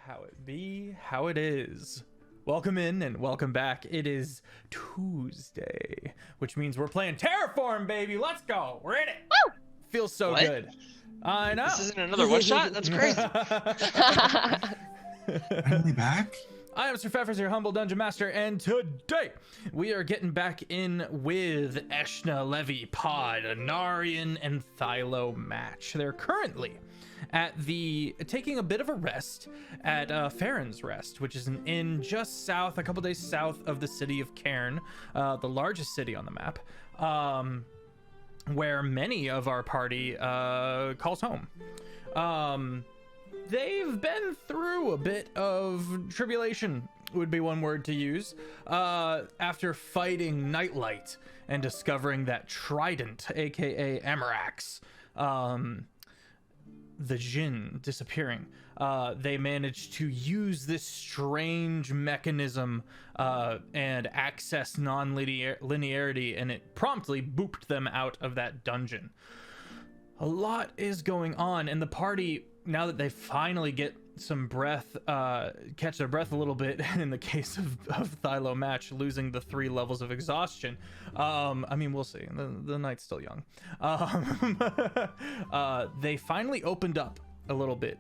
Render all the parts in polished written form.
How it be, how it is. Welcome in and welcome back. It is Tuesday, which means we're playing Terraform, baby. Let's go. We're in it. Woo! Feels so What? good. I know. This isn't another one shot? That's crazy. Finally back? I am Sir Feffers, your humble dungeon master, and today we are getting back in with Eshna, Levy, Pod, Anarian, and Thylo match. They're currently at taking a bit of a rest at Farron's Rest, which is an inn just south, a couple days south of the city of Cairn, the largest city on the map, where many of our party calls home. They've been through a bit of tribulation, would be one word to use, after fighting Nightlight and discovering that Trident, aka Amarax, the Jinn disappearing. They managed to use this strange mechanism and access non-linearity, and it promptly booped them out of that dungeon. A lot is going on, and the party, now that they finally get some breath, catch their breath a little bit, in the case of Thylo match, losing the 3 levels of exhaustion. I mean, we'll see. The night's still young. They finally opened up a little bit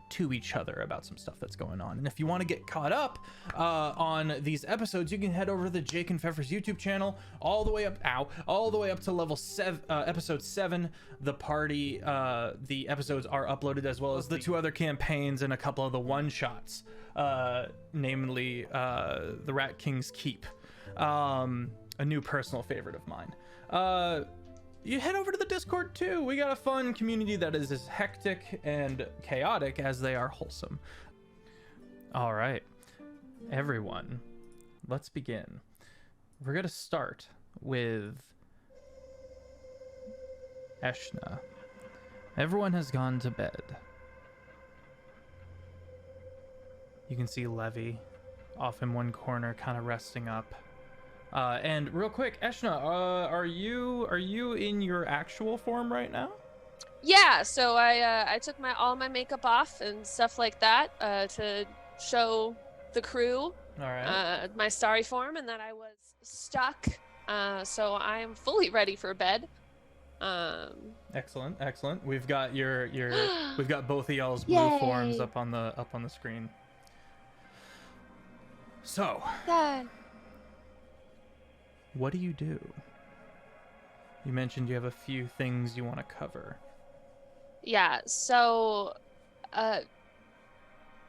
to each other about some stuff that's going on. And if you want to get caught up on these episodes, you can head over to the Jake and Feffers YouTube channel, all the way up to level 7, episode 7. The party, the episodes are uploaded, as well as the 2 other campaigns and a couple of the one-shots, namely the Rat King's Keep, a new personal favorite of mine. You head over to the Discord too. We got a fun community that is as hectic and chaotic as they are wholesome. All right, everyone, let's begin. We're gonna start with Eshna. Everyone has gone to bed. You can see Levy off in one corner, kind of resting up. And real quick, Eshna, are you in your actual form right now? Yeah, so I took all my makeup off and stuff like that to show the crew All right. my starry form and that I was stuck. So I am fully ready for bed. Excellent. We've got we've got both of y'all's blue Yay. forms up on the screen. So, Good. what do? You mentioned you have a few things you want to cover. Yeah, so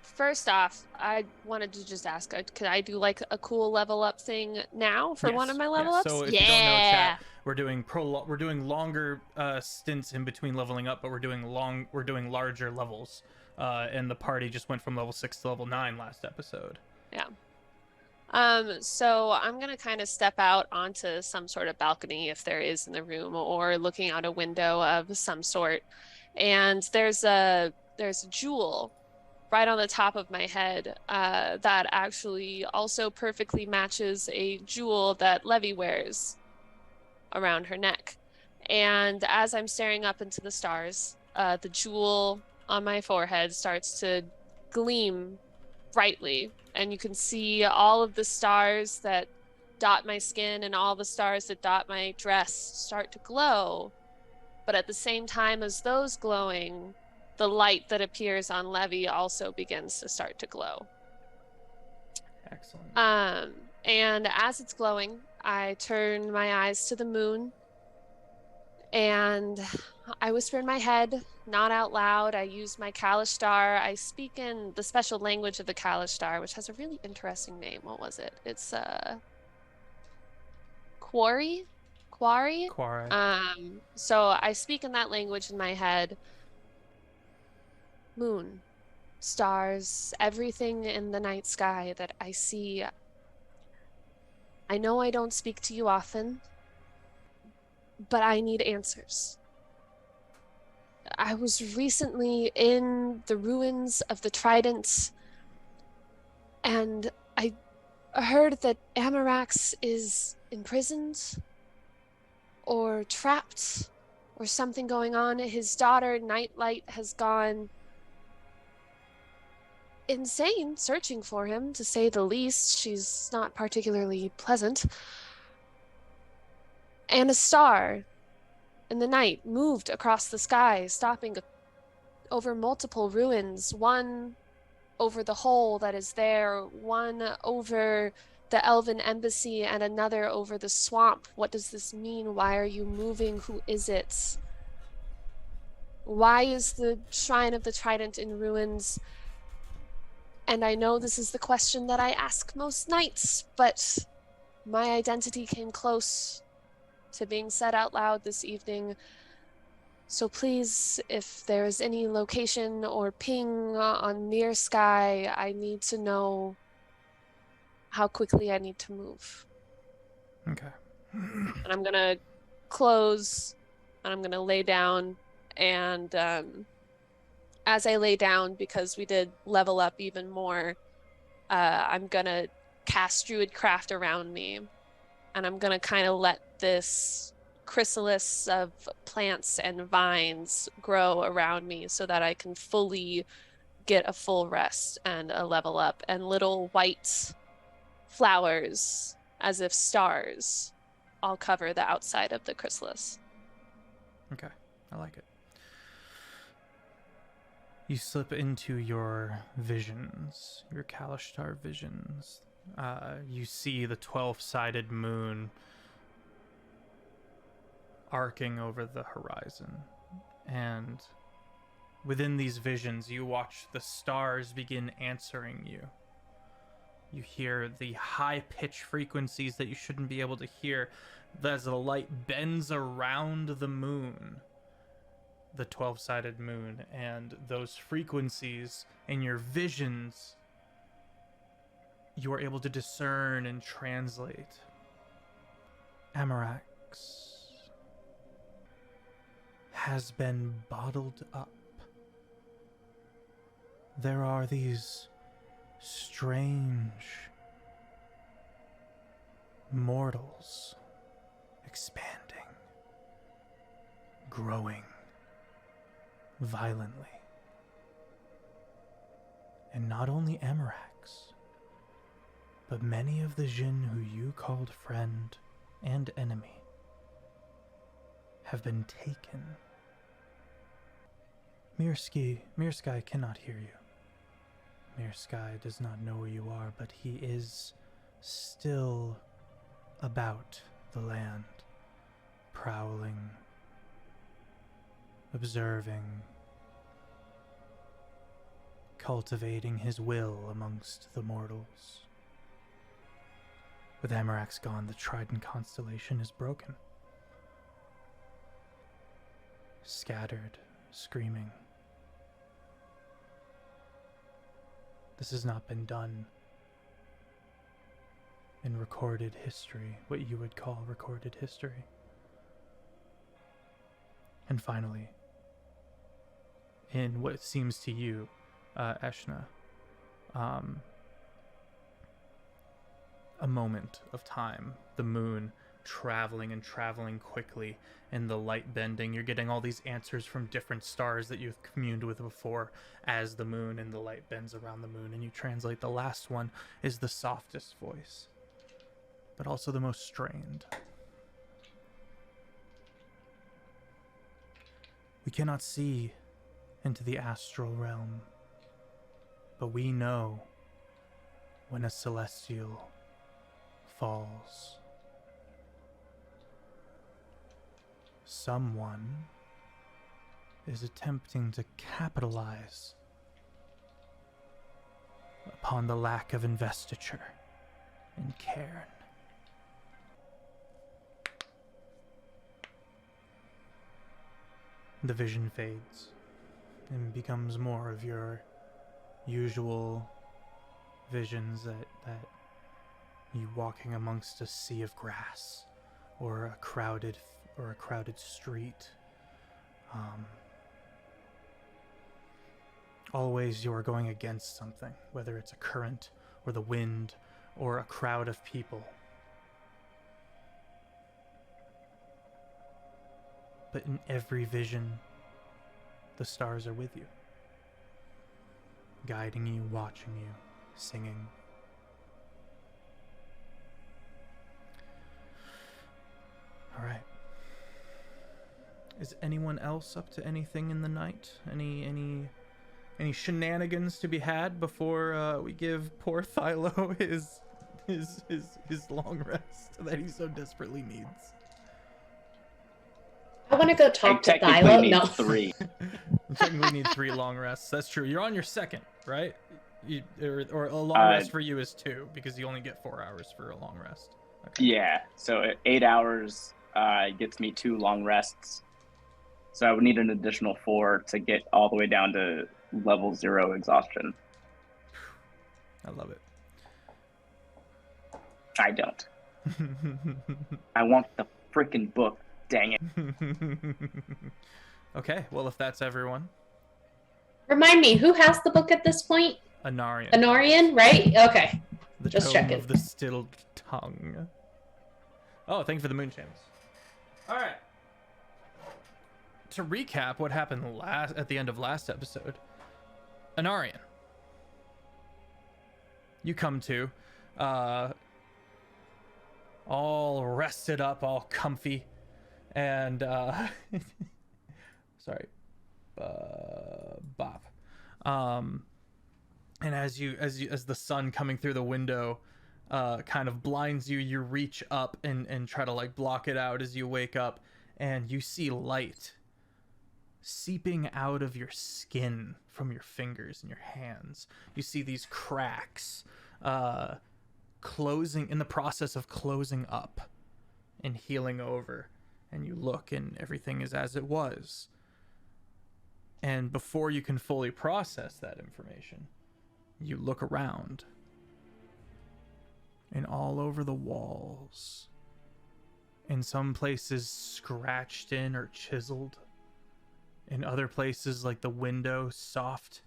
first off, I wanted to just ask, could I do like a cool level up thing now for one of my level ups? So if you don't know, chat, we're doing longer stints in between leveling up, but we're doing larger levels. And the party just went from level 6 to level 9 last episode. Yeah. So I'm gonna kind of step out onto some sort of balcony if there is in the room, or looking out a window of some sort. And there's a jewel right on the top of my head that actually also perfectly matches a jewel that Levy wears around her neck. And as I'm staring up into the stars, the jewel on my forehead starts to gleam brightly, and you can see all of the stars that dot my skin and all the stars that dot my dress start to glow. But at the same time as those glowing, the light that appears on Levy also begins to start to glow. Excellent. And as it's glowing, I turn my eyes to the moon and I whisper in my head, not out loud. I use my Kalishtar. I speak in the special language of the Kalishtar, which has a really interesting name. What was it? It's Quarry? So I speak in that language in my head. Moon, stars, everything in the night sky that I see. I know I don't speak to you often, but I need answers. I was recently in the ruins of the Trident, and I heard that Amarax is imprisoned or trapped or something going on. His daughter, Nightlight, has gone insane searching for him, to say the least. She's not particularly pleasant. And a star in the night moved across the sky, stopping over multiple ruins, one over the hole that is there, one over the Elven embassy, and another over the swamp. What does this mean? Why are you moving? Who is it? Why is the Shrine of the Trident in ruins? And I know this is the question that I ask most nights, but my identity came close to being said out loud this evening. So please, if there's any location or ping on near sky, I need to know how quickly I need to move. Okay. And I'm gonna close, and I'm gonna lay down, and as I lay down, because we did level up even more, I'm gonna cast Druidcraft around me, and I'm gonna kind of let this chrysalis of plants and vines grow around me so that I can fully get a full rest and a level up, and little white flowers, as if stars, all cover the outside of the chrysalis. Okay, I like it. You slip into your visions, your Kalashtar visions. You see the 12-sided moon arcing over the horizon. And within these visions, you watch the stars begin answering you. You hear the high-pitched frequencies that you shouldn't be able to hear as the light bends around the moon, the 12-sided moon, and those frequencies in your visions, you are able to discern and translate. Amarax has been bottled up. There are these strange mortals expanding, growing violently. And not only Amarax, but many of the Jinn who you called friend and enemy have been taken. Mirsky cannot hear you. Mirsky does not know where you are, but he is still about the land, prowling, observing, cultivating his will amongst the mortals. With Amarax gone, the Trident constellation is broken. Scattered, screaming. This has not been done in recorded history, what you would call recorded history. And finally, in what seems to you, Eshna, a moment of time, the moon traveling and traveling quickly, and the light bending. You're getting all these answers from different stars that you've communed with before as the moon and the light bends around the moon, and you translate. The last one is the softest voice, but also the most strained. We cannot see into the astral realm, but we know when a celestial falls. Someone is attempting to capitalize upon the lack of investiture in Cairn. The vision fades and becomes more of your usual visions that you walking amongst a sea of grass or a crowded street. Always you are going against something, whether it's a current or the wind or a crowd of people. But in every vision, the stars are with you, guiding you, watching you, singing. All right. Is anyone else up to anything in the night? Any shenanigans to be had before we give poor Thilo his long rest that he so desperately needs? I want to go talk to technically Thilo. need No. 3. You technically need 3 long rests. That's true. You're on your second, right? Or a long rest for you is 2 because you only get 4 hours for a long rest. Okay. Yeah, so 8 hours gets me 2 long rests. So I would need an additional 4 to get all the way down to level 0 exhaustion. I love it. I don't. I want the freaking book. Dang it. Okay, well, if that's everyone. Remind me, who has the book at this point? Anarian. Anarian, right? Okay. The Just Tome checking. of the Stilled Tongue. Oh, thank you for the moon channels. All right. To recap what happened at the end of last episode, Anarian, you come to, all rested up, all comfy, and sorry, Bop. And as the sun coming through the window kind of blinds you, you reach up and try to like block it out as you wake up, and you see light seeping out of your skin from your fingers and your hands. You see these cracks closing, in the process of closing up and healing over, and you look and everything is as it was. And before you can fully process that information, you look around, and all over the walls, in some places scratched in or chiseled, in other places like the window, soft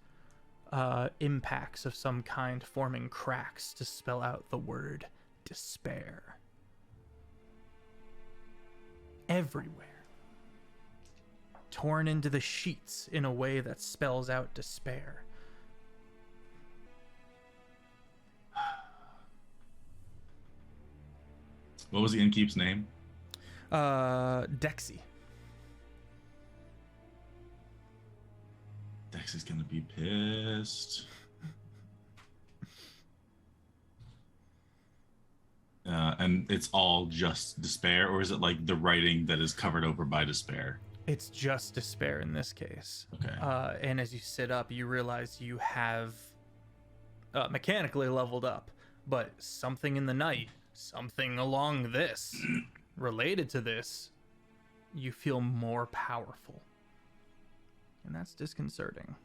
impacts of some kind forming cracks to spell out the word despair. Everywhere. Torn into the sheets in a way that spells out despair. What was the innkeep's name? Dexy. Dexy's gonna be pissed. And it's all just despair, or is it like the writing that is covered over by despair? It's just despair in this case. Okay. And as you sit up, you realize you have mechanically leveled up, but something in the night, something along this, related to this, you feel more powerful. And that's disconcerting.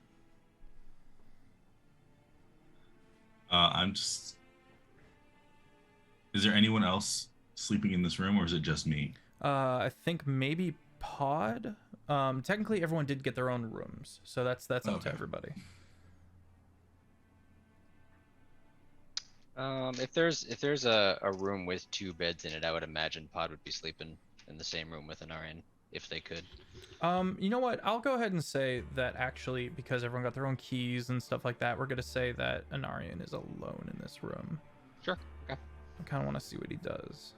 Is there anyone else sleeping in this room, or is it just me? I think maybe Pod. Technically, everyone did get their own rooms, so that's up Okay. to everybody. If there's a room with 2 beds in it, I would imagine Pod would be sleeping in the same room with Anarian if they could. You know what? I'll go ahead and say that actually, because everyone got their own keys and stuff like that, we're gonna say that Anarian is alone in this room. Sure. Okay. I kind of want to see what he does.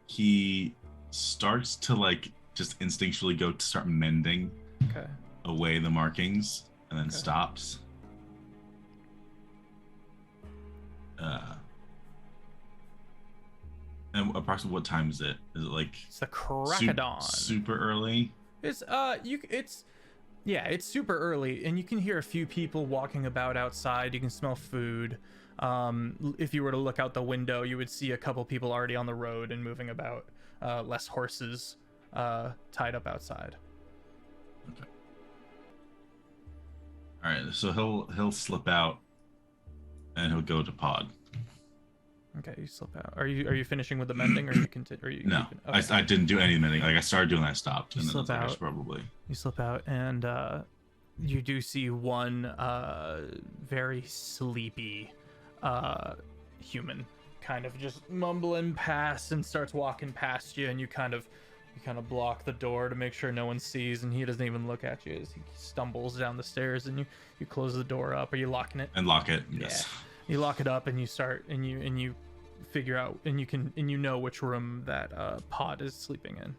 He starts to like just instinctually go to start mending Okay. away the markings, and then Okay. stops. And approximately what time is it? Is it like It's the crack of dawn. super early? It's it's super early, and you can hear a few people walking about outside. You can smell food. If you were to look out the window, you would see a couple people already on the road and moving about. Less horses tied up outside. Okay. All right, so he'll slip out, and he'll go to Pod. Okay, you slip out. Are you finishing with the mending, or you continue? No, okay. I didn't do anything. Like I started doing that, I stopped, You and then I was slip like, I out. should probably. You slip out, and you do see one very sleepy human kind of just mumbling past and starts walking past you, and you kind of You kind of block the door to make sure no one sees, and he doesn't even look at you as he stumbles down the stairs, and you close the door up. Are you locking it? And lock it. Yes. Yeah. You lock it up, and you start, and you figure out, and you know which room that Pod is sleeping in.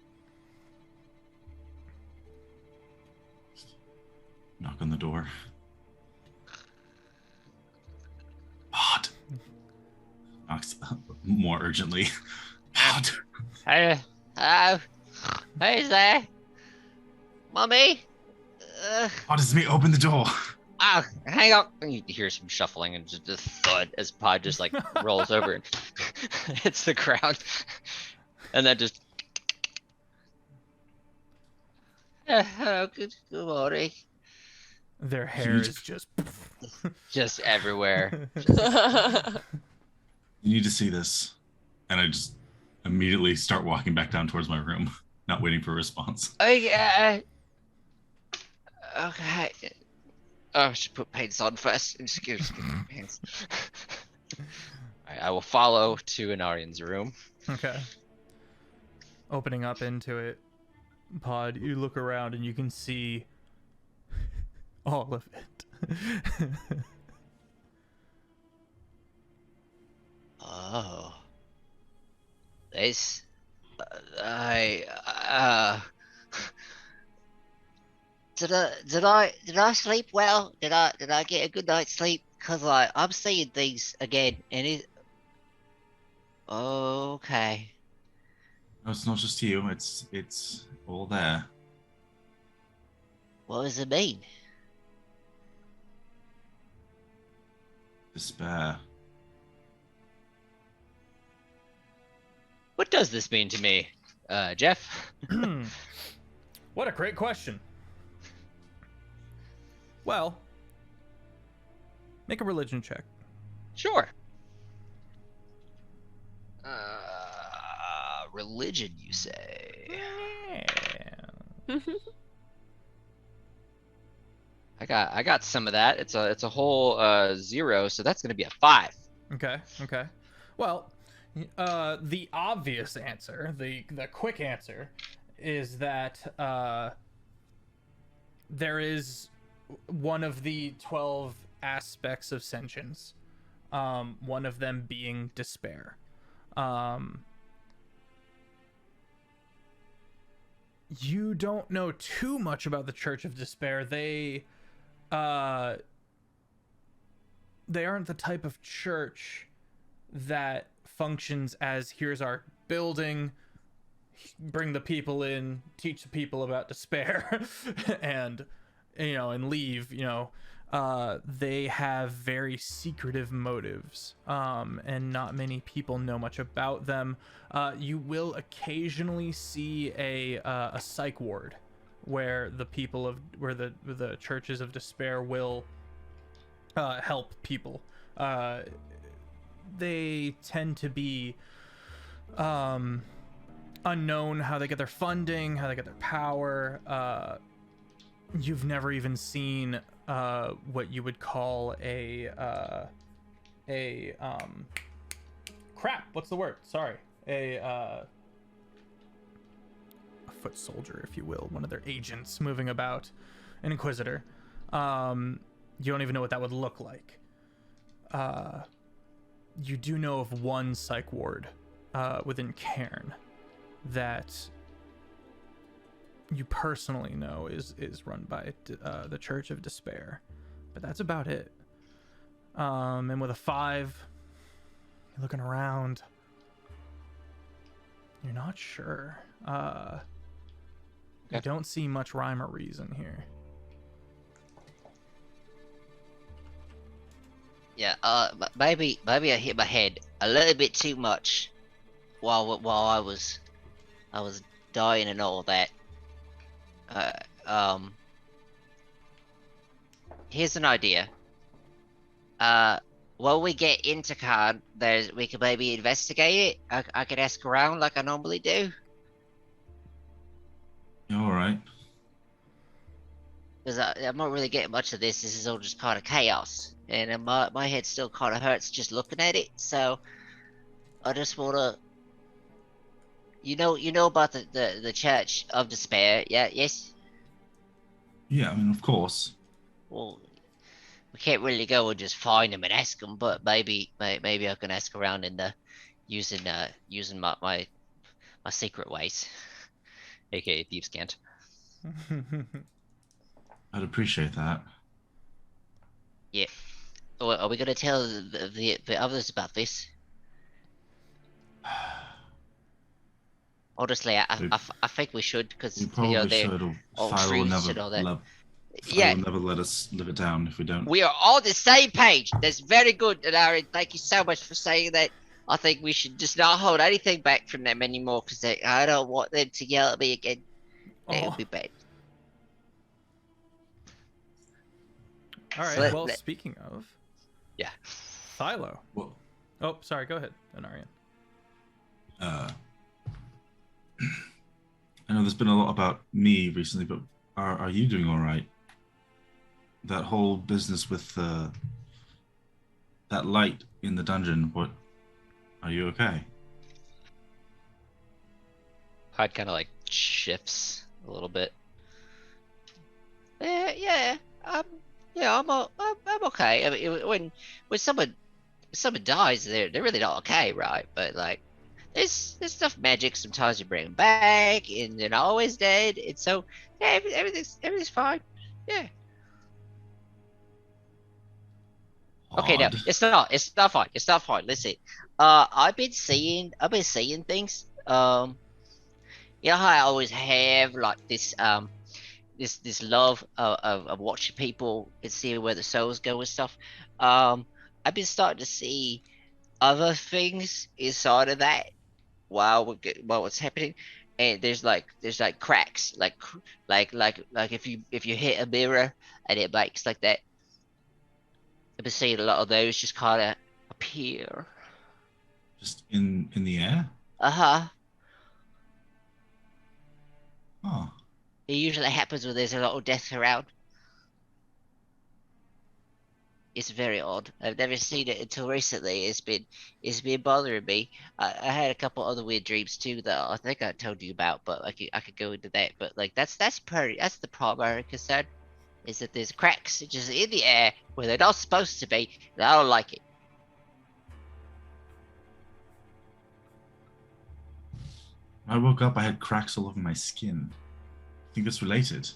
Knock on the door. Pod. Knocks more urgently. Pod. Hey, who's there? Mommy? Pod, it's me. Open the door. Ah, hang on. You hear some shuffling and just a thud as Pod just like rolls over and hits the ground. And then just. Hello, good morning. Their hair is just everywhere. You need to see this. And I just immediately start walking back down towards my room, not waiting for a response. Oh, yeah. Okay. Oh, I should put pants on first. Excuse me, pants. I will follow to Anarian's room. Okay. Opening up into it, Pod, you look around and you can see all of it. Oh. This. Did I sleep well? Did I get a good night's sleep? Cause I'm seeing things again, and it. Okay. No, it's not just you. It's all there. What does it mean? Despair. What does this mean to me, Jeff? What a great question. Well, make a religion check. Sure. Religion, you say? Yeah. I got some of that. It's a whole 0, so that's gonna be a 5. Okay. Well, the obvious answer, the quick answer, is that there is one of the 12 aspects of sentience. One of them being despair. You don't know too much about the Church of Despair. They aren't the type of church that functions as, here's our building, bring the people in, teach the people about despair, and leave. They have very secretive motives, and not many people know much about them. You will occasionally see a psych ward where the churches of despair will help people. They tend to be unknown, how they get their funding, how they get their power. You've never even seen what you would call a what's the word? Sorry. A foot soldier, if you will, one of their agents moving about, an inquisitor. You don't even know what that would look like. You do know of one psych ward within Cairn that you personally know is run by the Church of Despair, but that's about it. And with a 5, you're looking around, you're not sure. You don't see much rhyme or reason here. Yeah, maybe I hit my head a little bit too much while I was dying and all that. Here's an idea. While we get into Card, we could maybe investigate it. I could ask around like I normally do. You all right? Because I'm not really getting much of this. This is all just kind of chaos. And my head still kind of hurts just looking at it. So I just want to You know about the Church of Despair, yeah? Yes. Yeah, I mean, of course. Well, we can't really go and just find them and ask them, but maybe I can ask around in the using my secret ways, aka thieves can't. I'd appreciate that. Yeah. Are we gonna tell the others about this? Honestly, I think we should, because We probably they're should, or all Thyla will truths never and all that. Thyla Yeah, will never let us live it down if we don't. we are all the same page. That's very good, Aaron. Thank you so much for saying that. I think we should just not hold anything back from them anymore, because I don't want them to yell at me again. That would be bad. All right. So Well, speaking of, Yeah. Thylo. Well, Oh, sorry. Go ahead, Anarian. I know there's been a lot about me recently, but are you doing all right? That whole business with that light in the dungeon, what? Are you okay? Pod kind of like shifts a little bit. Yeah, I'm okay. I mean, when someone dies, they're really not okay, right? But like, there's stuff magic. Sometimes you bring them back, and they're not always dead. And so, yeah, everything's fine. Yeah. Okay, no, Odd. it's not fine. It's not fine. Listen, I've been seeing things. You know how I always have like this this love of watching people and seeing where the souls go and stuff. I've been starting to see other things inside of that while what's happening, and there's like cracks, like if you hit a mirror and it makes like that. I've been seeing a lot of those just kind of appear. Just in the air? Uh-huh. Oh. It usually happens when there's a lot of death around. It's very odd. I've never seen it until recently. It's been bothering me. I had a couple other weird dreams too that I think I told you about, but I could go into that. But like that's the primary concern, is that there's cracks just in the air where they're not supposed to be, and I don't like it. When I woke up, I had cracks all over my skin. I think it's related.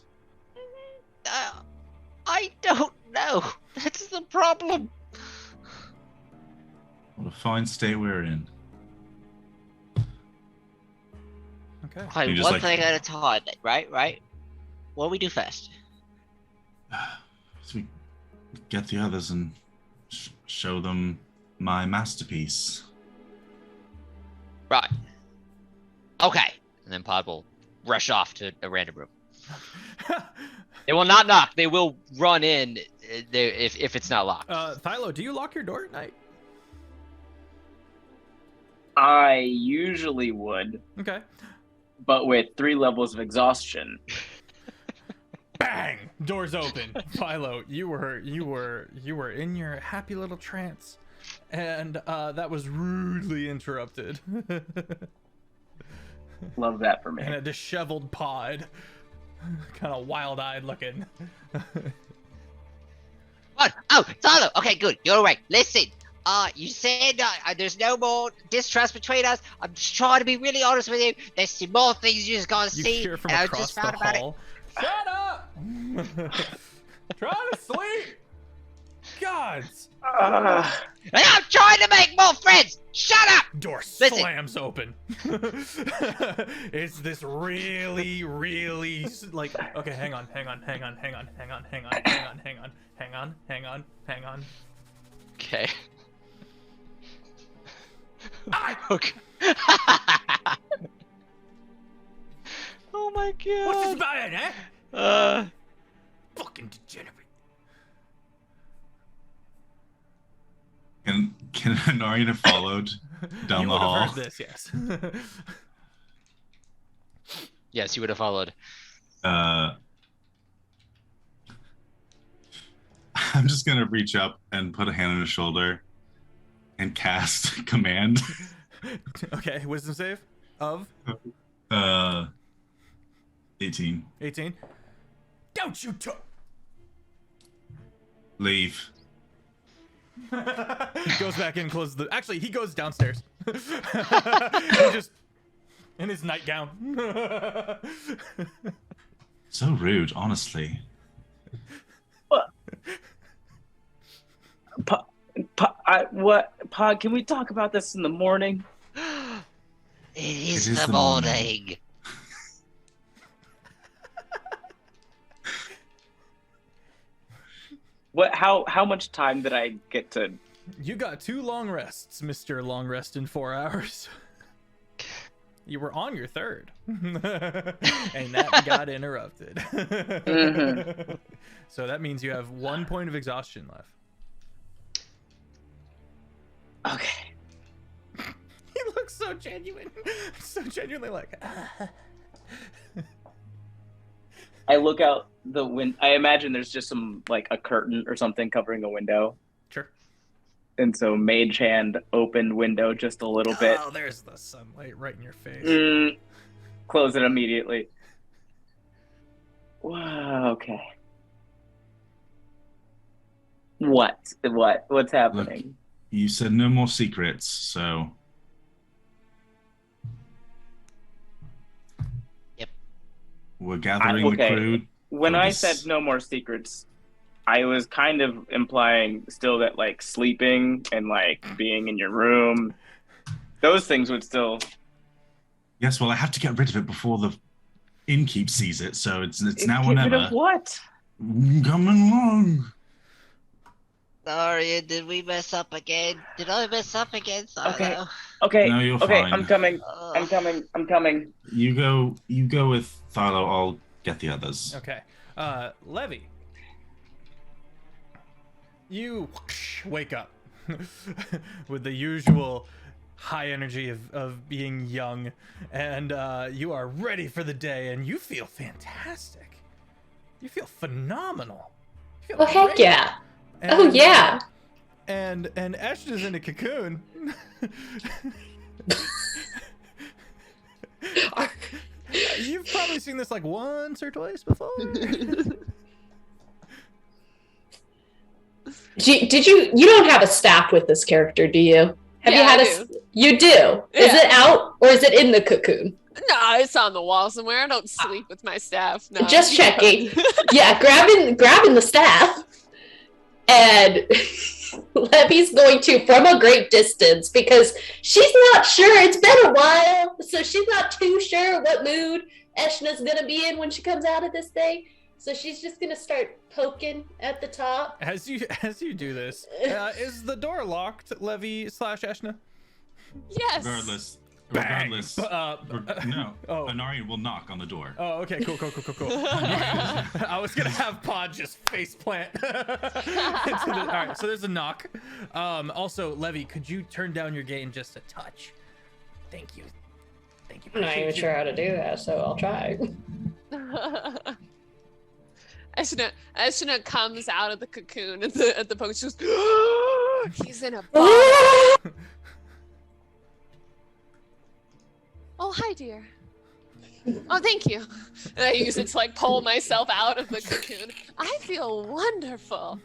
I don't know. That's the problem. What a fine state we're in. Okay. Like, You just one like- thing at a time, right? What do we do first? So we get the others and show them my masterpiece. Right. Okay. And then Pod will rush off to a random room. They will not knock. They will run in if it's not locked. Thylo, do you lock your door at night? I usually would, Okay. but with 3 levels of exhaustion. Bang! Doors open. Philo, you were in your happy little trance, and that was rudely interrupted. Love that for me. And a disheveled Pod, kind of wild-eyed looking. What? Oh, Tyler. Okay, good. You're right. Listen. You said there's no more distrust between us. I'm just trying to be really honest with you. There's some more things you just gotta You see. hear from and I across just the found about it. hall. Shut up! Trying to sleep. Gods. And I'm trying to make more friends. Shut up. Door Listen. slams open. It's this really, really like. Okay, hang on. Okay. Okay. Oh my god. What's this about it, eh? Fucking degenerate. Can Anarian have followed down You the would hall? have heard this, yes. Yes, you would have followed. I'm just gonna reach up and put a hand on his shoulder and cast command. Okay, wisdom save. of 18. 18. Don't you Leave. goes back in, closes the. Actually, he goes downstairs. He just in his nightgown. So rude, honestly. What? Pod, can we talk about this in the morning? It is is the the morning. What? How much time did I get to? You got 2 long rests, Mr. Long Rest in 4 hours. You were on your 3rd. And that got interrupted. So that means you have 1 point of exhaustion left. Okay. He looks so genuine. So genuinely like. I look out the window. I imagine there's just some like a curtain or something covering a window. Sure. And so mage hand opened window just a little bit. Oh, there's the sunlight right in your face. Close it immediately. Wow, okay. What's happening? Look, you said no more secrets, so... Yep. We're gathering the crew. When for I this- said no more secrets, I was kind of implying still that like sleeping and like being in your room, those things would still. Yes, well, I have to get rid of it before the innkeep sees it, so it's now or Get rid never. of what? Come along. Sorry, did we mess up again? Did I mess up again, Silo? Okay. No, you're okay. fine. I'm coming. You go with Thilo. I'll get the others. Okay. Levy. You wake up with the usual high energy of being young, and you are ready for the day, and you feel fantastic. You feel phenomenal. You feel Oh, heck great. yeah. And, Oh, yeah. And Eshna's in a cocoon. You've probably seen this like once or twice before. Did you don't have a staff with this character, do you? Have Yeah, you had I you do. Is Yeah. it out or is it in the cocoon? No, it's on the wall somewhere. I don't sleep with my staff. No. Just checking. Yeah, grabbing the staff. And Levy's going to, from a great distance, because she's not sure. It's been a while, so she's not too sure what mood Eshna's going to be in when she comes out of this thing. So she's just going to start poking at the top. As you do this, is the door locked, Levy/Eshna? Yes. Regardless. No. Oh. Anarian will knock on the door. Oh, okay, cool. I was gonna have Pod just faceplant. All right, so there's a knock. Also, Levy, could you turn down your gain just a touch? Thank you. I'm not even sure how to do that, so I'll try. Eshna comes out of the cocoon at the post. She goes, he's in a bottle. Oh, hi, dear. Oh, thank you. And I use it to like pull myself out of the cocoon. I feel wonderful.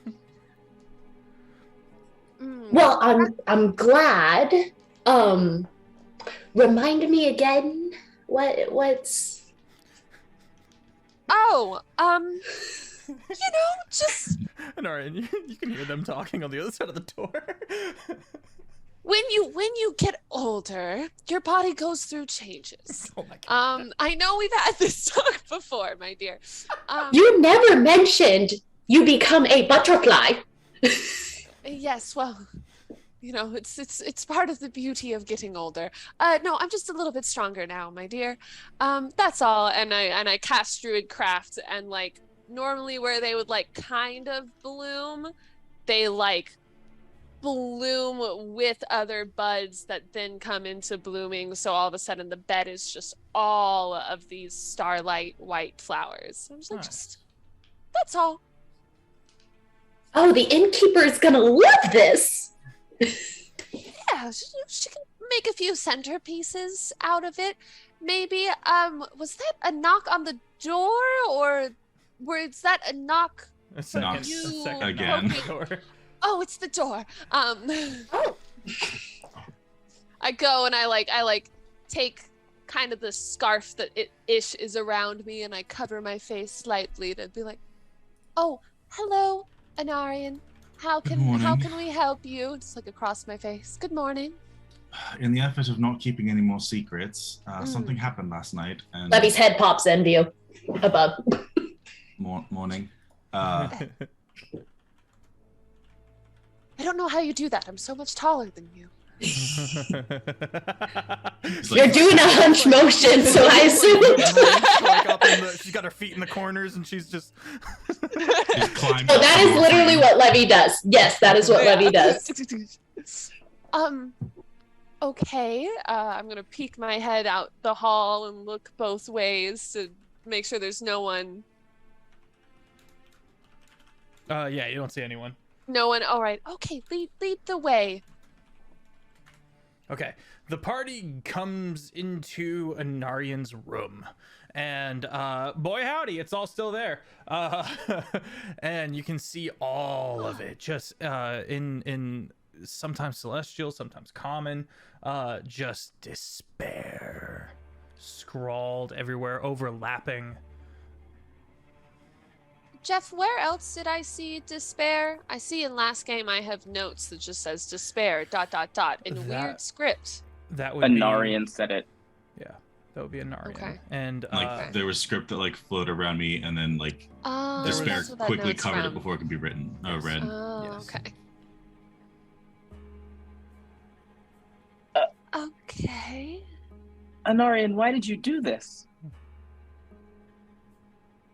Well, I'm glad. Remind me again what's just Anarian, you can hear them talking on the other side of the door. when you get older, your body goes through changes. Oh my God. I know we've had this talk before, my dear. You never mentioned you become a butterfly. Yes, well, it's part of the beauty of getting older. No, I'm just a little bit stronger now, my dear. That's all. And I cast Druidcraft, and like normally where they would like kind of bloom, they like bloom with other buds that then come into blooming. So all of a sudden the bed is just all of these starlight white flowers. I'm just like, Nice. that's all. Oh, the innkeeper is gonna love this. Yeah, she can make a few centerpieces out of it. Maybe, was that a knock on the door, or was that a knock? A second, you a second again. knock on the door. Oh, it's the door. I go and I take kind of the scarf that ish is around me, and I cover my face slightly to be like, "Oh, hello, Anarian. How can we help you?" Just like across my face. Good morning. In the effort of not keeping any more secrets, something happened last night. And Levy's head pops in view above. Morning. I don't know how you do that. I'm so much taller than you. You're doing a hunch motion, so I assume. She's got her feet in the corners, and she's just. climbed So that is literally what Levy does. Yes, that is what Levy does. Okay. I'm gonna peek my head out the hall and look both ways to make sure there's no one. Yeah, you don't see anyone. No one. All right. Okay. Lead the way. Okay, the party comes into Anarian's room, and boy howdy, it's all still there. And you can see all of it, just in sometimes celestial, sometimes common, just despair, scrawled everywhere, overlapping. Jeff, where else did I see despair? I see in last game I have notes that just says despair ... in weird script. That would Anarian said it. Yeah, that would be Anarian. Okay. And there was script that floated around me, and then Oh, despair that's what that quickly note's covered from. it before it could be written. Read. Oh, Yes. okay. Okay. Anarian, why did you do this?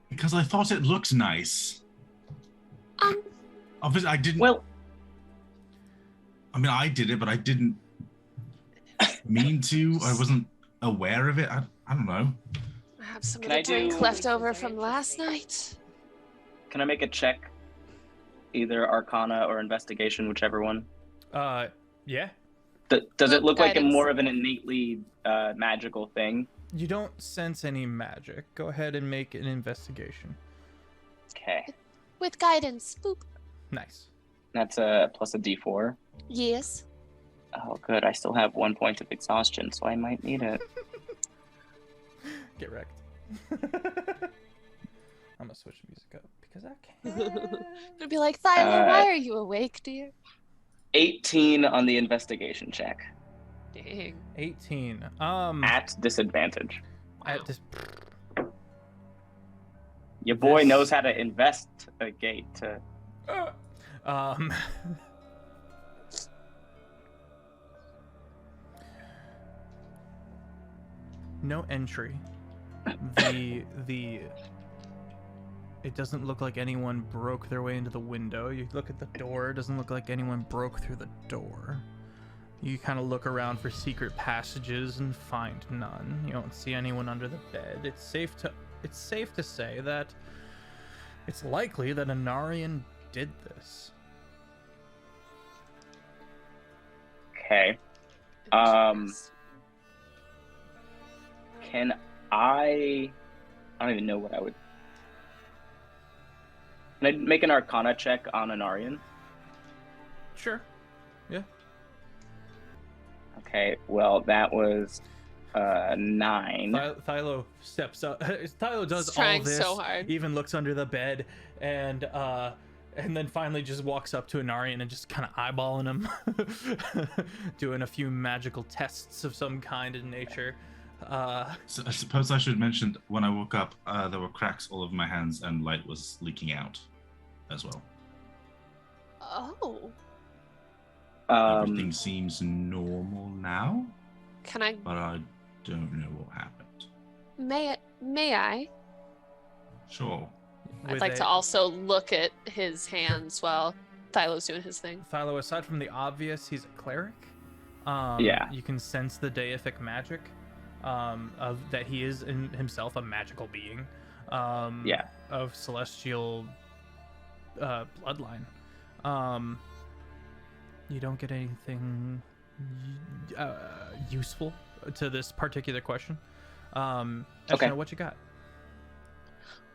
Because I thought it looked nice. Obviously, I didn't. Well, I mean, I did it, but I didn't mean to. I wasn't aware of it. I don't know. I have some of Can the I drink do- left over from last night. can I make a check? Either Arcana or Investigation, whichever one. Yeah. Does it look like Guidance. more of an innately magical thing? You don't sense any magic. Go ahead and make an investigation. Okay. With guidance. Boop. Nice. That's a plus a d4. Yes. Oh, good. I still have 1 point of exhaustion, so I might need it. Get wrecked. I'm gonna switch the music up because I can. It'd be like, Thyla, why are you awake, dear? 18 on the investigation check. Dang. 18. At disadvantage. At this. Your boy This- knows how to investigate. Um. No entry. It doesn't look like anyone broke their way into the window. You look at the door, it doesn't look like anyone broke through the door. You kind of look around for secret passages and find none. You don't see anyone under the bed. It's safe to say that it's likely that Anarian did this. Okay. Can I don't even know what I would. Can I make an Arcana check on Anarian? Sure. Yeah. Okay, well, that was 9. Thylo steps up. Thylo does He's all trying this. so hard. Even looks under the bed, and then finally just walks up to Anarian and just kind of eyeballing him, doing a few magical tests of some kind in nature. So I suppose I should mention when I woke up, there were cracks all over my hands and light was leaking out as well. Oh. Everything seems normal now, Can I? but I don't know what happened. May I? Sure. I'd With like a- to also look at his hands while Thylo's doing his thing. Thylo, aside from the obvious, he's a cleric. Yeah. You can sense the deific magic of that he is in himself a magical being. Yeah. Of celestial bloodline. You don't get anything useful to this particular question. Okay. Eshna, what you got?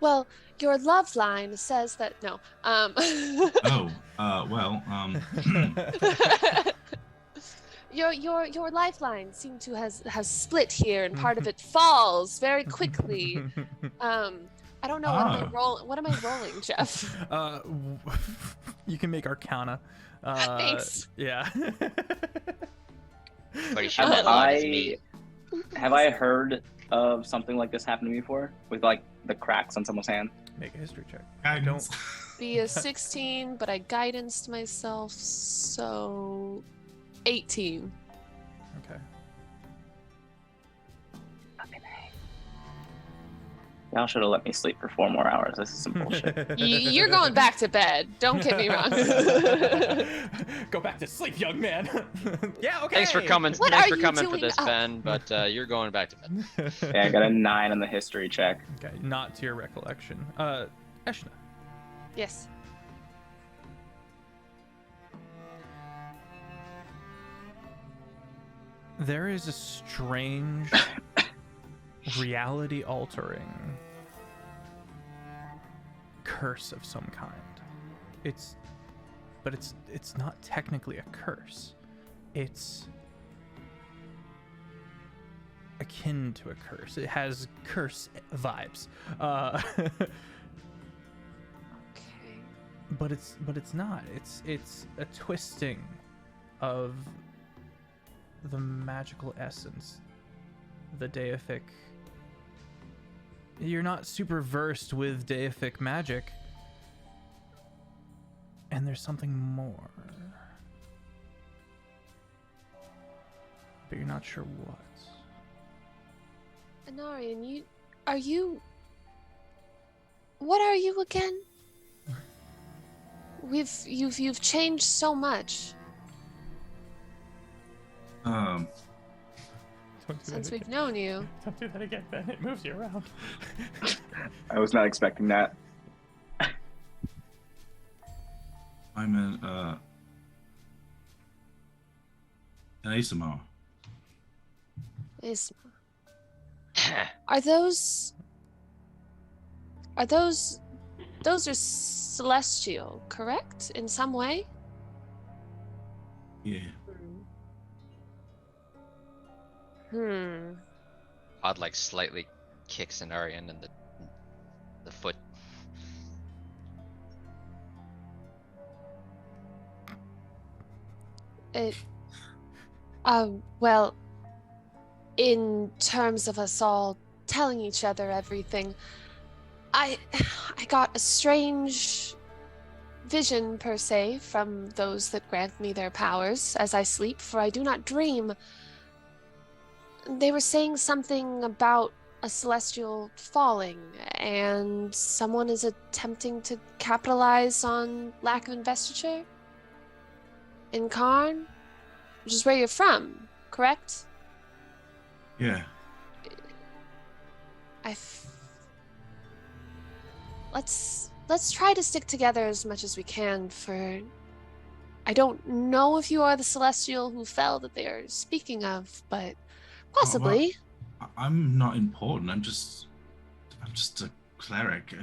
Well, your love line says that no. Your lifeline seemed to has split here, and part of it falls very quickly. I don't know what am I rolling, Jeff? You can make Arcana. Thanks. Yeah. Pretty sure that line is me. Have I heard of something like this happening before with like the cracks on someone's hand? Make a history check. Guidance. Be a 16, but I guidanced myself, so 18. Okay. Y'all should have let me sleep for 4 more hours. This is some bullshit. You're going back to bed. Don't get me wrong. Go back to sleep, young man. Yeah, okay. Thanks for coming. What Thanks are for you coming for doing this, up? Ben. But you're going back to bed. Yeah, I got a 9 on the history check. Okay, not to your recollection. Eshna. Yes. There is a strange reality altering curse of some kind. It's not technically a curse. It's akin to a curse. It has curse vibes. Okay. But it's not. It's a twisting of the magical essence, the deific. You're not super versed with deific magic, and there's something more, but you're not sure what. Anarian, what are you again? You've changed so much since we've known you. Don't do that again, Ben. It moves you around. I was not expecting that. I'm an Asmar. Isma. Are those are celestial, correct? In some way? Yeah. Odd, like slightly kicks Cenarian in the foot. Well, in terms of us all telling each other everything, I got a strange vision, per se, from those that grant me their powers as I sleep, for I do not dream. They were saying something about a celestial falling, and someone is attempting to capitalize on lack of investiture in Karn, which is where you're from, correct? Yeah. Let's try to stick together as much as we can, for I don't know if you are the celestial who fell that they are speaking of, but possibly. Well, I'm not important. I'm just a cleric.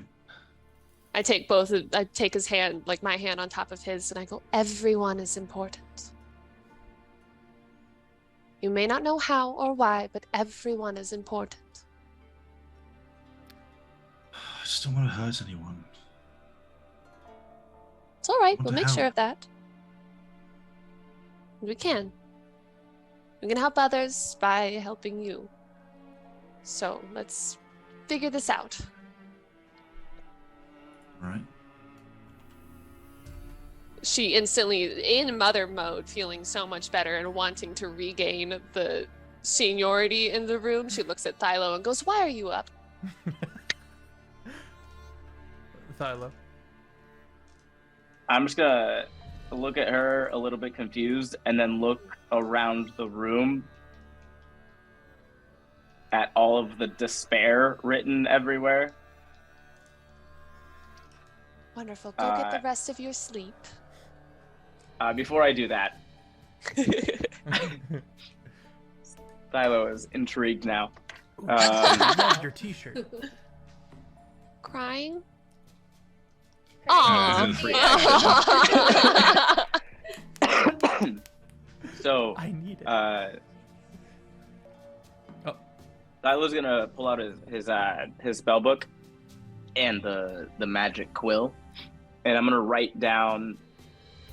I take his hand, like my hand on top of his, and I go, everyone is important. You may not know how or why, but everyone is important. I just don't want to hurt anyone. It's all right. What We'll the make hell? sure of that. We can. We can help others by helping you. So let's figure this out. Right. She instantly, in mother mode, feeling so much better and wanting to regain the seniority in the room, she looks at Thylo and goes, "Why are you up?" Thylo. I'm just gonna look at her a little bit confused and then look around the room at all of the despair written everywhere. Wonderful. Go get the rest of your sleep. Before I do that, Philo is intrigued now. I love your T-shirt. Crying? Uh, Aww. So, I need it. Philo's gonna pull out his spell book and the magic quill, and I'm gonna write down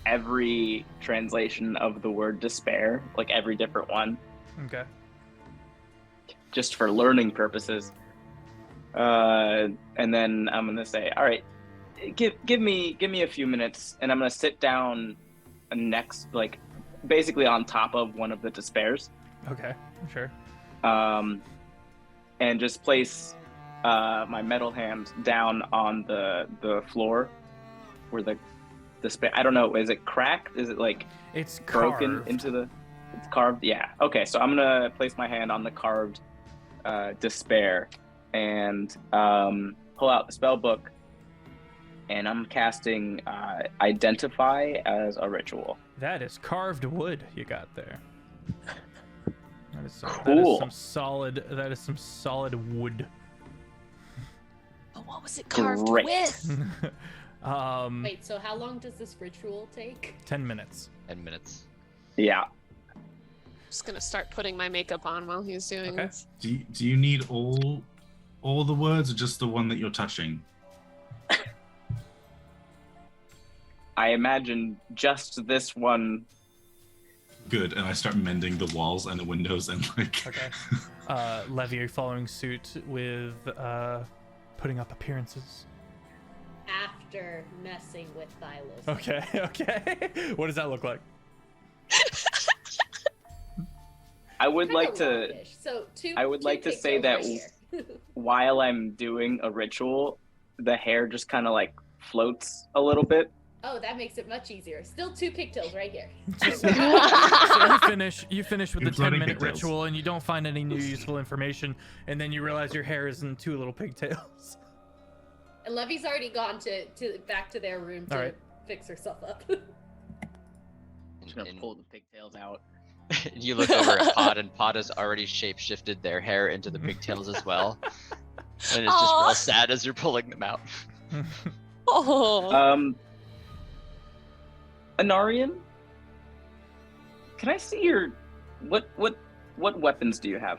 every translation of the word despair, like every different one, Okay. just for learning purposes. And then I'm gonna say, all right, give me a few minutes, and I'm gonna sit down next, like basically on top of one of the despairs, Okay. Sure. and just place my metal hand down on the floor where the despair. I don't know. Is it cracked? Is it like It's broken carved. into the? It's carved. Yeah. Okay. So I'm gonna place my hand on the carved despair and pull out the spell book, and I'm casting identify as a ritual. That is carved wood you got there. That is that is Cool. some solid. That is some solid wood. But what was it carved Great. with? Wait, so how long does this ritual take? 10 minutes. 10 minutes. Yeah. Just gonna start putting my makeup on while he's doing Okay. this. do you need all the words or just the one that you're touching? I imagine just this one. Good. And I start mending the walls and the windows and like. Okay. Levy, are you following suit with putting up appearances? After messing with Thylos. Okay. Okay. What does that look like? I would Kinda like to. longish. So I would like to say that while I'm doing a ritual, the hair just kind of like floats a little bit. Oh, that makes it much easier. Still 2 pigtails right here. So you finish with You're the floating 10-minute pigtails. ritual, and you don't find any new useful information, and then you realize your hair is in 2 little pigtails. And Levy's already gone to back to their room to All right. fix herself up. I'm just gonna pull the pigtails out. And you look over at Pod, and Pod has already shape-shifted their hair into the pigtails as well. And it's just Aw. real sad as you're pulling them out. Oh. Anarian, can I see your what weapons do you have?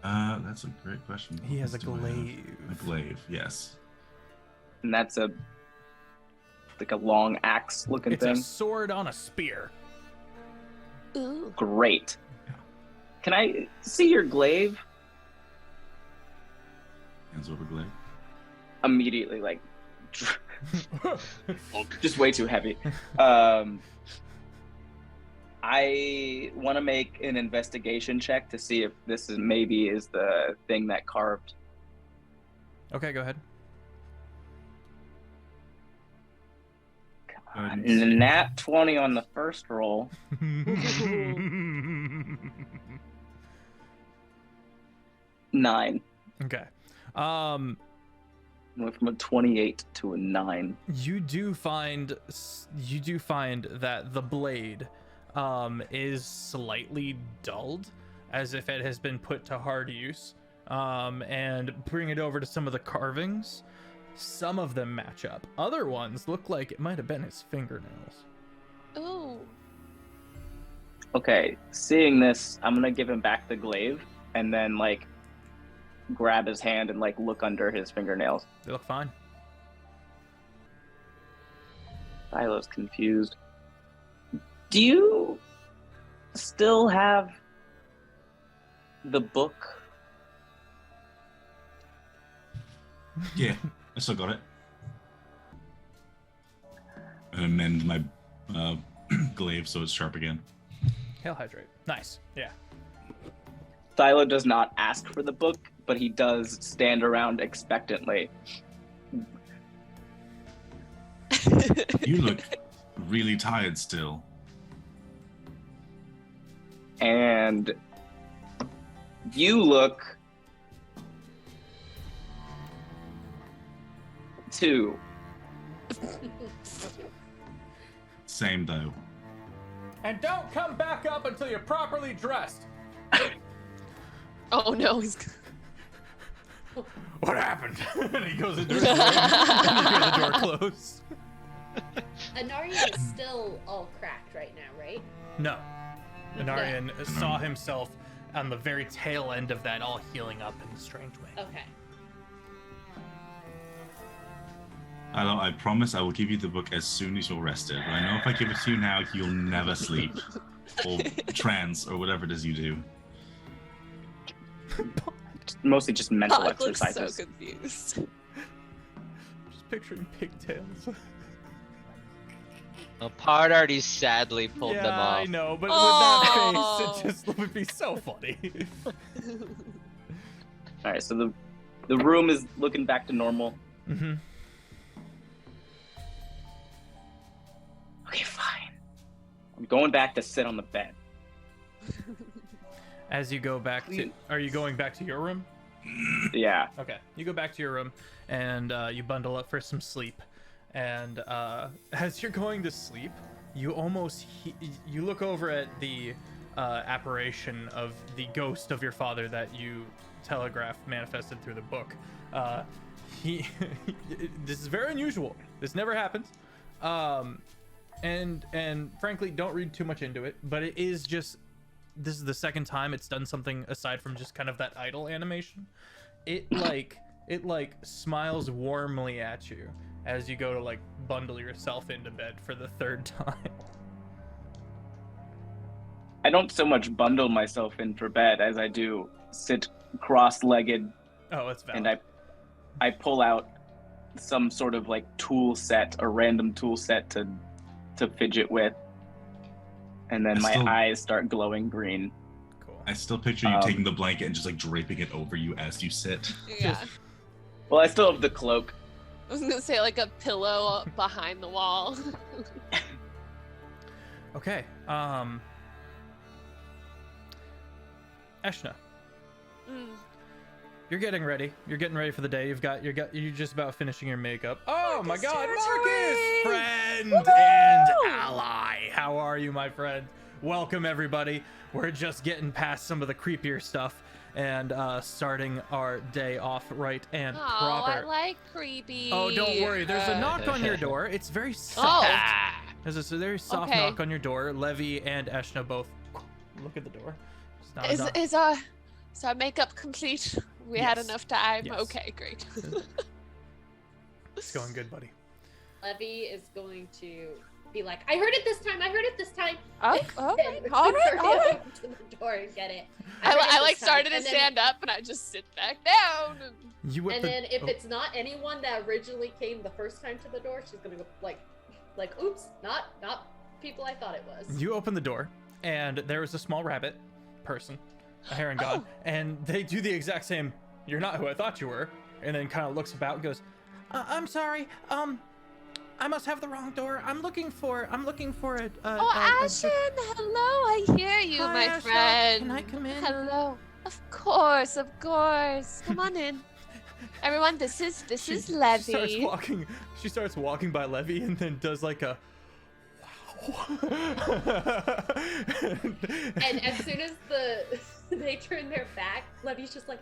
That's a great question. He has a What do I have? glaive. A glaive, yes. And that's like a long axe looking It's a thing. sword on a spear. Ooh. Great. Can I see your glaive? Hands over glaive. Immediately, like, just way too heavy. I want to make an investigation check to see if this is the thing that carved. Okay, go ahead. Nat 20 on the first roll. 9. Okay. Went from a 28 to a 9. You do find that the blade is slightly dulled, as if it has been put to hard use. And bring it over to some of the carvings. Some of them match up. Other ones look like it might have been his fingernails. Ooh. Okay, seeing this, I'm gonna give him back the glaive and then like grab his hand and like look under his fingernails. They look fine. Philo's confused. Do you still have the book? Yeah, I still got it. And amend my glaive so it's sharp again. Hail hydrate. Nice. Yeah. Philo does not ask for the book, but he does stand around expectantly. You look really tired still. And you look too. Same though. And don't come back up until you're properly dressed. Oh no, he's. What happened? And he goes into his room and you hear the door close. Anarian is still all cracked right now, right? No. Anarian saw himself on the very tail end of that, all healing up in a strange way. Okay. I promise I will give you the book as soon as you're rested. But I know if I give it to you now, you'll never sleep. Or trance, or whatever it is you do. Mostly just mental Pod looks exercises. so confused. Just picturing pigtails. Pod already sadly pulled them off. I know, but Oh. with that face, it just would be so funny. All right, so the room is looking back to normal. Mm-hmm. Okay, fine. I'm going back to sit on the bed. As you go back to, are you going back to your room? Yeah. Okay, you go back to your room and you bundle up for some sleep. And as you're going to sleep, you almost you look over at the apparition of the ghost of your father that you telegraphed manifested through the book. This is very unusual. This never happens. And frankly, don't read too much into it. But it is just, this is the second time it's done something aside from just kind of that idle animation. It smiles warmly at you as you go to like bundle yourself into bed for the third time. I don't so much bundle myself in for bed as I do sit cross-legged, Oh, it's valid. and I pull out some sort of like tool set, a random tool set to fidget with, and then my eyes start glowing green. Cool. I still picture you taking the blanket and just like draping it over you as you sit. Yeah. Well, I still have the cloak. I was gonna say like a pillow behind the wall. Okay. Eshna, you're getting ready. You're getting ready for the day. You're just about finishing your makeup. Oh my God, Marcus, friend and ally. How are you, my friend? Welcome, everybody. We're just getting past some of the creepier stuff and starting our day off right and Oh, proper. I like creepy. Oh, don't worry. There's a knock on your door. It's very soft. Oh. There's a very soft Okay. knock on your door. Levy and Eshna both look at the door. It's not a knock. Is our makeup complete? We had Yes. enough time. Yes. Okay, great. It's going good, buddy. Levy is going to be like, I heard it this time. I heard it this time. Oh, And all right. hurry up to the door and get it. I heard it like this time. started to And then- stand up and I just sit back down. You whip And then if oh, it's not anyone that originally came the first time to the door, she's gonna go like, oops, not people I thought it was. you open the door, and there is a small rabbit person, a heron god, and they do the exact same. You're not who I thought you were, and then kind of looks about and goes, I'm sorry. I must have the wrong door. I'm looking for a. Ashen, hello, I hear you, Hi, my Ashna. friend. Can I come in? Hello. Of course. Come on in. Everyone, this is Levy. She starts walking by Levy and then does like a wow. And as soon as they turn their back, Levy's just like,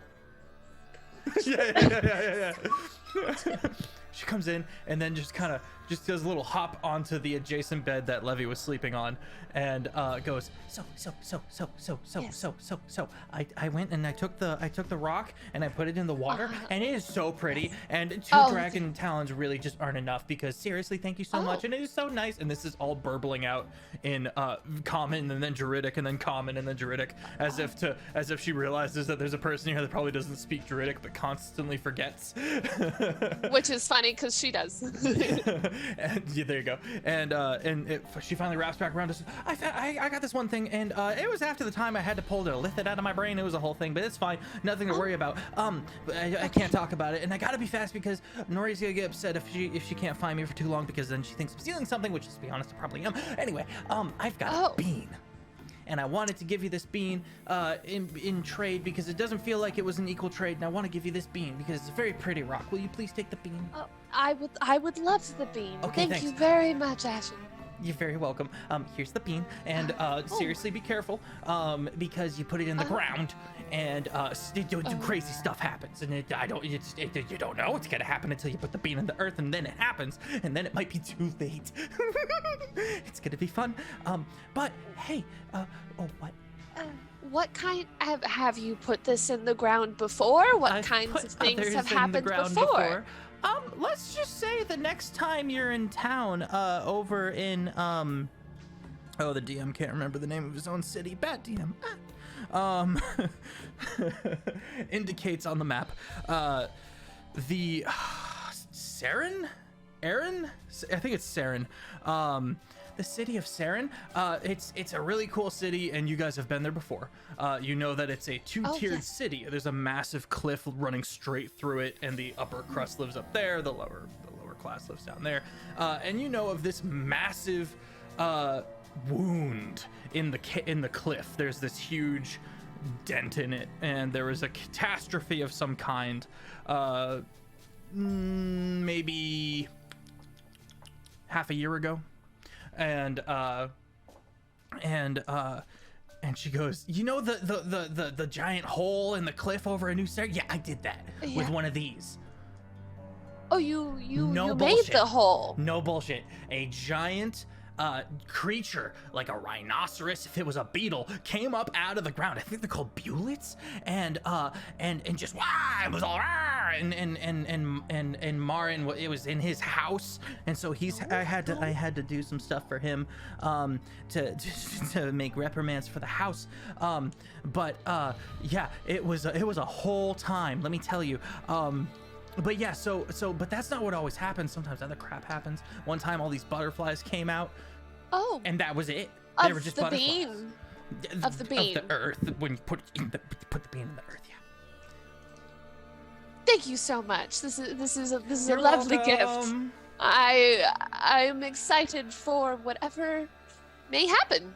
yeah. She comes in and then just does a little hop onto the adjacent bed that Levy was sleeping on, and goes so. I went and I took the rock and I put it in the water, and it is so pretty. And two dragon talons really just aren't enough, because seriously, thank you so much, and it is so nice. And this is all burbling out in common and then Druidic and then common and then Druidic, as if she realizes that there's a person here that probably doesn't speak Druidic but constantly forgets. Which is funny because she does. And yeah, there you go. And she finally wraps back around. I got this one thing, and it was after the time I had to pull the lithium out of my brain. It was a whole thing, but it's fine. Nothing to worry about. I can't talk about it, and I gotta be fast because Nori's gonna get upset if she can't find me for too long, because then she thinks I'm stealing something, which, to be honest, I probably am. Anyway, I've got a bean. And I wanted to give you this bean in trade, because it doesn't feel like it was an equal trade, and I want to give you this bean because it's a very pretty rock. Will you please take the bean? I would love the bean. Okay, Thank thanks. you very much, Ashen. You're very welcome. Here's the bean, and seriously, be careful, because you put it in the ground, and crazy stuff happens, and you don't know it's gonna happen until you put the bean in the earth, and then it happens, and then it might be too late. It's gonna be fun. But hey, what? What kind have you put this in the ground before? What kinds of things have happened before? Let's just say the next time you're in town, over in, the DM can't remember the name of his own city. Bad DM. Indicates on the map, the Saren? Aaron? I think it's Saren. The city of Saren. It's a really cool city, and you guys have been there before. You know that it's a two-tiered city. There's a massive cliff running straight through it, and the upper crust lives up there. The lower class lives down there. And you know of this massive wound in the cliff. There's this huge dent in it, and there was a catastrophe of some kind. Maybe half a year ago. And she goes, you know the giant hole in the cliff over in New Sarah? Yeah, I did that with one of these. Oh, you made the hole. No bullshit. A giant creature, like a rhinoceros, if it was a beetle, came up out of the ground. I think they're called bullets, and just it was all and Marin, it was in his house, and so I had to do some stuff for him, to make reprimands for the house, but it was a whole time, let me tell you. But yeah, but that's not what always happens. Sometimes other crap happens. One time, all these butterflies came out. Oh. And that was it. They were just the butterflies. bean. Of the bean. Of the earth. When you put the bean in the earth, yeah. Thank you so much. This is a You're lovely welcome. gift. I'm excited for whatever may happen.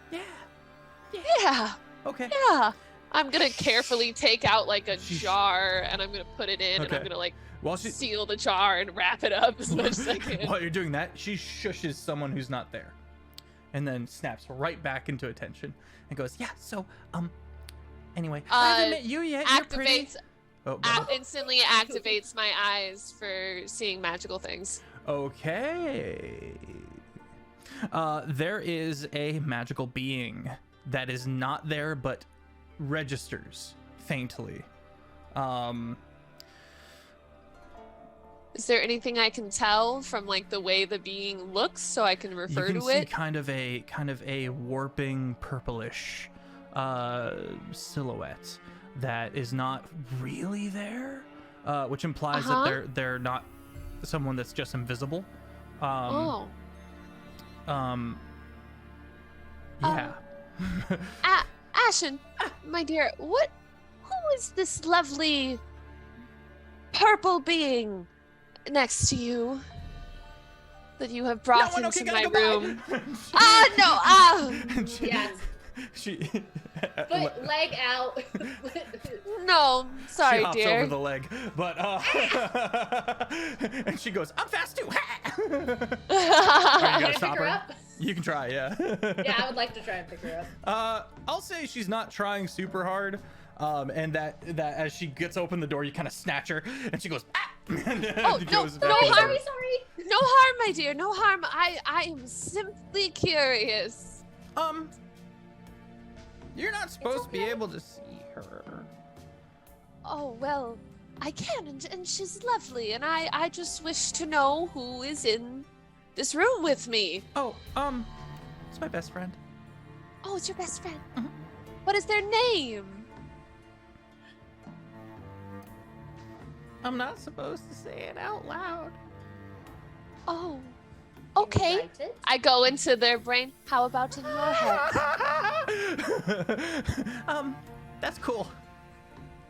Yeah. Okay. Yeah. I'm gonna carefully take out like a jar, and I'm gonna put it in, and I'm gonna seal the jar and wrap it up as much as I can. While you're doing that, she shushes someone who's not there, and then snaps right back into attention and goes, "Yeah. So, anyway, I haven't met you yet. You're pretty." Instantly activates my eyes for seeing magical things. Okay. There is a magical being that is not there, but registers faintly. Is there anything I can tell from like the way the being looks, so I can refer you can to see it? kind of a warping purplish silhouette that is not really there, which implies that they're not someone that's just invisible. Yeah. Ashen, my dear, who is this lovely purple being next to you that you have brought into my room? Yes. She leg out. No, sorry, she hops dear. over the leg, but and she goes, "I'm fast too." Are you gonna stop her? Up? You can try, yeah. Yeah, I would like to try and pick her up. I'll say she's not trying super hard, and that as she gets open the door, you kind of snatch her, and she goes, "Ah!" No harm, sorry. No harm, my dear. No harm. I am simply curious. You're not supposed to be able to see her. Oh, well, I can, and she's lovely, and I just wish to know who is in this room with me. Oh, it's my best friend. Oh, it's your best friend. Mhm. What is their name? I'm not supposed to say it out loud. Oh, okay. Invited? I go into their brain. How about in your head? That's cool.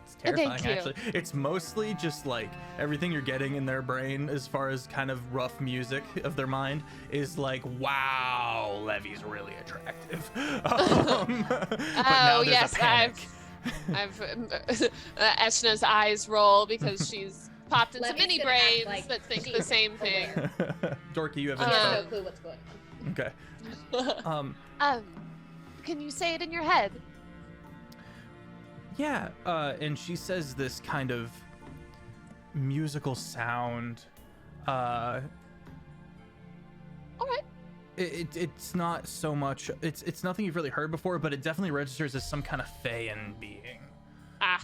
It's Thank terrifying, you. actually. It's mostly just like everything you're getting in their brain as far as kind of rough music of their mind is like, wow, Levy's really attractive. But now there's a panic. I've Eshna's eyes roll because she's popped into Levy's mini gonna act brains like that think she's the same thing. Dorky, you have She any has thought? no clue what's going on. Okay. Can you say it in your head? Yeah, and she says this kind of musical sound. All right. It's not so much. It's nothing you've really heard before, but it definitely registers as some kind of Feyan being. Ah.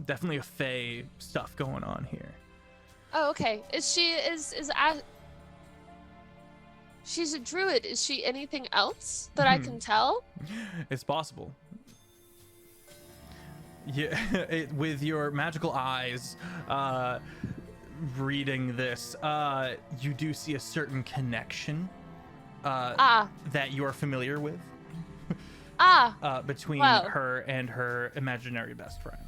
Definitely a Fey stuff going on here. Oh, okay. She's a druid. Is she anything else that I can tell? It's possible. Yeah, with your magical eyes, reading this, you do see a certain connection that you are familiar with between her and her imaginary best friend.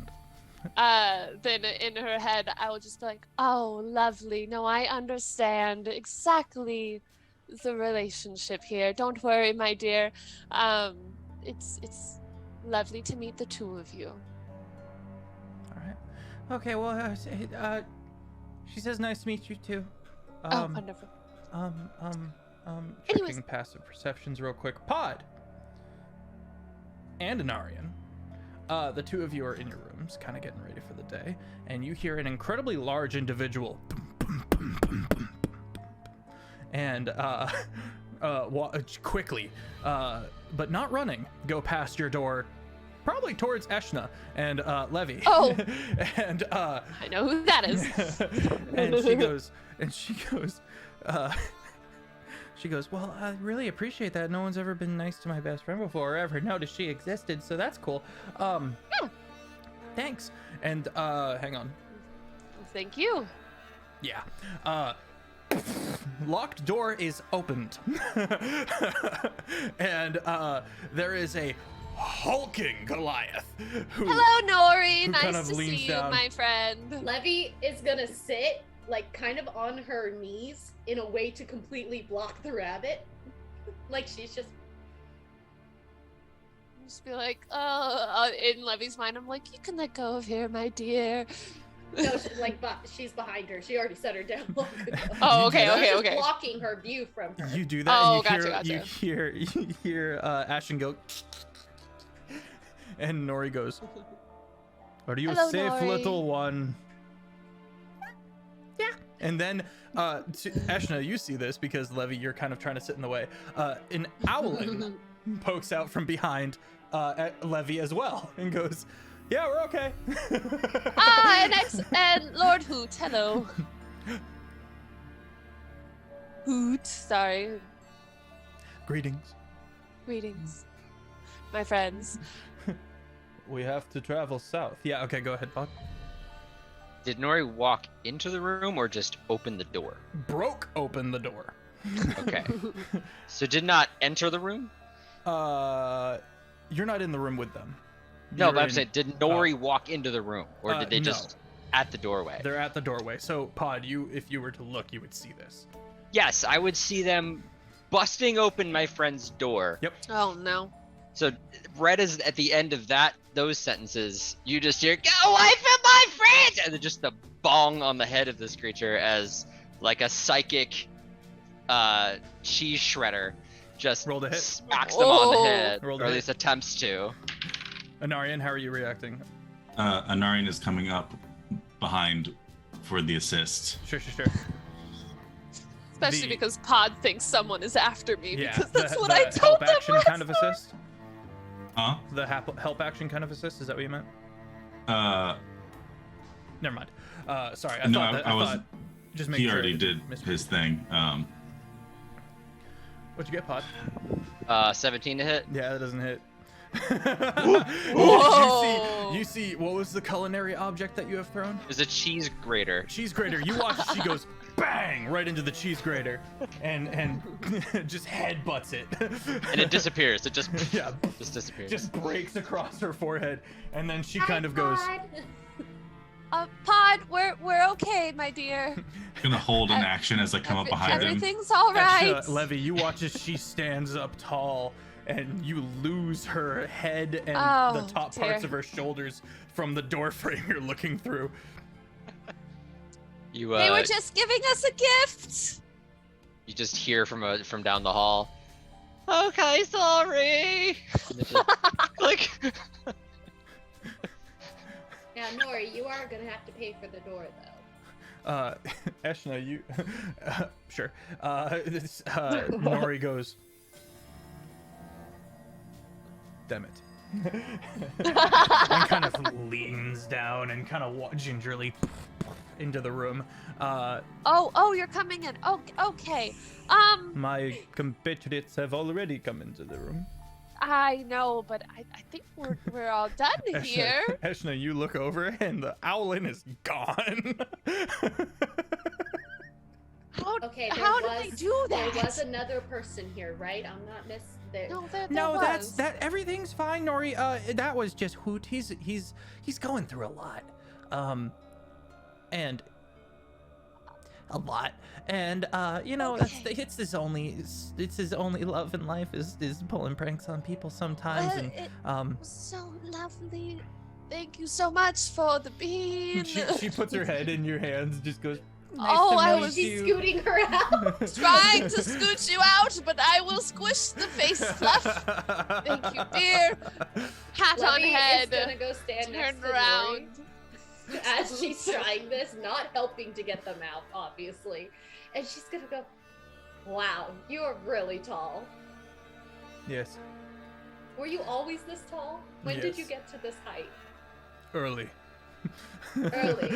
Then in her head, I will just be like, oh, lovely. No, I understand exactly the relationship here. Don't worry, my dear. It's lovely to meet the two of you. All right. Okay, well, she says nice to meet you too. Oh, wonderful. Checking Anyways. passive perceptions real quick. Pod and Anarian. The two of you are in your rooms, kind of getting ready for the day, and you hear an incredibly large individual and quickly, but not running, go past your door, probably towards Eshna and Levy. Oh. And I know who that is. and she goes, well, I really appreciate that. No one's ever been nice to my best friend before or ever noticed she existed, so that's cool. Thanks. And hang on. Thank you. Yeah. Locked door is opened. And there is a hulking Goliath who Hello, Nori. kind Nice of to leans see down. you, my friend. Levy is gonna sit, like, kind of on her knees in a way to completely block the rabbit. Like, she's just... Just be like, in Levy's mind, I'm like, you can let go of here, my dear. No, she's, like, she's behind her. She already set her down long ago. Oh, okay, She's just okay. blocking her view from her. You do that, Oh, and gotcha. you hear Ashen go, and Nori goes, are you Hello, a safe Nori. little one? Yeah. And then, Eshna, you see this because, Levy, you're kind of trying to sit in the way. An owlin pokes out from behind at Levy as well and goes, yeah, we're okay. And Lord Hoot, hello. Hoot, sorry. Greetings. Greetings, my friends. We have to travel south. Yeah, okay, go ahead, Pod. Did Nori walk into the room or just open the door? Broke open the door. Okay. So did not enter the room? You're not in the room with them. No, You're but I'm in- saying, did Nori walk into the room, or did they no. just at the doorway? They're at the doorway. So, Pod, if you were to look, you would see this. Yes, I would see them busting open my friend's door. Yep. Oh no. So, right as at the end of those sentences, you just hear, "Get away from my friend!" and then just the bong on the head of this creature as like a psychic cheese shredder just Roll to hit. smacks them on the Whoa. head, Roll to or at hit. least attempts to. Anarian, how are you reacting? Anarian is coming up behind for the assist. Sure. Especially The- because Pod thinks someone is after me, Yeah, because that's what the I told help them action last kind of time. assist. Huh? The help action kind of assist. Is that what you meant? Never mind. Sorry. I No, thought that. I I was- thought. Just make He sure already I did missed his it. thing. What'd you get, Pod? 17 to hit. Yeah, that doesn't hit. Whoa. You see, what was the culinary object that you have thrown? It was a cheese grater. Cheese grater. You watch as she goes bang right into the cheese grater and just headbutts it. And it disappears. It just Yeah, just disappears. just breaks across her forehead, and then she kind of goes. Pod, we're okay, my dear. Gonna hold an action as I come up behind him. Everything's all right. Levy, you watch as she stands up tall, and you lose her head and Oh, the top dear. parts of her shoulders from the door frame you're looking through. You They were just giving us a gift. you just hear from down the hall. Okay, sorry. And it just, click. Now, Nori, you are gonna have to pay for the door, though. Eshna, you sure. Nori goes, damn it. And kind of leans down and kind of gingerly into the room. Oh, you're coming in. Oh, okay. My compatriots have already come into the room. I know, but I think we're all done here. Eshna, you look over and the owlin is gone. Okay, how did they do that? There was another person here, right? I'm not there. No, there No, was. that everything's fine, Nori. That was just Hoot. He's going through a lot. And a lot. And you know, Okay. it's his only love in life is pulling pranks on people sometimes. Well, And it was so lovely. Thank you so much for the bean. she puts her head in your hands, just goes, nice Oh, to I meet was She's you. scooting her out. Trying to scoot you out, but I will squish the face fluff. Thank you, dear. Hat on Levy head. is gonna go stand next Turn to around. Nori as she's trying this, not helping to get them out, obviously. And she's gonna go, wow, you are really tall. Yes, Were you always this tall? When did you Yes. get to this height? early. Early.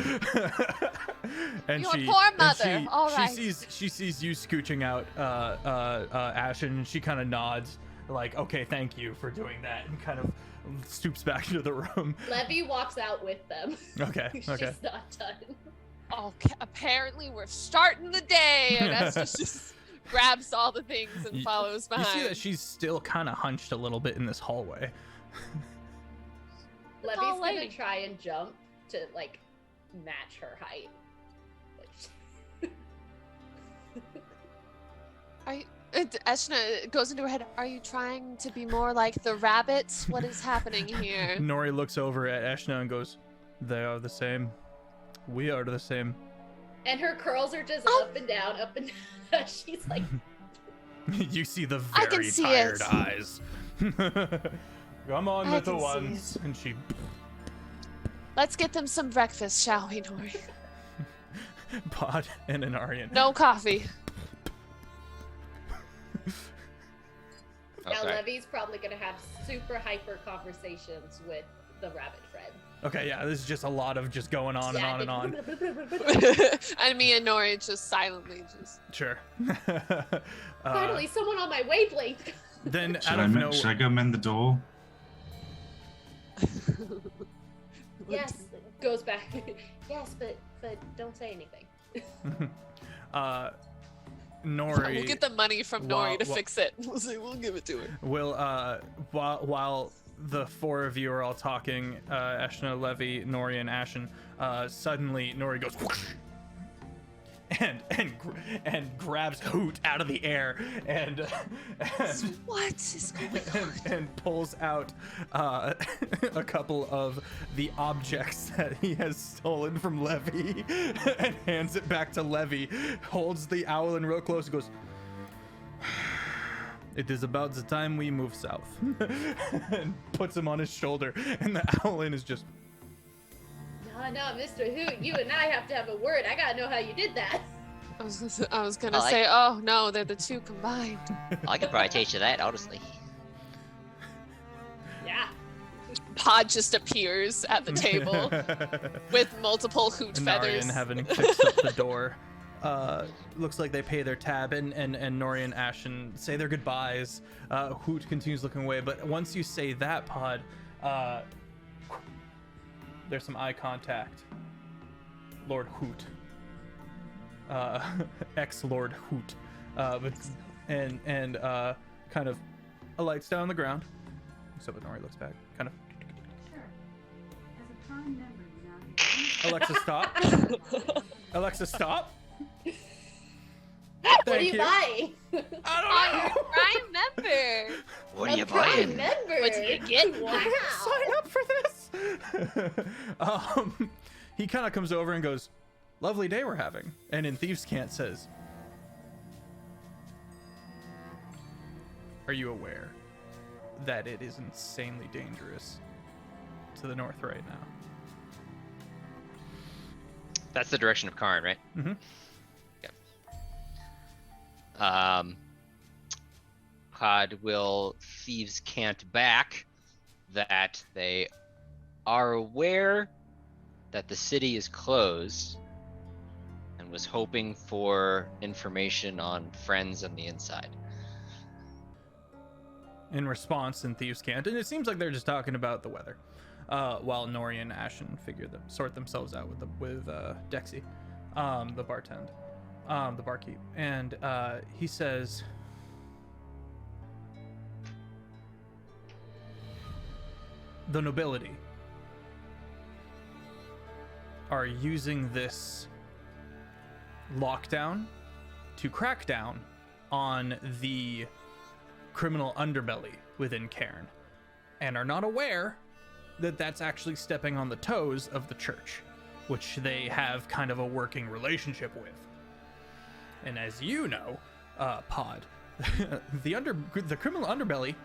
And Your she, poor and mother. All right. she sees you scooching out Ashen, and she kind of nods like, okay, thank you for doing that, and kind of stoops back into the room. Levy walks out with them. Okay, She's okay. not done. Okay, apparently we're starting the day, and Esther just grabs all the things and You- follows You behind. see that she's still kind of hunched a little bit in this hallway. Levy's tall gonna lady. try and jump to like match her height. Eshna goes into her head. Are you trying to be more like the rabbits? What is happening here? Nori looks over at Eshna and goes, they are the same. We are the same. And her curls are just Oh. up and down, up and down. She's like, You see the I can very see tired it. eyes. Come on, I little can see ones. And she Let's get them some breakfast, shall we, Nori? Pod and an Aryan. No coffee. now Okay. Levy's probably gonna have super hyper conversations with the rabbit friend. Okay, yeah, this is just a lot of just going on and on and on. And me and Nori just silently just. Sure. Finally, someone on my wavelength. Then Should out I, of should I go mend the door? Yes, goes back. Yes, but don't say anything. Nori We'll get the money from While- Nori to while- fix it. We'll give it to her. will while the four of you are all talking, Eshna, Levy, Nori, and Ashen, suddenly Nori goes whoosh, and grabs Hoot out of the air and What is going on? and pulls out a couple of the objects that he has stolen from Levy and hands it back to Levy, holds the owlin real close and goes, it is about the time we move south. And puts him on his shoulder, and the owlin is just, No, Mr. Hoot, you and I have to have a word. I gotta know how you did that. I was gonna I like- say, oh no, they're the two combined. I could probably teach you that, honestly. Yeah. Pod just appears at the table with multiple hoot feathers. Norian having fixed up the door. Looks like they pay their tab, and Nori and Ashen say their goodbyes. Hoot continues looking away, but once you say that, Pod, there's some eye contact. Lord Hoot. Ex-Lord Hoot. But kind of alights down on the ground. So but Nori looks back, kind of. As a prime member, you know. Alexa, stop. Alexa, stop. What are Thank you buying? I don't know. I remember. What are you A prime buying? member. What do you get? Wow. Sign up for this. He kind of comes over and goes, lovely day we're having. And in Thieves' Cant says, are you aware that it is insanely dangerous to the north right now? That's the direction of Karn, right? Mm-hmm. Pod will thieves cant back that they are aware that the city is closed and was hoping for information on friends on the inside. In response, in Thieves' Cant, and it seems like they're just talking about the weather, while Nori and Ashen sort themselves out with Dexy, the barkeep, and he says, the nobility are using this lockdown to crack down on the criminal underbelly within Cairn, and are not aware that that's actually stepping on the toes of the church, which they have kind of a working relationship with. And as you know, Pod, the criminal underbelly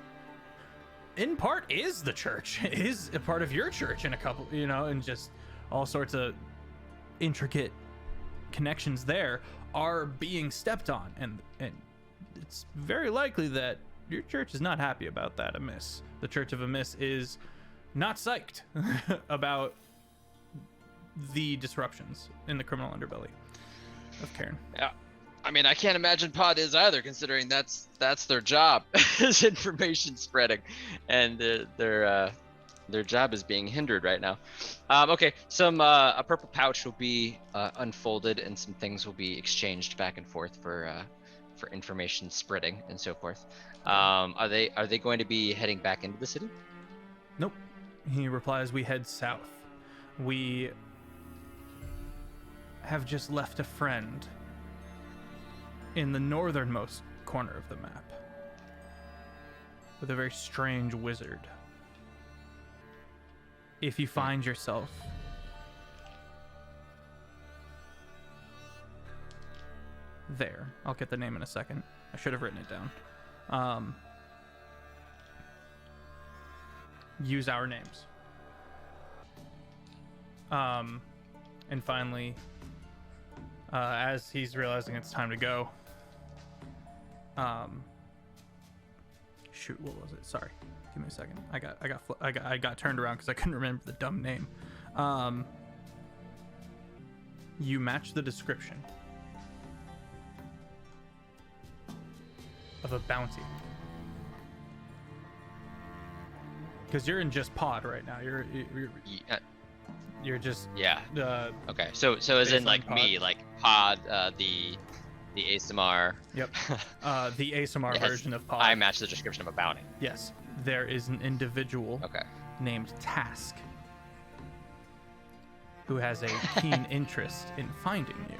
in part is the church, is a part of your church in a couple, and just all sorts of intricate connections there are being stepped on, and it's very likely that your church is not happy about that. Amiss. The Church of Amiss is not psyched about the disruptions in the criminal underbelly of Cairn. Yeah. I mean, I can't imagine Pod is either, considering that's their job, is information spreading, and their job is being hindered right now. Okay, a purple pouch will be unfolded, and some things will be exchanged back and forth for information spreading and so forth. Are they going to be heading back into the city? Nope. He replies, we head south. We have just left a friend in the northernmost corner of the map with a very strange wizard. If you find yourself there, I'll get the name in a second. I should have written it down. Use our names. And finally, as he's realizing it's time to go, shoot, what was it? Sorry, give me a second. I got turned around because I couldn't remember the dumb name. You match the description of a bounty, because you're in just Pod right now. You're just okay. So as in like Pod. me, like Pod, the ASMR. Yep. The ASMR Yes, version of Pod. I match the description of a bounty. Yes, there is an individual named Task who has a keen interest in finding you.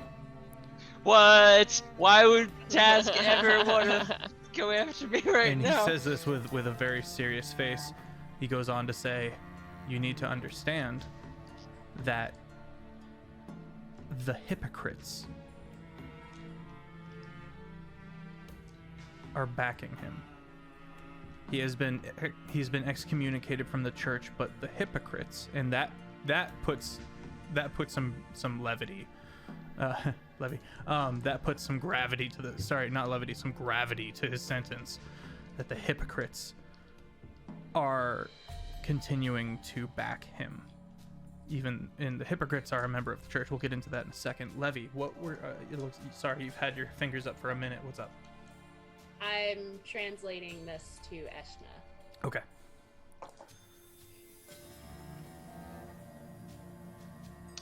What? Why would Task ever want to go after me right now? And he says this with a very serious face. He goes on to say, you need to understand that the hypocrites are backing him. He's been excommunicated from the church, but the hypocrites, and that puts some levity. That puts some gravity to some gravity to his sentence. That the hypocrites are continuing to back him. And the hypocrites are a member of the church. We'll get into that in a second. Levy, sorry, you've had your fingers up for a minute. What's up? I'm translating this to Eshna. Okay.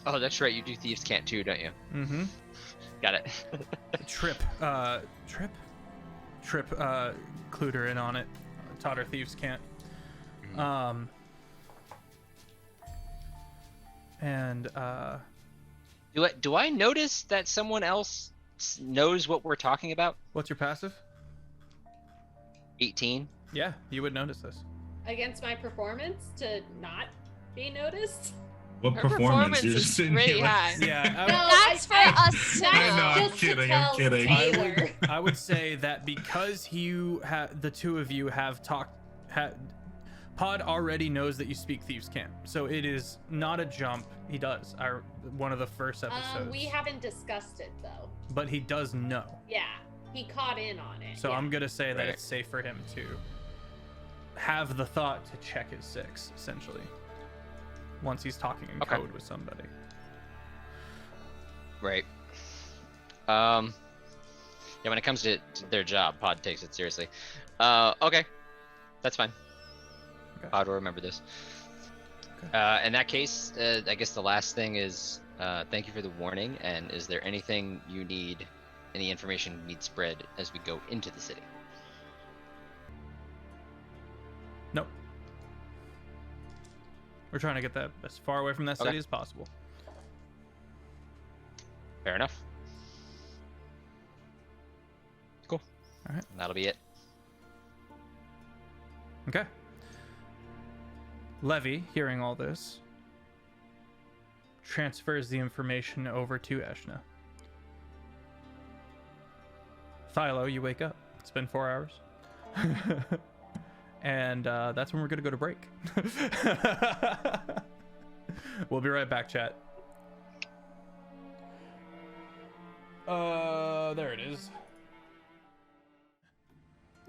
Oh, that's right. You do Thieves' Cant too, don't you? Mm-hmm. Got it. Trip clued her in on it. Taught her Thieves' Cant. Do I notice that someone else knows what we're talking about? What's your passive? 18. Yeah, you would notice this. Against my performance to not be noticed? What Her performance? You're performance just is sitting pretty here like- high. Yeah, That's for us to I know, know. I'm Just kidding, to I'm tell kidding. Taylor. I would say that because the two of you have talked, Pod already knows that you speak Thieves' Camp, so it is not a jump. He does. One of the first episodes. We haven't discussed it though. But he does know. Yeah, he caught in on it. So yeah. I'm gonna say that Right. it's safe for him to have the thought to check his 6, essentially, once he's talking in Okay. code with somebody. Right. Yeah, when it comes to their job, Pod takes it seriously. Okay. That's fine. Okay. Pod will remember this. In that case, I guess the last thing is thank you for the warning, and is there anything you need, any information you need spread as we go into the city? Nope. We're trying to get that as far away from that Okay. city as possible. Fair enough. Cool. All right. That'll be it. Okay. Levy, hearing all this, transfers the information over to Eshna. Philo, you wake up. It's been 4 hours. And that's when we're going to go to break. We'll be right back, chat. There it is.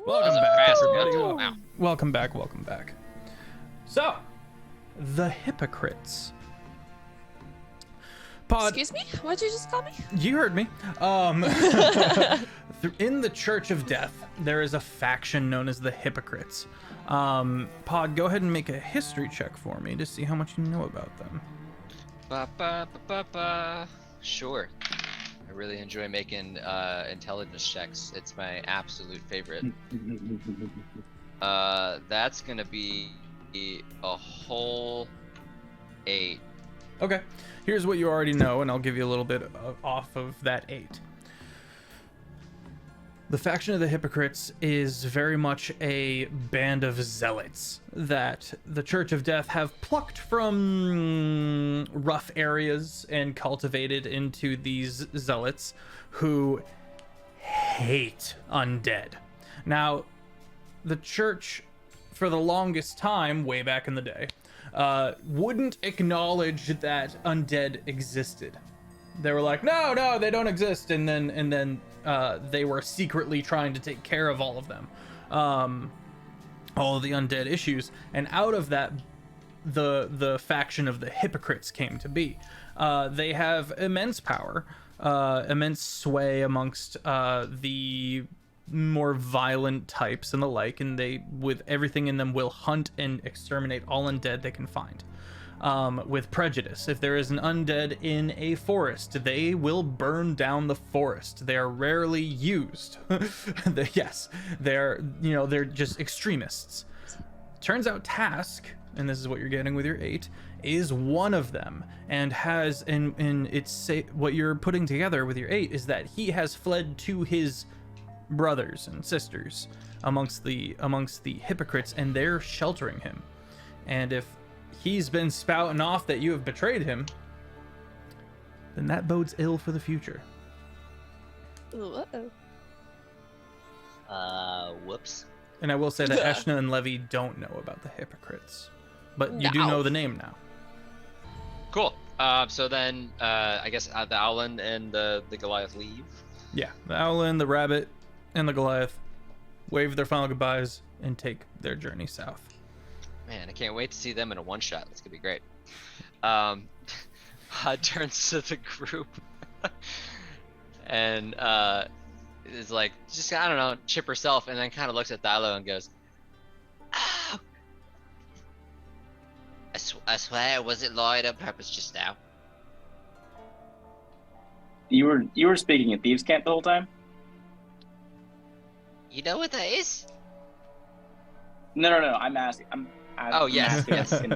Welcome That was a back, fast everybody. one. Wow. Welcome back, welcome back. So, the hypocrites. Pod, Excuse me? What'd you just call me? you heard me. In the Church of Death, there is a faction known as the hypocrites. Pod, go ahead and make a history check for me to see how much you know about them. Ba, ba, ba, ba, ba. Sure. I really enjoy making intelligence checks. It's my absolute favorite. That's gonna be a whole 8. Okay, here's what you already know, and I'll give you a little bit off of that 8. The faction of the hypocrites is very much a band of zealots that the Church of Death have plucked from rough areas and cultivated into these zealots who hate undead. Now, the church, for the longest time, way back in the day, wouldn't acknowledge that undead existed. They were like, no, they don't exist, and then they were secretly trying to take care of all of them, all of the undead issues, and out of that, the faction of the hypocrites came to be. They have immense power, immense sway amongst the more violent types and the like, and they, with everything in them, will hunt and exterminate all undead they can find. With prejudice. If there is an undead in a forest, they will burn down the forest. They are rarely used. Yes, they're just extremists. Turns out Task, and this is what you're getting with your 8, is one of them, and has what you're putting together with your 8 is that he has fled to his brothers and sisters amongst the hypocrites, and they're sheltering him. And if he's been spouting off that you have betrayed him, then that bodes ill for the future. Ooh, uh-oh. Whoops. And I will say that Eshna and Levy don't know about the hypocrites, but you do No. know the name now. Cool. So then, I guess the Owlin and the Goliath leave. Yeah, the Owlin, the Rabbit, and the Goliath wave their final goodbyes and take their journey south. Man, I can't wait to see them in a one-shot. That's gonna be great. Hud turns to the group and is like, just, I don't know, chip herself, and then kind of looks at Thylo and goes, "Oh, I swear, was it Lloyd on purpose just now? You were speaking at Thieves' Camp the whole time? You know what that is? No. I'm asking. Oh, yes, asking.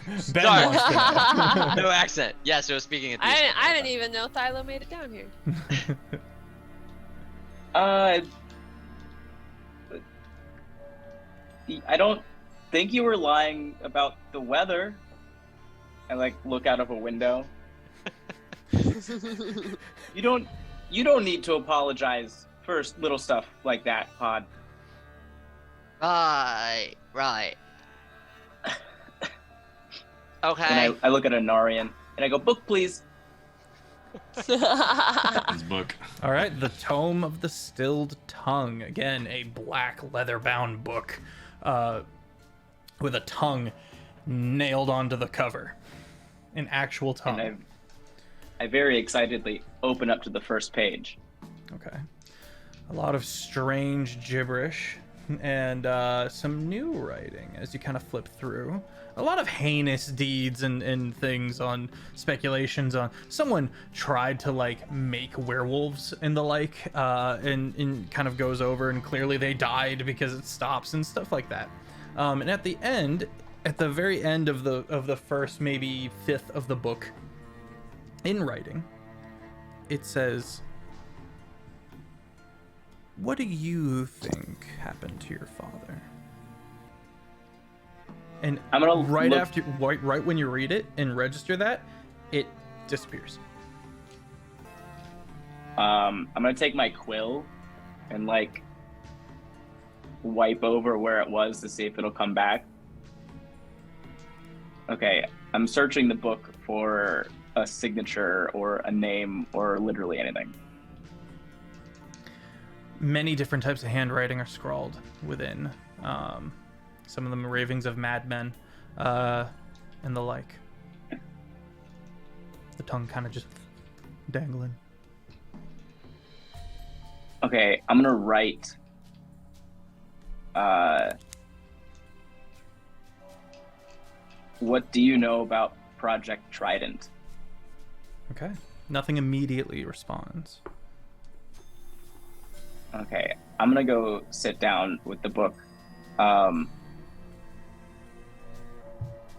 yes. Ben Sorry. wants to know. No accent. Yeah, so speaking at these. I didn't even know Thylo made it down here. I don't think you were lying about the weather. I like look out of a window. You don't need to apologize for little stuff like that, Pod. Right. Okay. And I look at Anarian and I go, book please. His book. All right, the Tome of the Stilled Tongue. Again, a black leather-bound book with a tongue nailed onto the cover. An actual tongue. And I very excitedly open up to the first page. Okay. A lot of strange gibberish and some new writing as you kind of flip through. A lot of heinous deeds and things on speculations on someone tried to like make werewolves and the like and kind of goes over and clearly they died because it stops and stuff like that. And at the very end of the first maybe fifth of the book, in writing, it says, "What do you think happened to your father?" And I'm gonna right when you read it and register that, it disappears. I'm gonna take my quill and like wipe over where it was to see if it'll come back. Okay, I'm searching the book for a signature or a name or literally anything. Many different types of handwriting are scrawled within. Some of them are ravings of madmen and the like. The tongue kind of just dangling. Okay, I'm gonna write what do you know about Project Trident? Okay. Nothing immediately responds. Okay, I'm gonna go sit down with the book.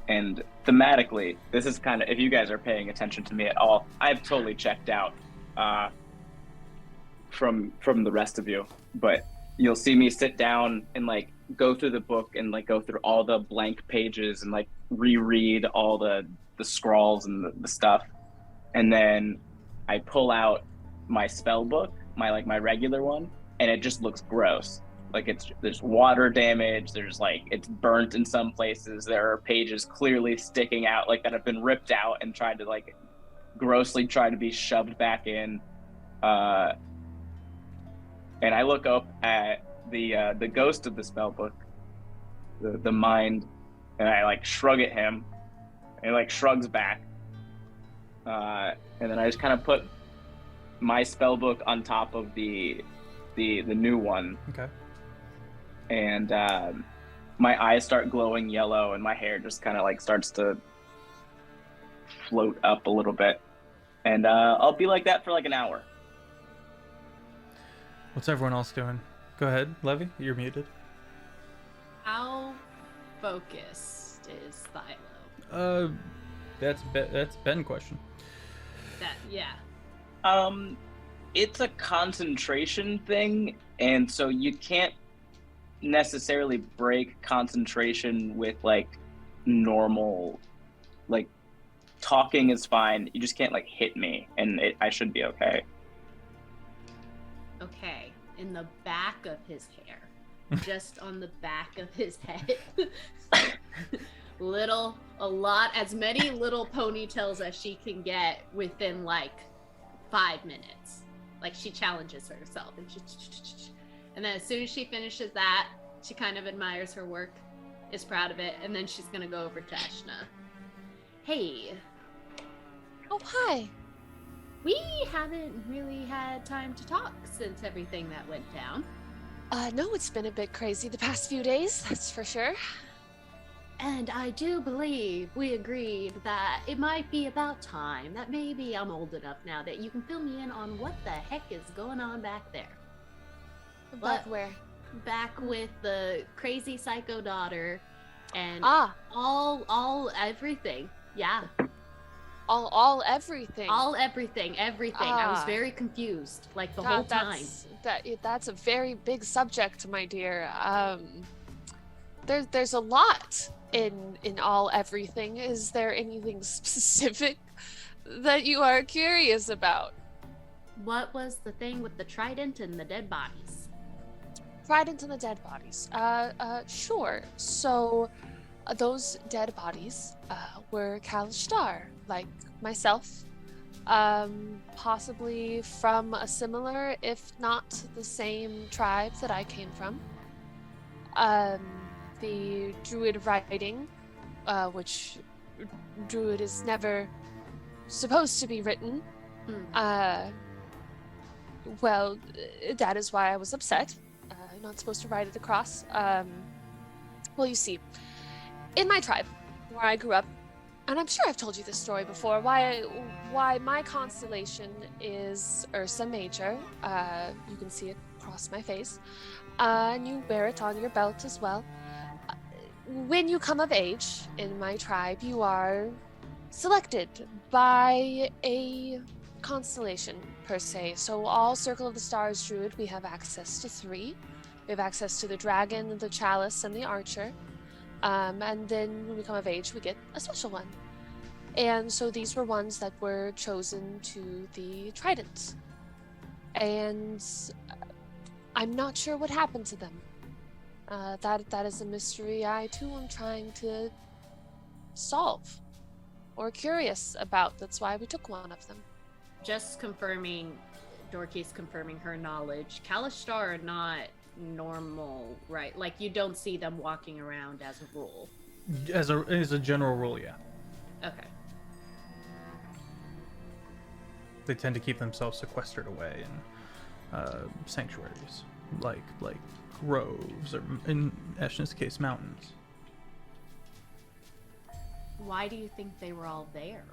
And thematically, this is kind of, if you guys are paying attention to me at all, I've totally checked out from the rest of you. But you'll see me sit down and like go through the book and like go through all the blank pages and like reread all the scrawls and the stuff. And then I pull out my spell book, my regular one, and it just looks gross. Like there's water damage, there's like, it's burnt in some places, there are pages clearly sticking out like that have been ripped out and tried to like grossly try to be shoved back in. And I look up at the ghost of the spell book, the mind, and I like shrug at him, and he like shrugs back. And then I just kind of put my spell book on top of the new one. Okay. And my eyes start glowing yellow and my hair just kind of like starts to float up a little bit. And I'll be like that for like an hour. What's everyone else doing? Go ahead, Levy, you're muted. How focused is Thilo? That's Ben question. It's a concentration thing, and so you can't necessarily break concentration with like normal, like talking is fine. You just can't like hit me, and I should be okay. Okay, in the back of his hair, just on the back of his head. As many little ponytails as she can get within like 5 minutes. Like she challenges herself and then as soon as she finishes that, she kind of admires her work, is proud of it, and then she's gonna go over to Eshna. Hey. Oh, hi. We haven't really had time to talk since everything that went down. No, it's been a bit crazy the past few days, that's for sure. And I do believe we agreed that it might be about time that maybe I'm old enough now that you can fill me in on what the heck is going on back there. Back where? Back with the crazy psycho daughter and all everything. Yeah. All everything. All everything. I was very confused like the whole time. That's a very big subject, my dear. there's a lot in all everything. Is there anything specific that you are curious about? What was the thing with the trident and the dead bodies? Trident and the dead bodies. Sure. So, those dead bodies were Kalishtar, like myself. Possibly from a similar, if not the same tribe that I came from. The druid writing, which druid is never supposed to be written. Well, that is why I was upset. I'm not supposed to write it across. Well, you see, in my tribe, where I grew up, and I'm sure I've told you this story before, why my constellation is Ursa Major. You can see it across my face. And you wear it on your belt as well. When you come of age in my tribe, you are selected by a constellation, per se. So all Circle of the Stars Druid, we have access to 3. We have access to the Dragon, the Chalice, and the Archer. And then when we come of age, we get a special one. And so these were ones that were chosen to the Trident. And I'm not sure what happened to them. That is a mystery I too am trying to solve. Or curious about. That's why we took one of them. Just confirming, Dorky's confirming her knowledge. Kalishtar are not normal, right? Like, you don't see them walking around as a rule. As a general rule, yeah. Okay. They tend to keep themselves sequestered away in sanctuaries, like groves, or in Eshna's case, mountains. Why do you think they were all there?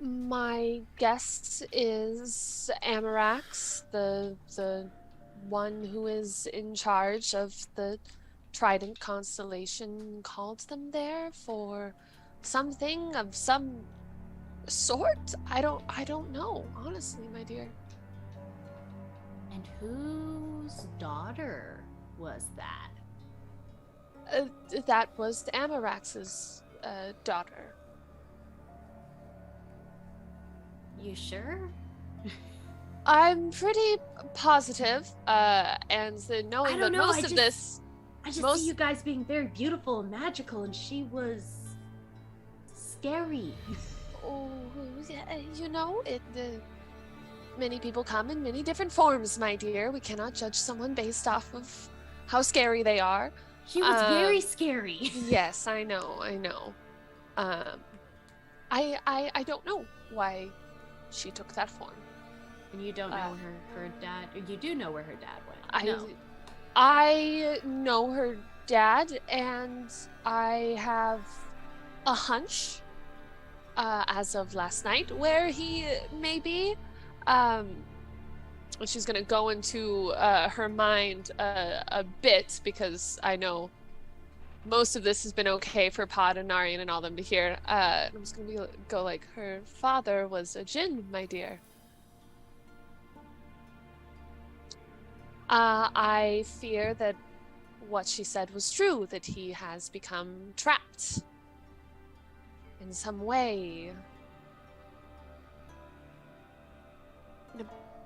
My guess is Amarax, the one who is in charge of the Trident constellation, called them there for something of some sort. I don't know, honestly, my dear. And whose daughter was that? That was Amarax's daughter. You sure? I'm pretty positive, and knowing that most of this... I just see you guys being very beautiful and magical, and she was... scary. Oh, you know, many people come in many different forms, my dear. We cannot judge someone based off of how scary they are. She was very scary. Yes, I know. I don't know why she took that form. And you don't know her dad, or you do know where her dad went? I know her dad, and I have a hunch, as of last night, where he may be. She's gonna go into her mind a bit, because I know most of this has been okay for Pod and Narian and all them to hear. I'm just gonna go like, her father was a djinn, my dear. I fear that what she said was true, that he has become trapped in some way.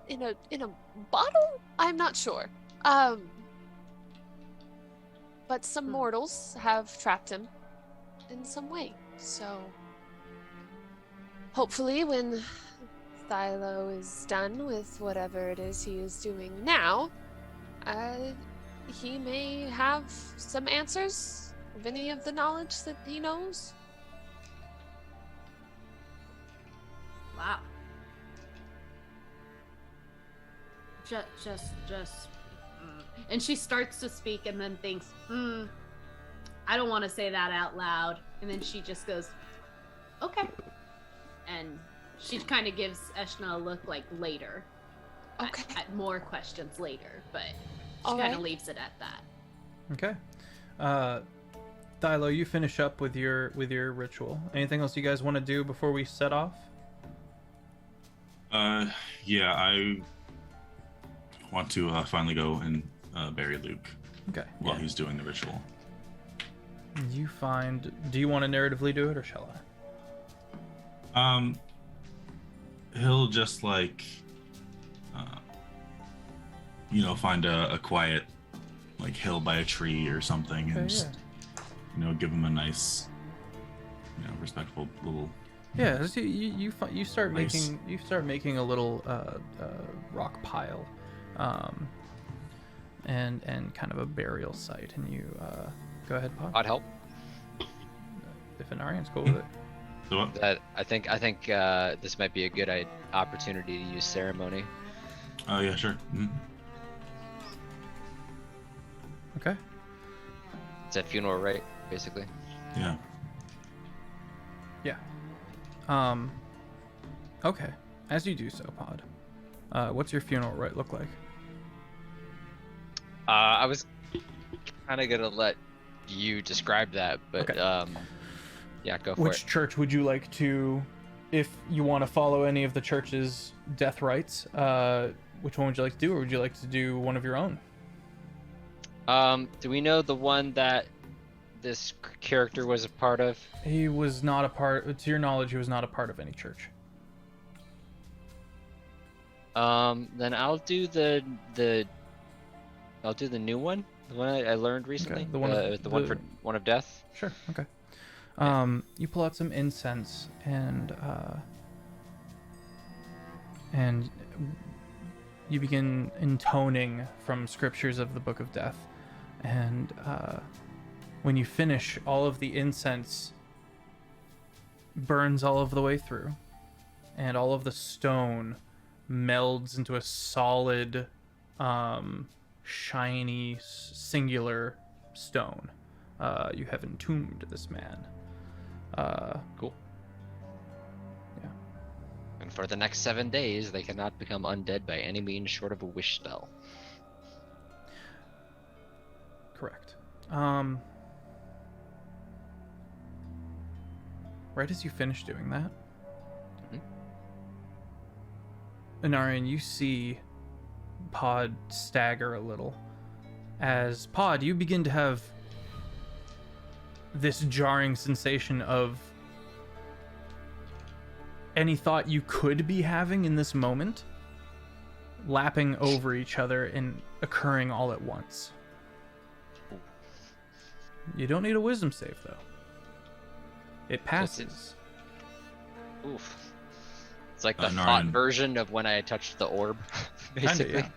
In a bottle? I'm not sure. But some mortals have trapped him in some way. So hopefully when Thylo is done with whatever it is he is doing now, he may have some answers of any of the knowledge that he knows. Wow. Just and she starts to speak and then thinks, I don't want to say that out loud. And then she just goes, okay. And she kind of gives Eshna a look like later. Okay. At more questions later, but she kind of leaves it at that. Okay. Thylo, you finish up with your ritual. Anything else you guys want to do before we set off? Yeah, I want to finally go and bury Luke. Okay. while he's doing the ritual. You find. Do you want to narratively do it, or shall I? He'll just like, find a quiet, like hill by a tree or something, and Okay, just, give him a nice, respectful little. Yeah, so you start Nice. making a little rock pile, and kind of a burial site, and you go ahead, Pod. I'd help. If Anarian's cool with it. So what? That I think this might be a good opportunity to use ceremony. Oh yeah, sure. Mhm. Okay. It's a funeral rite, basically. Yeah. Yeah. Okay. As you do so, Pod, what's your funeral rite look like? I was kind of gonna let you describe that, but Okay. yeah, go for Which it. church would you like to, if you want to follow any of the church's death rites, which one would you like to do, or would you like to do one of your own? Do we know the one that this character was a part of? He was not a part, to your knowledge, he was not a part of any church. Then I'll do the new one, the one I learned recently. Okay, the one of- the one the- for one of death. Sure, okay. You pull out some incense and you begin intoning from scriptures of the Book of Death. And when you finish, all of the incense burns all of the way through, and all of the stone melds into a solid, shiny, singular stone. You have entombed this man. Cool. Yeah. And for the next 7 days, they cannot become undead by any means short of a wish spell. Correct. Right as you finish doing that, Anarian, you see Pod stagger a little. As Pod, you begin to have this jarring sensation of any thought you could be having in this moment lapping over each other and occurring all at once. You don't need a wisdom save, though. It passes. Oof. It's like the Narian. hot version of when I touched the orb, basically. Kinda,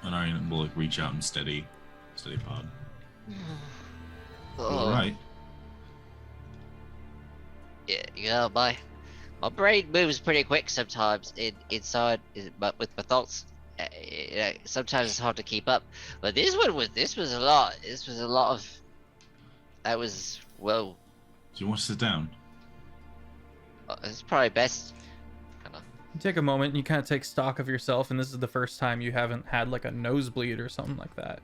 And I will like reach out and steady Pod. Oh, All right. yeah, my brain moves pretty quick sometimes but with my thoughts, sometimes it's hard to keep up. But this was a lot. This was a lot of. That was whoa. Do you want to sit down? It's probably best. You take a moment and you kind of take stock of yourself, and this is the first time you haven't had like a nosebleed or something like that.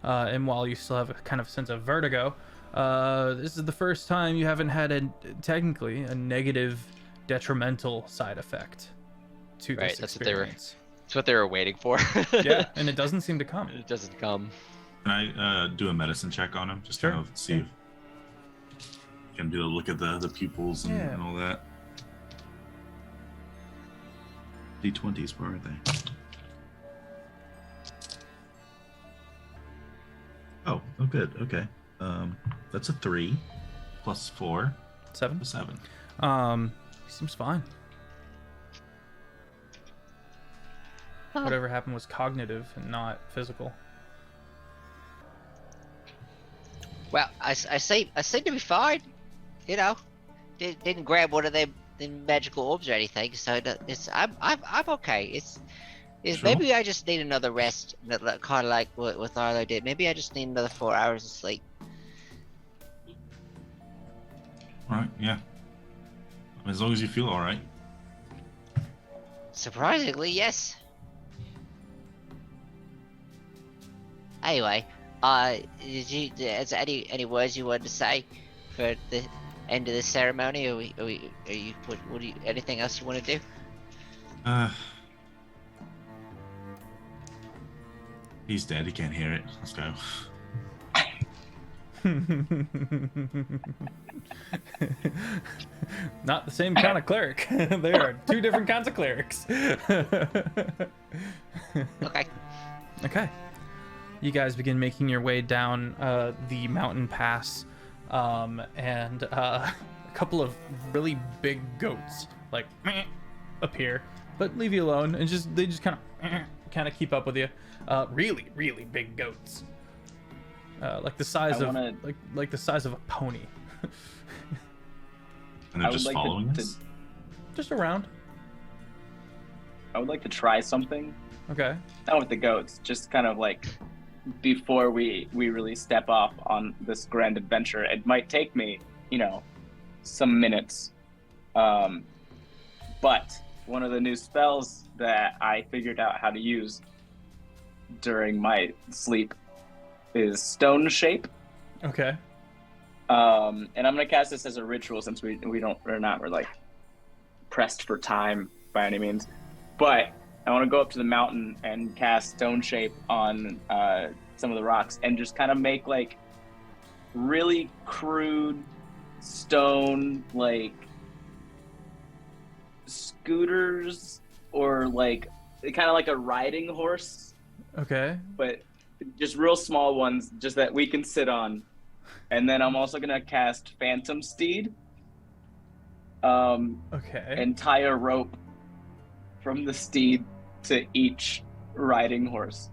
And while you still have a kind of sense of vertigo, this is the first time you haven't had technically a negative detrimental side effect to Right, this that's what they were- experience. It's what they were waiting for. Yeah, and it doesn't seem to come. It doesn't come. Can I do a medicine check on him? Just Sure. kind of see if you can do a look at the pupils and, Yeah. and all that. D20s, where are they? Oh, good. Okay. That's a 3 plus 4, 7. a 7. Seems fine. Whatever happened was cognitive and not physical. Well, I seem to be fine. You know, didn't grab one of them magical orbs or anything, so I'm okay. It's Sure. maybe I just need another rest, kind of like what Arlo did. Maybe I just need another 4 hours of sleep. All right. Yeah. As long as you feel all right. Surprisingly, yes. Anyway, is there any words you wanted to say for the end of the ceremony? Anything else you want to do? He's dead. He can't hear it. Let's go. Not the same kind of cleric. There are two different kinds of clerics. Okay. Okay. You guys begin making your way down the mountain pass, and a couple of really big goats like appear, but leave you alone, and they just kind of keep up with you. Really, really big goats, like the size like the size of a pony. And they're just following us? Just around. I would like to try something. Okay. Not with the goats, just kind of like before we really step off on this grand adventure. It might take me, some minutes. But one of the new spells that I figured out how to use during my sleep is Stone Shape. Okay. And I'm gonna cast this as a ritual since we're like pressed for time by any means. But I want to go up to the mountain and cast Stone Shape on some of the rocks and just kind of make like really crude stone like scooters or like kind of like a riding horse. Okay. But just real small ones, just that we can sit on. And then I'm also gonna cast Phantom Steed. Okay. And tie a rope from the steed to each riding horse.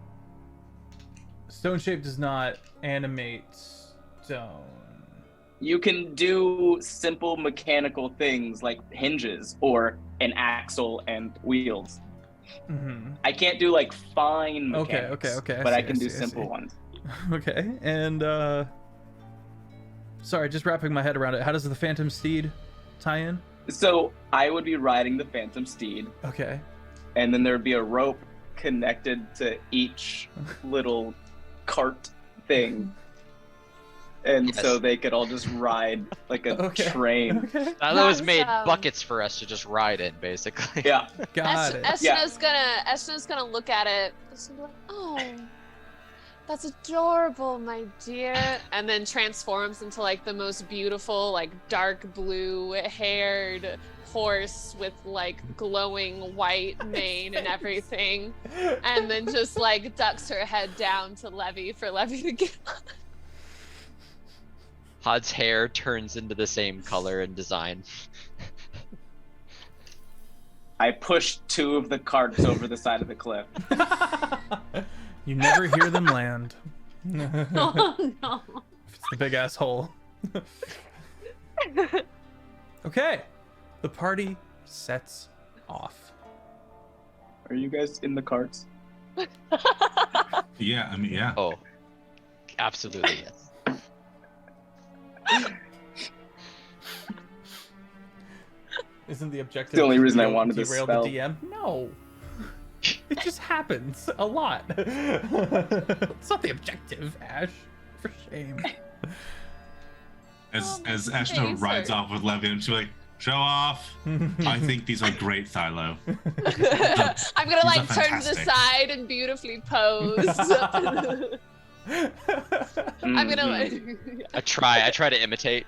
Stone Shape does not animate stone. You can do simple mechanical things like hinges or an axle and wheels. Mm-hmm. I can't do like fine mechanics, okay. But I can do simple ones. Okay, and sorry, just wrapping my head around it. How does the Phantom Steed tie in? So I would be riding the Phantom Steed. Okay. And then there would be a rope connected to each little cart thing. And so they could all just ride like a train. Okay. Those made buckets for us to just ride in, basically. Yeah. Got it. Esna's gonna look at it. She's gonna be like, oh, that's adorable, my dear. And then transforms into like the most beautiful, like dark blue haired horse with like glowing white mane and everything. And then just like ducks her head down to Levy for Levy to get on. Hod's hair turns into the same color and design. I pushed two of the carts over the side of the cliff. You never hear them land. Oh no. It's the big ass hole. Okay. The party sets off. Are you guys in the carts? Yeah, I mean, yeah. Oh, absolutely, yes. Isn't the objective The only reason I to wanted this derail spell. the DM? No. It just happens a lot. It's not the objective, Ash. For shame. As Ashna rides off with Levy, and she's like, "Show off! I think these are great, Thylo." I'm gonna like These are turn to the fantastic. side and beautifully pose. I'm gonna like. I try to imitate.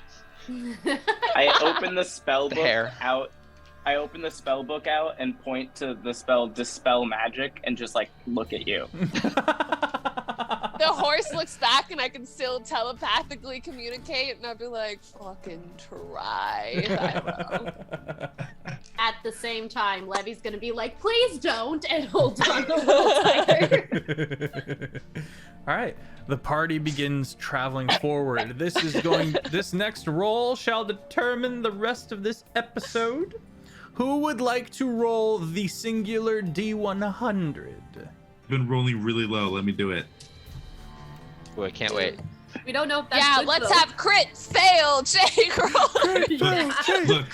I open the spell The book hair. out. I open the spell book out and point to the spell Dispel Magic and just like look at you. The horse looks back and I can still telepathically communicate, and I'll be like, fucking try. At the same time, Levy's gonna be like, please don't, and hold on a little tighter. All right. The party begins traveling forward. This next roll shall determine the rest of this episode. Who would like to roll the singular D100? I've been rolling really low. Let me do it. Ooh, I can't wait. We don't know if that's Yeah, good, let's though. have crit fail, Jake. Look,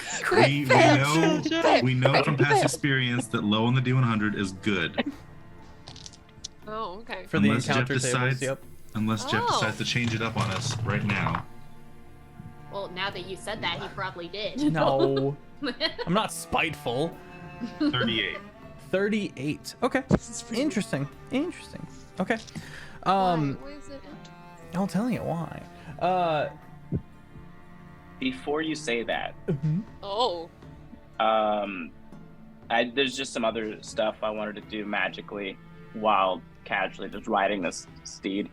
we know from past experience that low on the D100 is good. Oh, okay. For the Unless Jeff encounter tables, decides- yep. Unless Jeff Oh. decides to change it up on us right now. Well, now that you said that, he probably did. No. I'm not spiteful. 38. 38. Okay. Interesting. Okay. Why is it? I'll tell you why. Before you say that, Oh. there's just some other stuff I wanted to do magically while casually just riding this steed.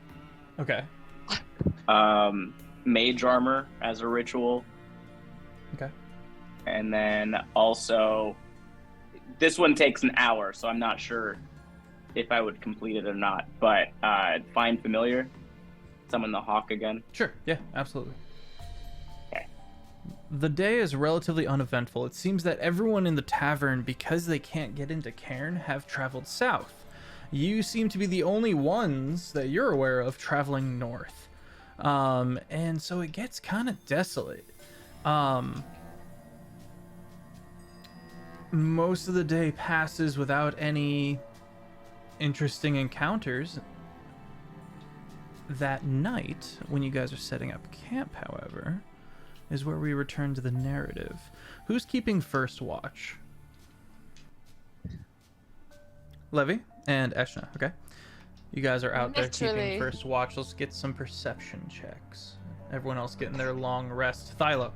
Okay. Mage armor as a ritual. Okay. And then also, this one takes an hour, so I'm not sure if I would complete it or not. But find familiar, summon the hawk again. Sure. Yeah, absolutely. Okay. The day is relatively uneventful. It seems that everyone in the tavern, because they can't get into Cairn, have traveled south. You seem to be the only ones that you're aware of traveling north. And so it gets kind of desolate. Most of the day passes without any interesting encounters. That night, when you guys are setting up camp, however, is where we return to the narrative. Who's keeping first watch? Levy and Eshna, okay? You guys are out there keeping Naturally. first watch. Let's get some perception checks. Everyone else getting their long rest. Thylo.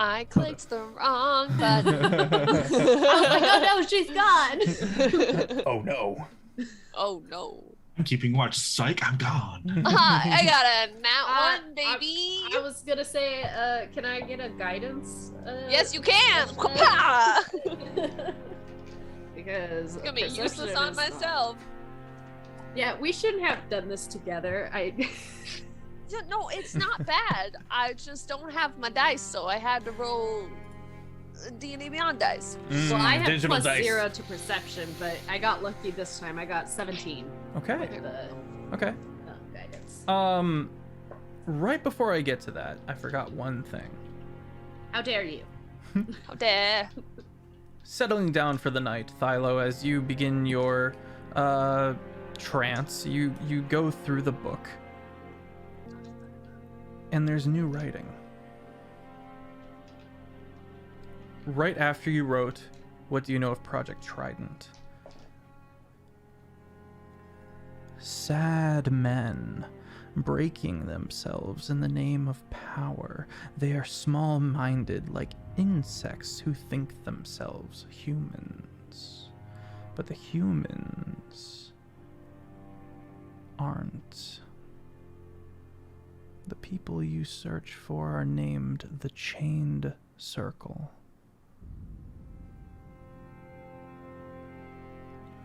I clicked the wrong button. I was like, oh no, she's gone. Oh no. Oh no. I'm keeping watch. Psych, I'm gone. I got a nat one, baby. I was gonna say, can I get a guidance? Yes, you can. Because It's gonna be perception useless on is- myself. Yeah, we shouldn't have done this together. Yeah, no, it's not bad. I just don't have my dice, so I had to roll D&D Beyond dice. Well, I have digital plus dice. 0 to perception, but I got lucky this time. I got 17 Okay. with the Okay. guidance. Right before I get to that, I forgot one thing. How dare you? How dare. Settling down for the night, Thylo, as you begin your trance, you go through the book. And there's new writing. Right after you wrote, "What do you know of Project Trident?" Sad men, breaking themselves in the name of power. They are small-minded, like insects who think themselves humans. But the humans aren't. The people you search for are named the Chained Circle.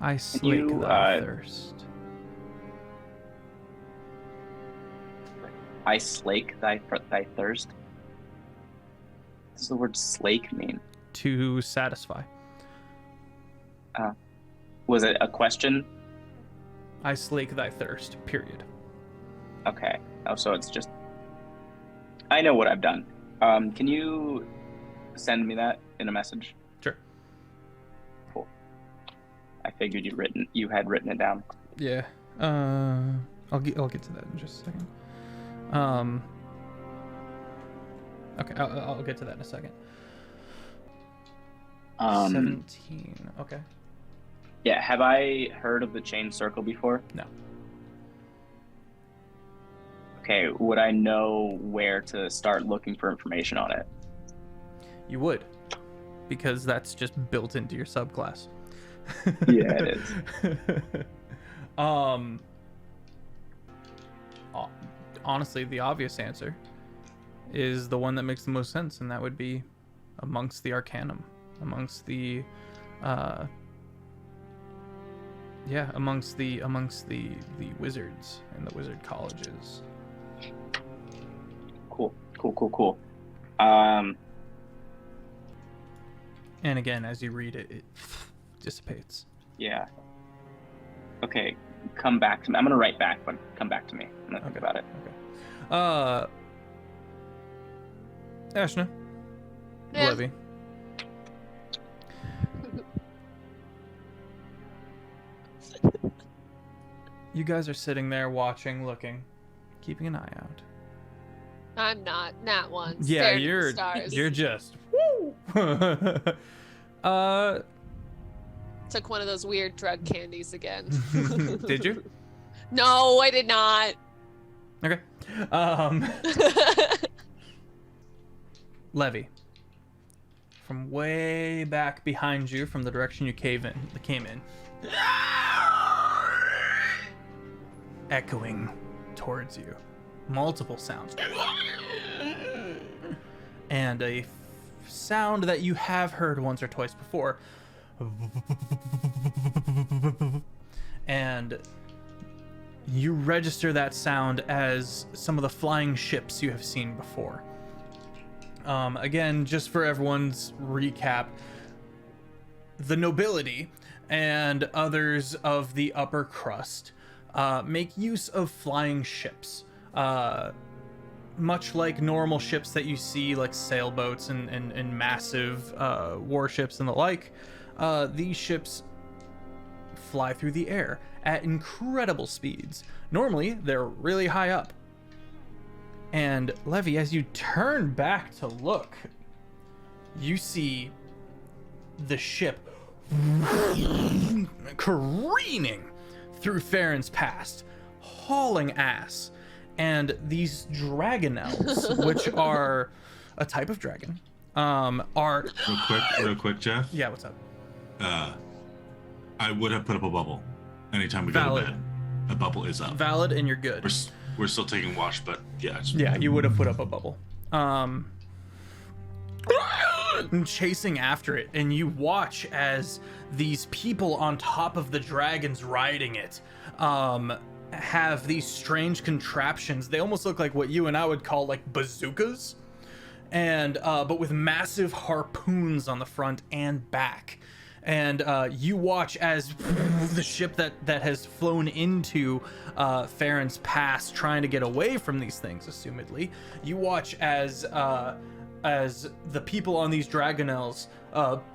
I slake thy thirst. I slake thy thirst. What does the word slake mean? To satisfy. Was it a question? I slake thy thirst, period. Okay. Oh, so it's just... I know what I've done. Can you send me that in a message? Sure. Cool. I figured you had written it down. Yeah. I'll get to that in just a second. Okay, I'll get to that in a second. 17. Okay. Yeah, have I heard of the Chain Circle before? No. Okay, would I know where to start looking for information on it? You would, because that's just built into your subclass. Yeah, it is. Honestly, the obvious answer is the one that makes the most sense, and that would be amongst the Arcanum, amongst the amongst the wizards and the wizard colleges. Cool. And again, as you read it, it dissipates. Yeah. Okay, come back to me. I'm gonna write back, but come back to me. I'm gonna think about it. Okay. Ashna. Yeah. Levy. You guys are sitting there watching, looking, keeping an eye out. I'm not. Nat one. Yeah, staring at the you're stars. just woo. took one of those weird drug candies again. Did you? No, I did not. Okay. Levy, from way back behind you, from the direction you came in, echoing towards you, multiple sounds, and a sound that you have heard once or twice before, and you register that sound as some of the flying ships you have seen before. Again, just for everyone's recap, the nobility and others of the upper crust make use of flying ships. Much like normal ships that you see, like sailboats and massive warships and the like, these ships fly through the air at incredible speeds. Normally, they're really high up. And Levy, as you turn back to look, you see the ship careening through Farron's Pass, hauling ass. And these dragonels, which are a type of dragon, are... Real quick, Jeff? Yeah, what's up? I would have put up a bubble anytime we Valid. go to bed. A bubble is up. Valid, and you're good. We're still taking watch, but yeah. Yeah, you would have put up a bubble. And chasing after it, and you watch as these people on top of the dragons riding it have these strange contraptions. They almost look like what you and I would call like bazookas, and but with massive harpoons on the front and back. And you watch as the ship that has flown into Farron's Pass, trying to get away from these things, assumedly. You watch as the people on these dragonels,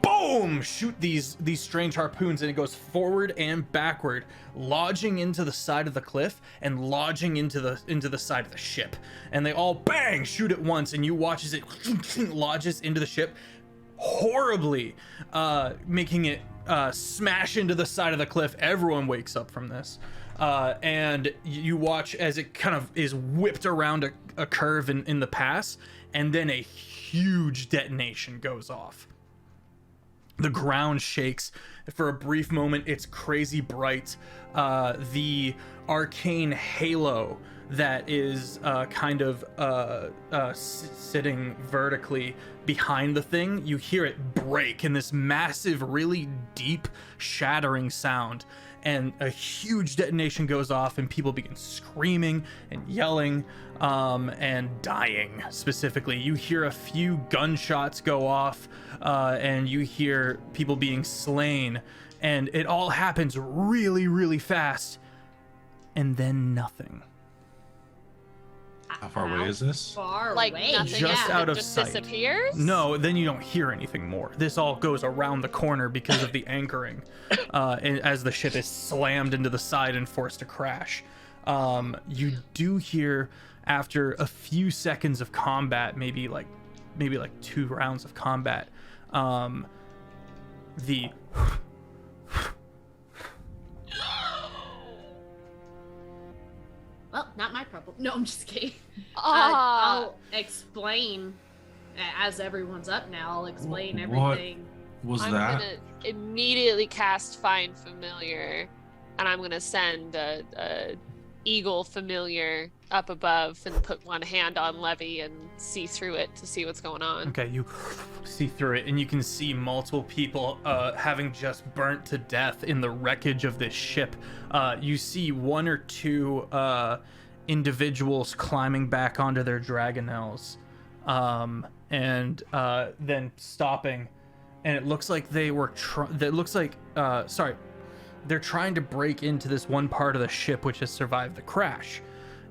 boom, shoot these strange harpoons, and it goes forward and backward, lodging into the side of the cliff and lodging into the side of the ship. And they all bang shoot at once, and you watch as it lodges into the ship horribly, making it smash into the side of the cliff. Everyone wakes up from this, and you watch as it kind of is whipped around a curve in the pass, and then a huge detonation goes off. The ground shakes for a brief moment. It's crazy bright. The arcane halo that is kind of sitting vertically behind the thing, you hear it break in this massive, really deep, shattering sound, and a huge detonation goes off, and people begin screaming and yelling and dying. Specifically, you hear a few gunshots go off, and you hear people being slain, and it all happens really, really fast, and then nothing. How far away is this? Far Like away. nothing Just happened, out of just sight. disappears? No, then you don't hear anything more. This all goes around the corner because of the anchoring, and as the ship is slammed into the side and forced to crash. You do hear, after a few seconds of combat, maybe like 2 rounds of combat, the Well, not my problem. No, I'm just kidding. Ah. I'll explain as everyone's up now. I'll explain What? everything. Was I'm that? gonna immediately cast Find Familiar, and I'm gonna send a Eagle Familiar up above and put one hand on Levy and see through it to see what's going on. Okay, you see through it, and you can see multiple people having just burnt to death in the wreckage of this ship. You see 1 or 2 individuals climbing back onto their dragonels, and then stopping. And it looks like they were. They're trying to break into this one part of the ship which has survived the crash,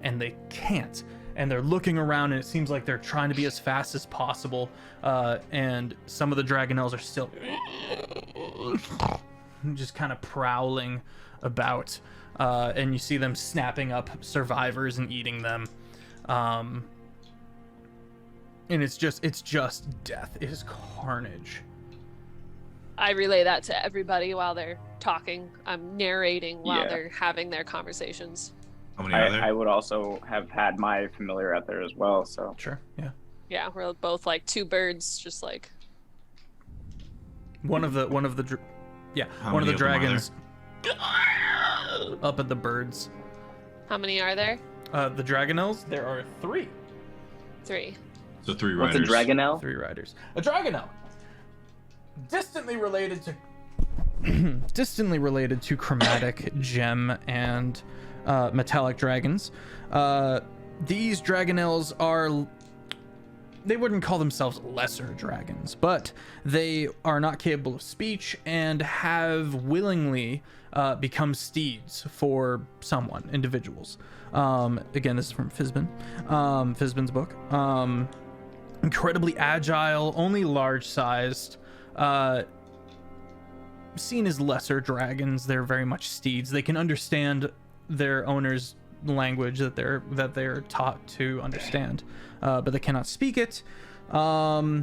and they can't. And they're looking around, and it seems like they're trying to be as fast as possible. And some of the dragonels are still just kind of prowling about. And you see them snapping up survivors and eating them. And it's just death. It is carnage. I relay that to everybody while they're talking. I'm narrating while Yeah. they're having their conversations. How many are there? I would also have had my familiar out there as well. So Sure. Yeah. Yeah, we're both like two birds, just like. One of the How one of the many of them are dragons up at the birds. How many are there? The dragonels. There are 3. 3. So 3 what's a riders. dragonel? 3 riders. A dragonel. Distantly related to chromatic, gem, and metallic dragons. These dragonels are. They wouldn't call themselves lesser dragons, but they are not capable of speech and have willingly become steeds for individuals. Again, this is from Fizban's book. Incredibly agile, only large-sized. Seen as lesser dragons, they're very much steeds. They can understand their owner's language that they're taught to understand, but they cannot speak it. Yeah,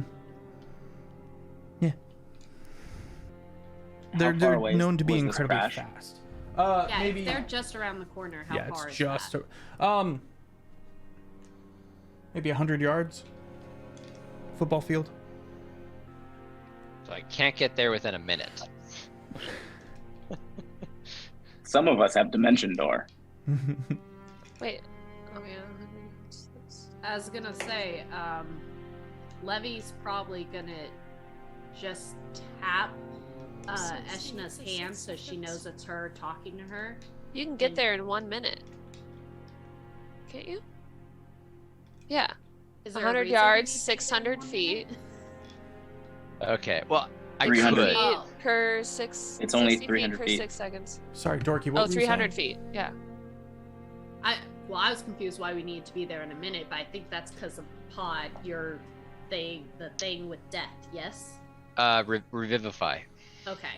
they're known to be incredibly fast. Yeah, maybe if they're just around the corner, how yeah, far it's is just that? maybe 100 yards. Football field. So I can't get there within a minute. Some of us have Dimension Door. Wait. Oh yeah. I was gonna say, Levy's probably gonna just tap Eshna's hand so she knows it's her talking to her. You can get there in 1 minute. Can't you? Yeah. Is there a 100 reason yards, we need to get 600 in 1 feet. minute? Okay, well, I 300. could. Oh. Per 6. It's only 60 300 per feet. 6 seconds. Sorry, Dorky. What Oh, were you 300 saying? feet. Yeah. I was confused why we needed to be there in a minute, but I think that's because of Pod, the thing with death. Yes. Revivify. Okay.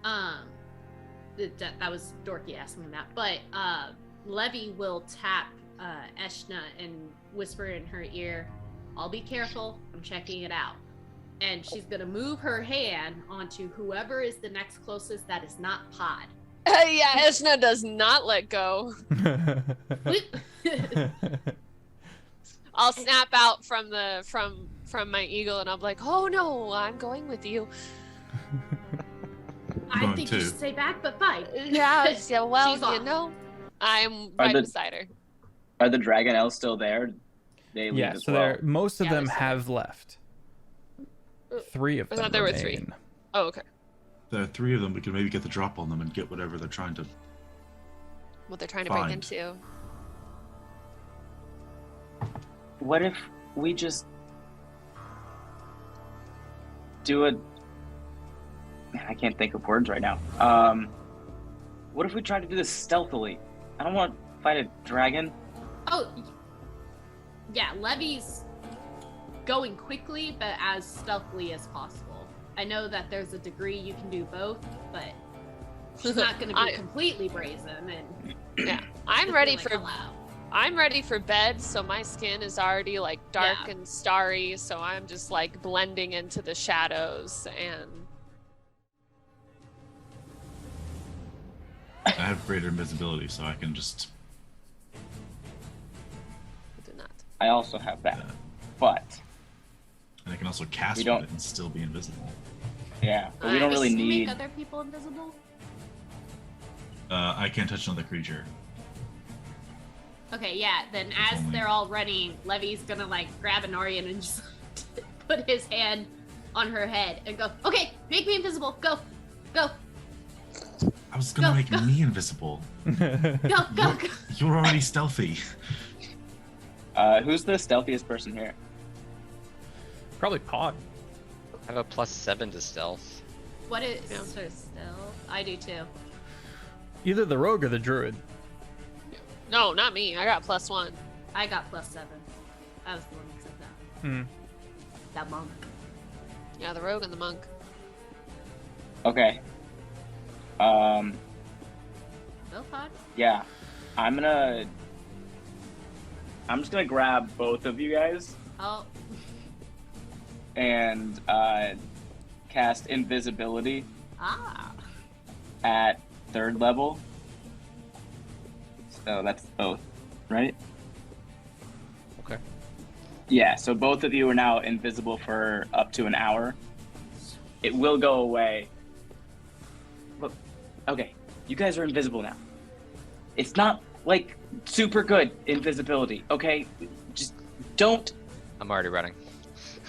That was Dorky asking that, but Levy will tap Eshna and whisper in her ear, "I'll be careful. I'm checking it out." And she's gonna move her hand onto whoever is the next closest that is not Pod. Yeah, Eshna does not let go. I'll snap out from my eagle and I'm like, "Oh no, I'm going with you." I Going think you too. should stay back, but fine. Yeah, well, She's you off. know, I'm Are right the- beside her. Are the dragonels still there? They leave Yeah, as so well. most of Yeah, them there's have left. 3 of I them thought there were 3. remain. Oh, okay. There are 3 of them. We could maybe get the drop on them and get whatever they're trying to. What they're trying to break Find. into. What if we just do a... Man, I can't think of words right now. What if we try to do this stealthily? I don't want to fight a dragon. Oh, yeah, Levy's going quickly, but as stealthily as possible. I know that there's a degree you can do both, but she's not going to be completely brazen. And Yeah, I'm ready like, for "Hello." I'm ready for bed, so my skin is already like dark Yeah. and starry, so I'm just like blending into the shadows and I have greater invisibility, so I can just. I do not. I also have that. But, And I can also cast We with don't- it and still be invisible. yeah, but we don't Nice. really Can you need... make other people invisible? I can't touch another creature. Okay, yeah, then as only- they're all running, Levy's gonna like grab Anorian and just put his hand on her head and go, "Okay, make me invisible. Go. Go. I was gonna Go, make go. me invisible. Go. Go. Go." You're already stealthy. Who's the stealthiest person here? Probably Pod. I have a +7 to stealth. What is Yeah. so still? I do too. Either the rogue or the druid. No, not me. I got +1. I got +7. I was the one that said that. Hmm. That monk. Yeah, the rogue and the monk. Okay. Bill Pod? Yeah. I'm just gonna grab both of you guys Oh, and cast invisibility Ah. at 3rd level. So that's both, right? Okay. Yeah, so both of you are now invisible for up to an hour. It will go away. Look, okay, you guys are invisible now. It's not like super good invisibility, okay? Just don't I'm already running.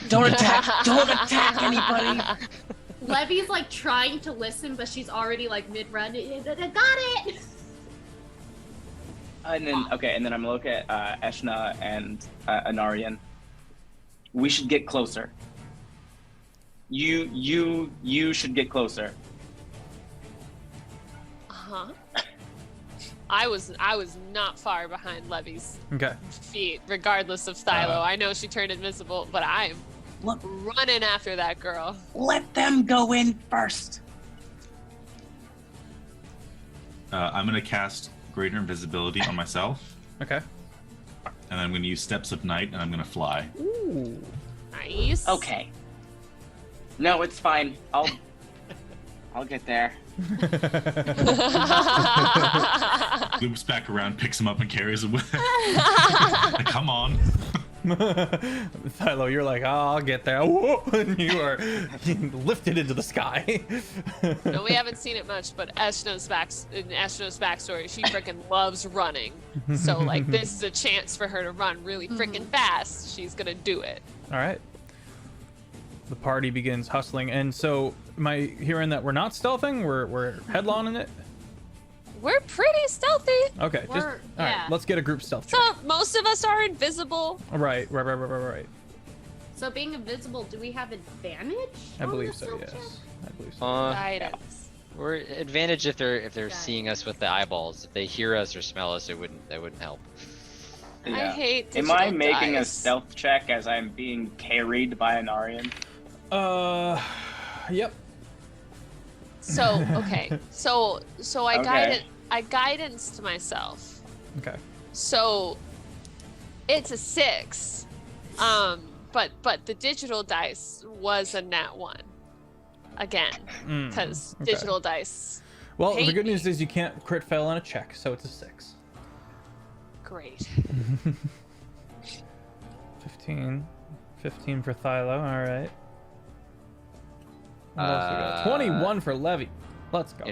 attack. Don't attack anybody. Levy's like trying to listen, but she's already like mid-run. Got it. And then and then I'm gonna look at Eshna and Anarian. We should get closer. You should get closer. Uh-huh. I was not far behind Levy's Okay. feet, regardless of Thylo. I know she turned invisible, but I'm running after that girl. Let them go in first. I'm gonna cast Greater Invisibility on myself, Okay. and I'm gonna use Steps of Night, and I'm gonna fly. Ooh. Nice. Okay. No, it's fine. I'll get there. Loops back around, picks him up, and carries him with him. Come on. Thylo, you're like, oh, I'll get there. Whoa! And you are lifted into the sky. No, we haven't seen it much, but Eshna's backstory, she freaking loves running. So, like, this is a chance for her to run really freaking fast. She's gonna do it. All right. The party begins hustling, and so am I hearing that we're not stealthing? We're headlong in it. We're pretty stealthy. Okay, just all right. Let's get a group stealth check. So most of us are invisible. Right. So being invisible, do we have advantage? I on believe the so. stealth Yes. check? I believe so. Guidance. We're advantage if they're seeing us with the eyeballs. If they hear us or smell us, that wouldn't help. Yeah. I hate Am I digital making a dice. stealth check as I'm being carried by Anarian? Yep. So okay. So I Okay. guidance to myself. Okay. So it's a 6. But the digital dice was a nat 1. Again. Because okay. digital dice. Well, the hate good me. news is you can't crit fail on a check, so it's a 6. Great. 15 for Thylo. All right. What else we got? 21 for Levy. Let's go.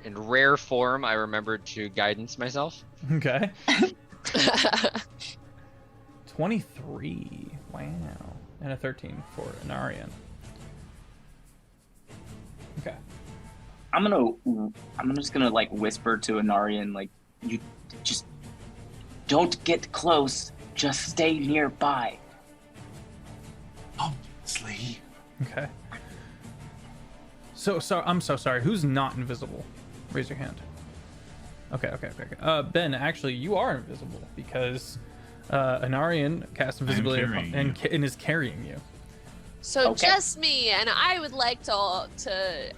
In rare form, I remembered to guidance myself. Okay. 23. Wow. And a 13 for Anarian. Okay. I'm just gonna like whisper to Anarian, like, you just don't get close, just stay nearby. Obviously. Okay. So I'm so sorry. Who's not invisible? Raise your hand. Okay. Ben, actually, you are invisible because Anarian cast invisibility and is carrying you. So Okay. just me, and I would like to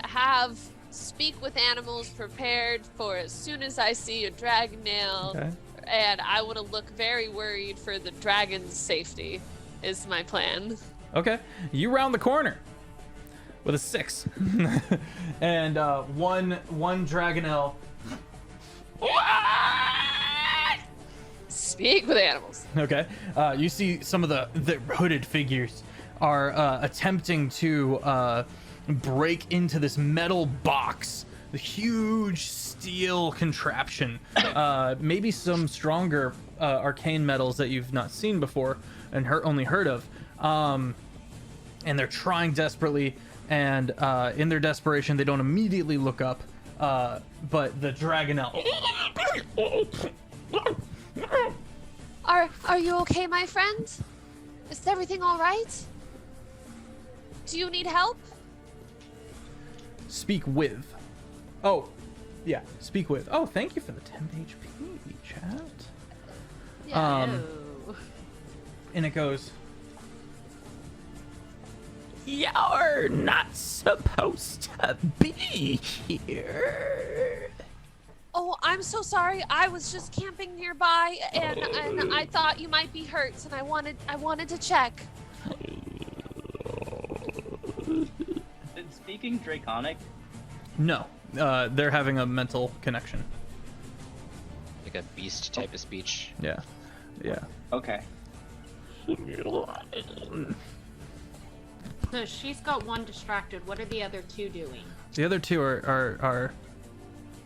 have speak with animals prepared for as soon as I see a dragon nail, Okay. and I want to look very worried for the dragon's safety. Is my plan. Okay. You round the corner with a 6, and one dragonelle. Speak with animals. Okay. You see some of the hooded figures are attempting to break into this metal box, the huge steel contraption, maybe some stronger arcane metals that you've not seen before and only heard of, and they're trying desperately, and in their desperation they don't immediately look up, but the dragonelle. Are you okay, my friend? Is everything all right? Do you need help? Speak with. Oh, yeah. Speak with. Oh, thank you for the 10 HP, chat. Yeah. And it goes, you're not supposed to be here. Oh, I'm so sorry. I was just camping nearby, and I thought you might be hurt, and I wanted to check. speaking Draconic? No, they're having a mental connection. Like a beast type of speech. Yeah. Okay. So she's got one distracted. What are the other two doing? The other two are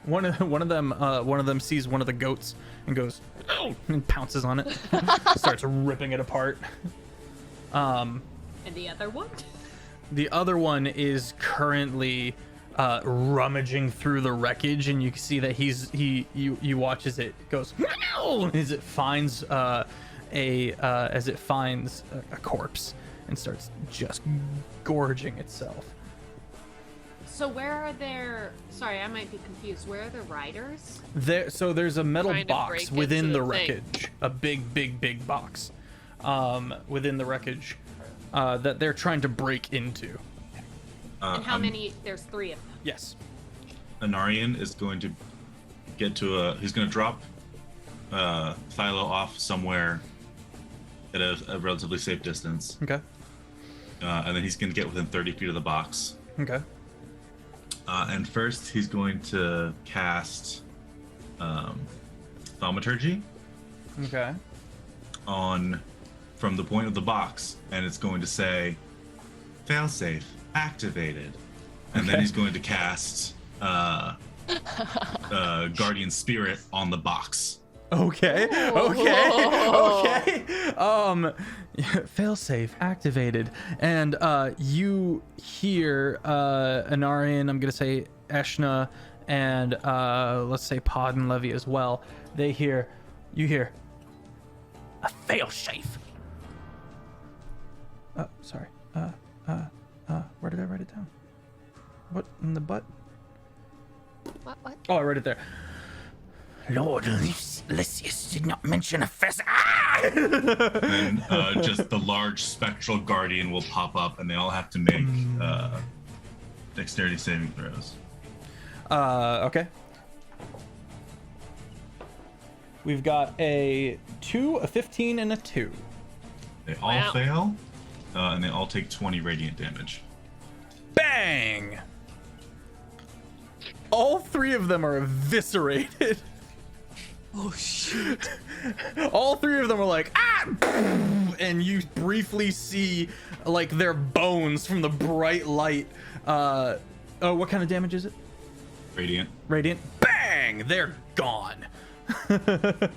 one of them sees one of the goats and goes and pounces on it, starts ripping it apart. And the other one? The other one is currently rummaging through the wreckage, and you can see that you watch as it goes as it finds a corpse and starts just gorging itself. So where are there? Sorry, I might be confused. Where are the riders? There's a metal Trying to box break within into the the thing. wreckage, a big box within the wreckage that they're trying to break into. And how many? There's 3 of them. Yes. Anarian is going to get to he's going to drop Philo off somewhere at a relatively safe distance. Okay. And then he's going to get within 30 feet of the box. Okay. And first, he's going to cast Thaumaturgy Okay. from the point of the box, and it's going to say, "Failsafe activated," and then Okay. he's going to cast Guardian Spirit on the box. Okay. Failsafe activated, and you hear Anarian, I'm gonna say Eshna, and let's say Pod and Levy as well. You hear a failsafe. Sorry. Where did I write it down? What in the butt? What? Oh, I wrote it there. Lord Lysias did not mention a fest. And just the large spectral guardian will pop up, and they all have to make dexterity saving throws. Okay. We've got a 2, a 15, and a 2. They all fail, and they all take 20 radiant damage. Bang! All 3 of them are eviscerated. Oh shit. All 3 of them are like, ah! And you briefly see like their bones from the bright light. Oh, what kind of damage is it? Radiant. Radiant. Bang! They're gone. Well,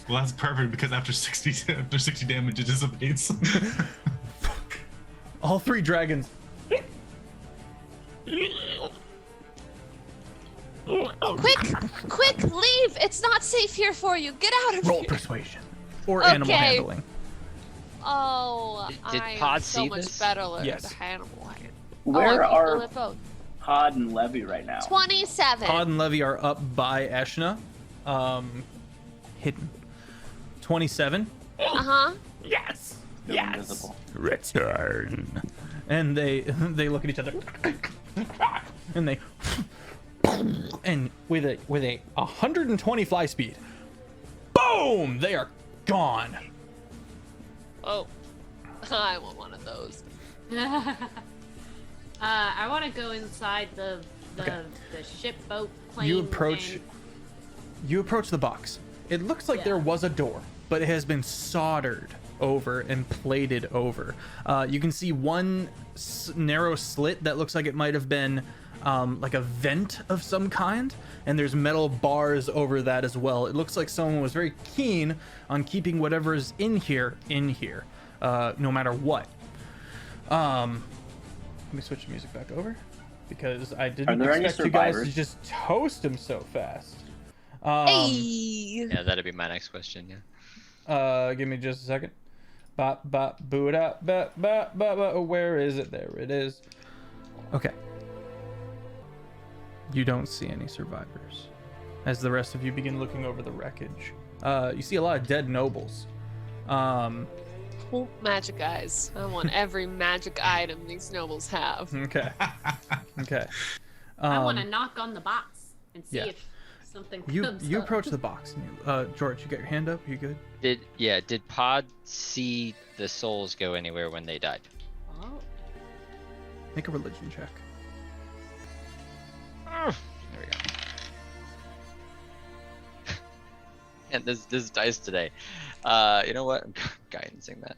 that's perfect because after 60 damage, it dissipates. All 3 dragons. Quick, leave! It's not safe here for you. Get out of Roll here. persuasion or animal Okay. handling. Oh, Did I Pod am so see much this? better Yes. at animal handling. Where I are live both. Pod and Levy right now? 27. Pod and Levy are up by Eshna. Hidden. 27. Uh-huh. Yes. Still invisible. Return. And they look at each other. And they and with a 120 fly speed. Boom! They are gone. Oh. I want one of those. I want to go inside the Okay. ship boat plane. You approach the box. It looks like there was a door, but it has been soldered over and plated over. You can see one narrow slit that looks like it might have been like a vent of some kind, and there's metal bars over that as well. It looks like someone was very keen on keeping whatever is in here, no matter what. Let me switch the music back over because I didn't Are there any expect you guys to survivors? just toast him so fast. Hey. Yeah, that'd be my next question. Yeah. Give me just a second. Bop bop boo da ba ba ba ba. Where is it? There it is. Okay. You don't see any survivors. As the rest of you begin looking over the wreckage, you see a lot of dead nobles. Oh, magic eyes. I want every magic item these nobles have. Okay. Okay. I want to knock on the box and see yeah. if something You comes up. approach the box. George, you got your hand up. You good? Did Pod see the souls go anywhere when they died? Oh. Make a religion check. There we go. And this dice today. You know what? I'm guidancing that.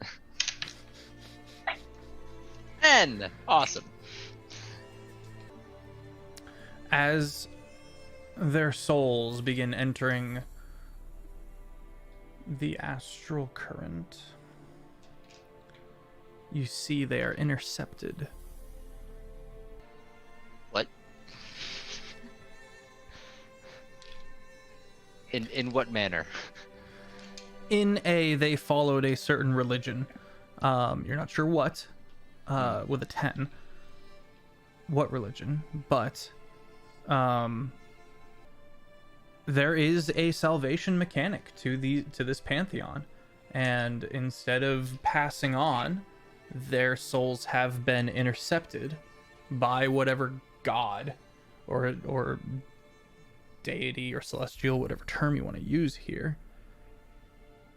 N! Awesome. As their souls begin entering the astral current, you see they are intercepted. What? In what manner? They followed a certain religion. You're not sure what, with a 10. What religion, but there is a salvation mechanic to this pantheon, and instead of passing on, their souls have been intercepted by whatever god or deity or celestial, whatever term you want to use here,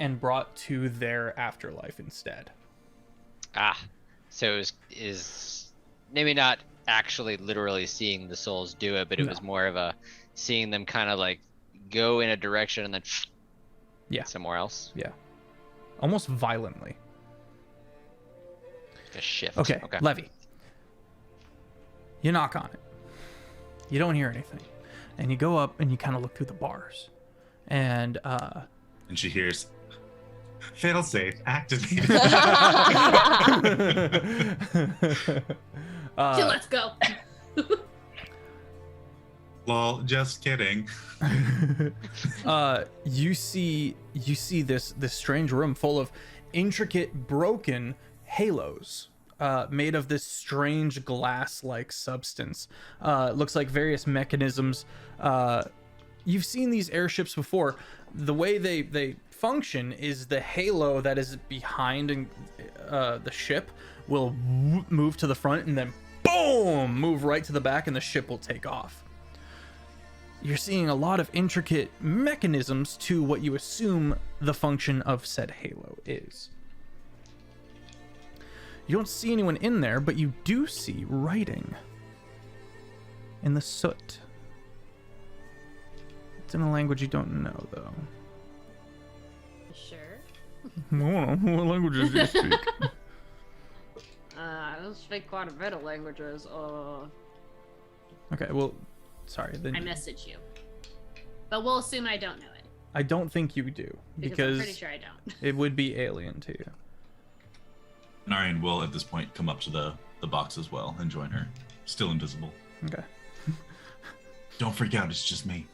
and brought to their afterlife instead. So is maybe not actually literally seeing the souls do it, but it was more of a seeing them kind of like go in a direction and then somewhere else. Yeah, almost violently. Like a shift. Okay, Levy. You knock on it. You don't hear anything, and you go up and you kind of look through the bars, and she hears, "Failsafe activated." Let's go. Lol, just kidding. You see this strange room full of intricate broken halos, made of this strange glass-like substance. It looks like various mechanisms. You've seen these airships before. The way they function is the halo that is behind the ship will move to the front and then boom, move right to the back, and the ship will take off. You're seeing a lot of intricate mechanisms to what you assume the function of said halo is. You don't see anyone in there, but you do see writing in the soot. It's in a language you don't know, though. Sure. What languages do you speak? I don't speak quite a bit of languages. Okay, well, sorry. Then I message you, but we'll assume I don't know it. I don't think you do, because I'm pretty sure I don't. It would be alien to you. Narian will, at this point, come up to the box as well and join her. Still invisible. Okay. Don't freak out, it's just me.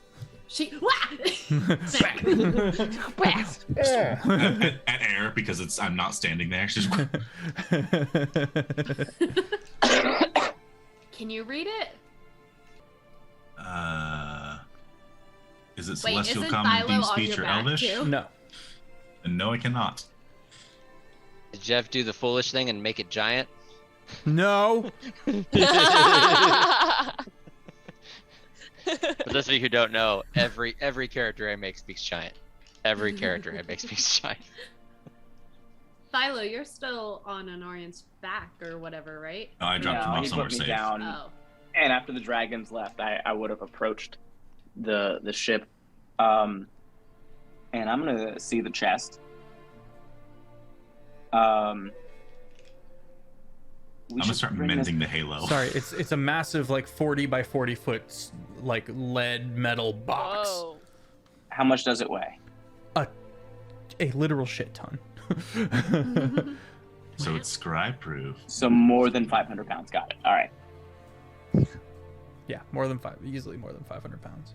At air, because I'm not standing there. She's Can you read it? Is it Wait, Celestial, isn't Common, Philo Deep on Speech, your or back, Elvish? too? No. And no, I cannot. Did Jeff do the foolish thing and make it giant? No. For those of you who don't know, every character I make speaks giant. Every character I make speaks giant. Philo, you're still on Honorian's back or whatever, right? No, I dropped him off he somewhere put me safe. down. Oh. And after the dragons left, I would have approached the ship. And I'm gonna see the chest. I'm gonna start mending the halo. Sorry, it's a massive, like 40 by 40 foot, like lead metal box. Whoa. How much does it weigh? A literal shit ton. So it's scribe proof. So more than 500 pounds. Got it. All right. Yeah, easily more than 500 pounds.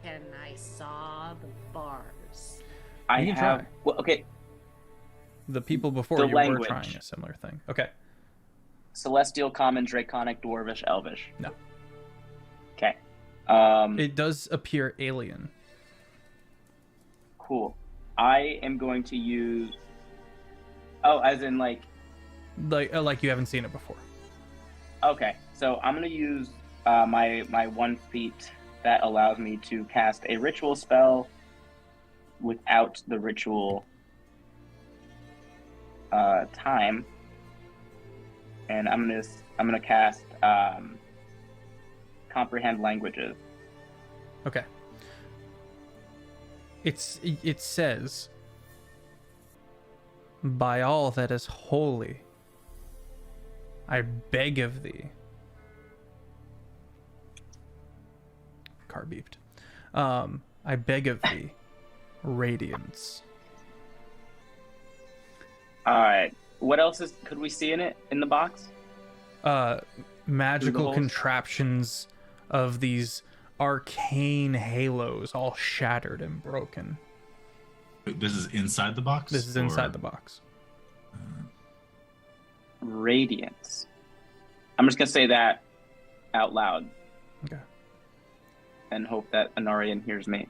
And I saw the bars. I You can have. try. Well, okay. The people before The you language. were trying a similar thing. Okay. Celestial, Common, Draconic, Dwarvish, Elvish. No. Okay. It does appear alien. Cool. I am going to use. Oh, as in like. Like you haven't seen it before. Okay, so I'm gonna use my 1 feat that allows me to cast a ritual spell without the ritual time, and I'm gonna cast comprehend languages. Okay. It says, by all that is holy, I beg of thee. Car beeped. I beg of thee, radiance. Alright. What else could we see in it, in the box? Magical holes? contraptions of these arcane halos, all shattered and broken. This is inside the box? This is inside the box. Radiance. I'm just gonna say that out loud. Okay. And hope that Anarian hears me.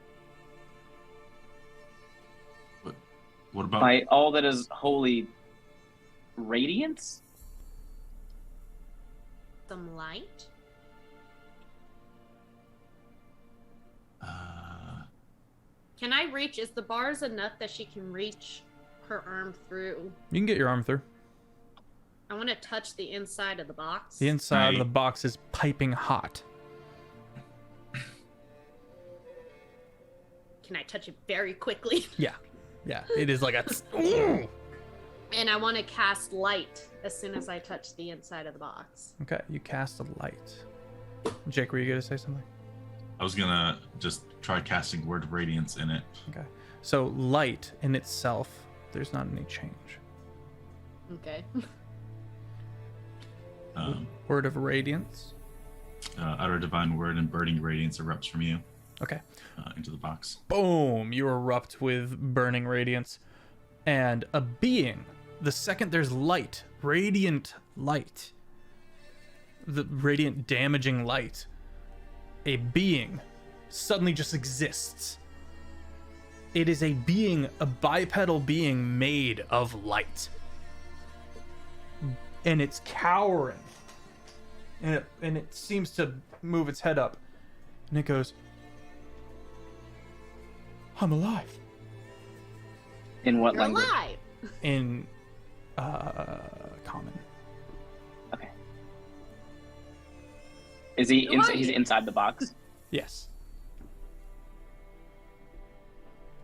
What about... By all that is holy, radiance? Some light? Can I reach? Is the bars enough that she can reach her arm through? You can get your arm through. I want to touch the inside of the box. The inside of the box is piping hot. Can I touch it very quickly? Yeah. Yeah. It is like a... And I want to cast light as soon as I touch the inside of the box. Okay, you cast a light. Jake, were you going to say something? I was gonna just try casting Word of Radiance in it. Okay. So light in itself, there's not any change. Okay. Word of Radiance. Utter divine word and burning radiance erupts from you. Okay. Into the box. Boom! You erupt with burning radiance. And a being, the second there's light, radiant light, the radiant damaging light, a being suddenly just exists. It is a being, a bipedal being made of light. And it's cowering. And it seems to move its head up. And it goes, I'm alive. In what You're language? alive. In common. Okay. Is he he's inside the box? Yes.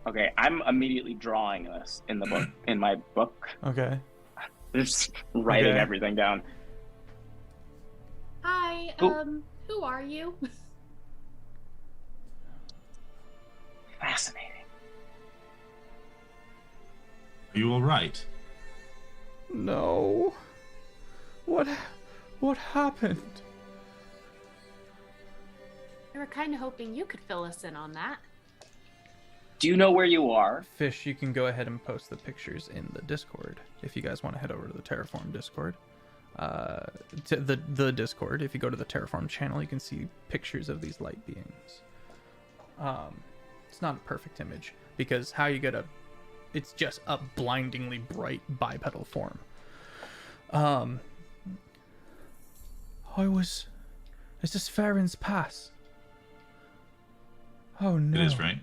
Okay, I'm immediately drawing this in the book, in my book. Okay. Just writing Okay. everything down. Hi, Who- who are you? Fascinating. Are you all right? No. What happened? We were kind of hoping you could fill us in on that. Do you know where you are? Fish, you can go ahead and post the pictures in the Discord if you guys want to head over to the Terraform Discord. To the Discord, if you go to the Terraform channel, you can see pictures of these light beings. It's not a perfect image because how you get it's just a blindingly bright bipedal form. Is this Farron's Pass? Oh no. It is, right?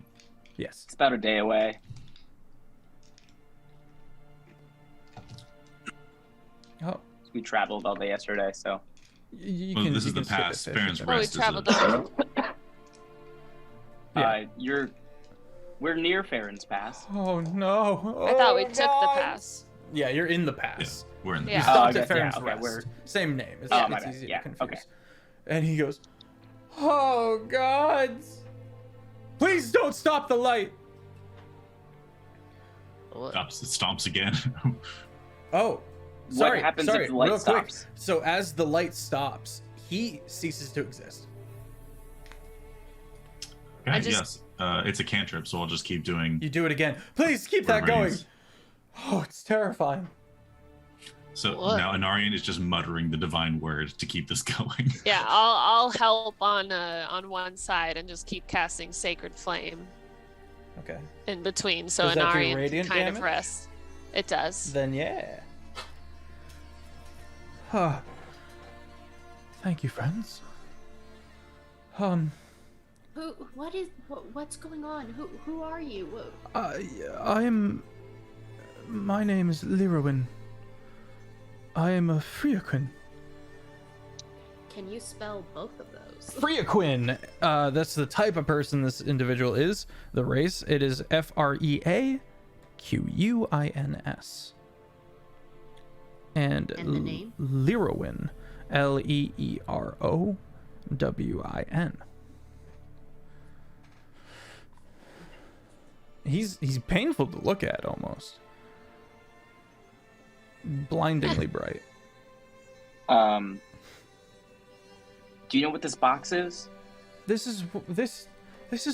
Yes. It's about a day away. Oh. We traveled all day yesterday, so. You Well, can, this you is the can skip pass. it, Fish. Farron's You Oh, we Rest is traveled a... over. Yeah. We're near Farron's Pass. Oh no. I thought we Oh, took the God. pass. Yeah, you're in the pass. Yeah, we're in the Yeah. You pass. stopped okay, at Farron's yeah, okay, Rest. we're- Same name. It's, Oh, my it's bad. easy Yeah, to confuse. okay. And he goes, "Oh God! Please don't stop the light." What? It stomps again. Oh, sorry. What happens sorry, if the light real stops? Quick. So as the light stops, he ceases to exist. Okay, I just- yes. It's a cantrip, so I'll just keep doing... You do it again. Please keep that Word going. Radiance. Oh, it's terrifying. So What? now Anarian is just muttering the divine word to keep this going. Yeah, I'll help on one side and just keep casting Sacred Flame Okay. in between, so Does that do Anarian can radiant kind damage? of rest. It does. Then yeah. Huh. Thank you, friends. What's going on? Who are you? My name is Lirowin. I am a Freaquin. Can you spell both of those? Freaquin. That's the type of person this individual is. The race. It is Freaquins. And And the name? Lerowin. Leerowin. He's painful to look at almost. Blindingly bright. Do you know what this box is? This is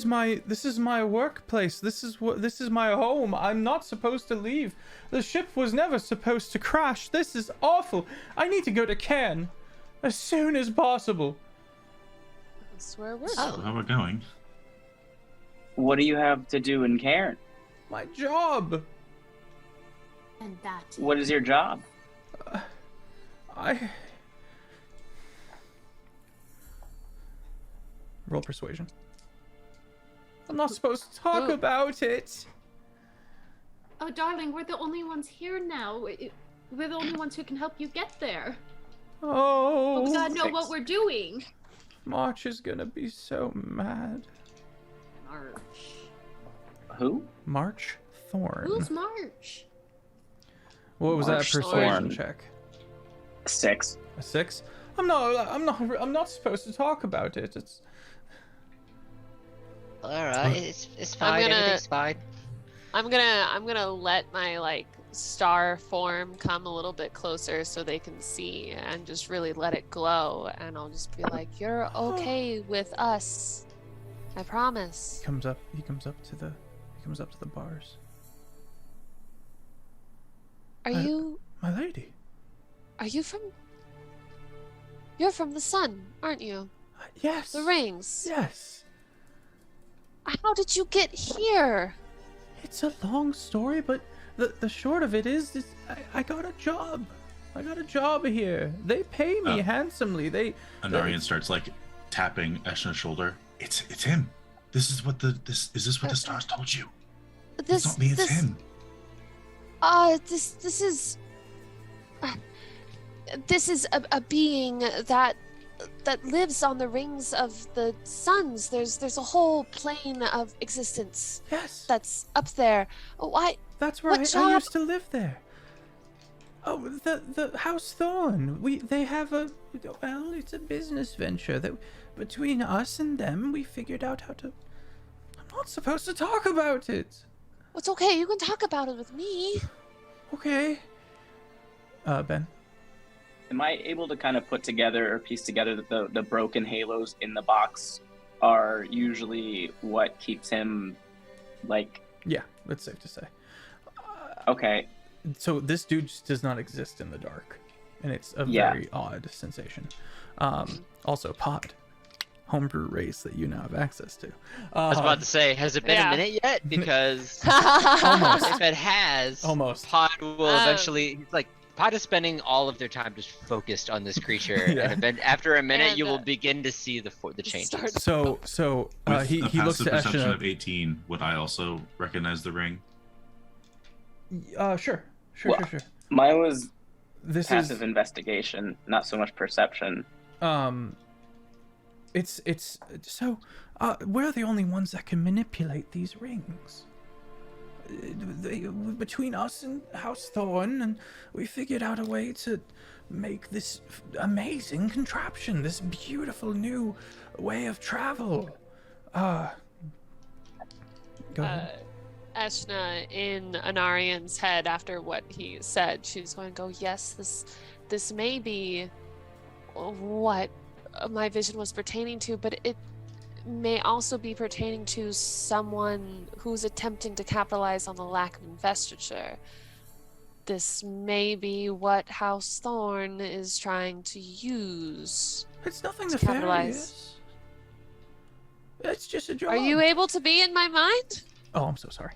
my workplace. This is my home. I'm not supposed to leave. The ship was never supposed to crash. This is awful. I need to go to Cannes as soon as possible. That's where we're So how we're going? What do you have to do in Cairn? My job. And that. What is your job? Roll persuasion. I'm not supposed to talk about it. Oh, darling, we're the only ones here now. We're the only ones who can help you get there. Oh. But we gotta know what we're doing. March is gonna be so mad. March. Who? March Thorn. Who's March? What was March that persuasion Thorn. check? 6. A 6? I'm not supposed to talk about it. It's All right, it's fine. Everything's fine. I'm gonna let my like star form come a little bit closer so they can see and just really let it glow, and I'll just be like, "You're okay with us, I promise." He comes up to the bars. Are you My lady. You're from the sun, aren't you? Yes. The rings. Yes. How did you get here? It's a long story, but the short of it is I got a job. I got a job here. They pay me handsomely. Anarian starts like tapping Eshna's shoulder. It's him. Is this what the stars told you? It's not me, it's him. This is a being that lives on the rings of the suns. There's a whole plane of existence. Yes. That's up there. Why? That's where I used to live there. Oh, the House Thorn. They have it's a business venture that between us and them we figured out how to. I'm not supposed to talk about it. It's okay. You can talk about it with me. Okay. Ben. Am I able to kind of put together or piece together that the broken halos in the box are usually what keeps him, like... Yeah, that's safe to say. Okay. So this dude just does not exist in the dark, and it's a very odd sensation. Also, Pod, homebrew race that you now have access to. I was about to say, has it been a minute yet? Because Almost. if it has, Pod will eventually. He's like, Pod is spending all of their time just focused on this creature, and then after a minute, you will begin to see the changes. So With he a looks passive to perception Eshna. of 18. Would I also recognize the ring? Sure. Mine was This passive investigation, not so much perception. It's so we're the only ones that can manipulate these rings. Between us and House Thorn, and we figured out a way to make this amazing contraption, this beautiful new way of travel. Go ahead. Eshna, in Anarian's head, after what he said, she's going to go, yes, this may be what my vision was pertaining to, but it may also be pertaining to someone who's attempting to capitalize on the lack of investiture. This may be what House Thorn is trying to use. It's nothing to nefarious. It's just a job. Are you able to be in my mind? Oh, I'm so sorry.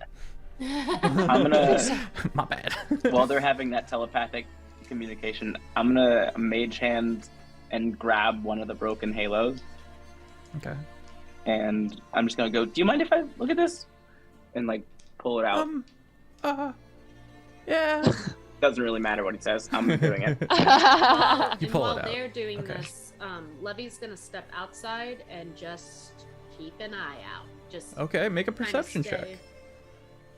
I'm gonna. My bad. While they're having that telepathic communication, I'm gonna mage hand and grab one of the broken halos. Okay. And I'm just gonna go, do you mind if I look at this? And like pull it out. Yeah. Doesn't really matter what he says. I'm doing it. You And pull while it out. they're doing Okay. this, Levy's gonna step outside and just keep an eye out. Just Okay, make a kinda perception check.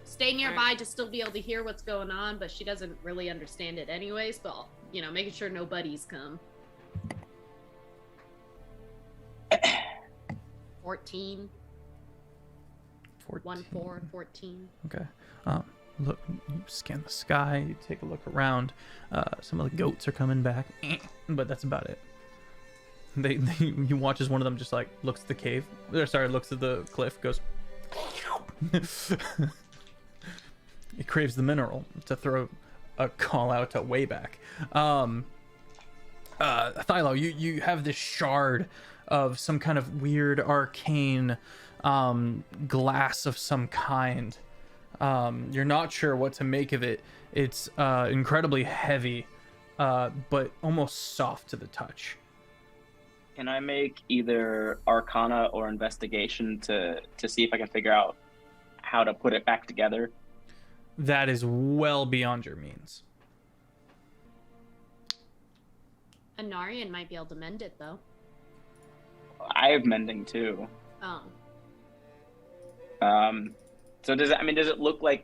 Stay nearby to still be able to hear what's going on, but she doesn't really understand it anyways. But making sure no buddies come. 14. 14. Okay. Look, you scan the sky, you take a look around. Some of the goats are coming back, but that's about it. You watch as one of them just like looks at the cave. Looks at the cliff, goes. It craves the mineral to throw a call out to way back. Thylo, you have this shard of some kind of weird arcane glass of some kind. You're not sure what to make of it. It's incredibly heavy, but almost soft to the touch. Can I make either Arcana or Investigation to see if I can figure out how to put it back together? That is well beyond your means. Anarian might be able to mend it though. I have mending too. Oh. So does it look like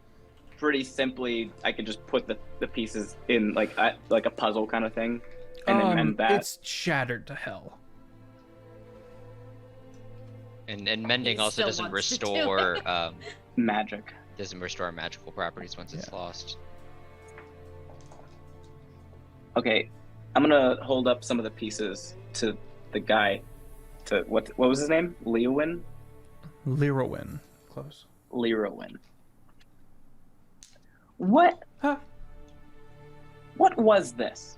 pretty simply I could just put the pieces in like a puzzle kind of thing and then mend that? It's shattered to hell. And mending He also still doesn't wants to do restore Magic. doesn't restore magical properties once it's lost. Okay, I'm gonna hold up some of the pieces to the guy. To what was his name? Leowin? Lirowin. Close. Lirowin. What? Huh? What was this?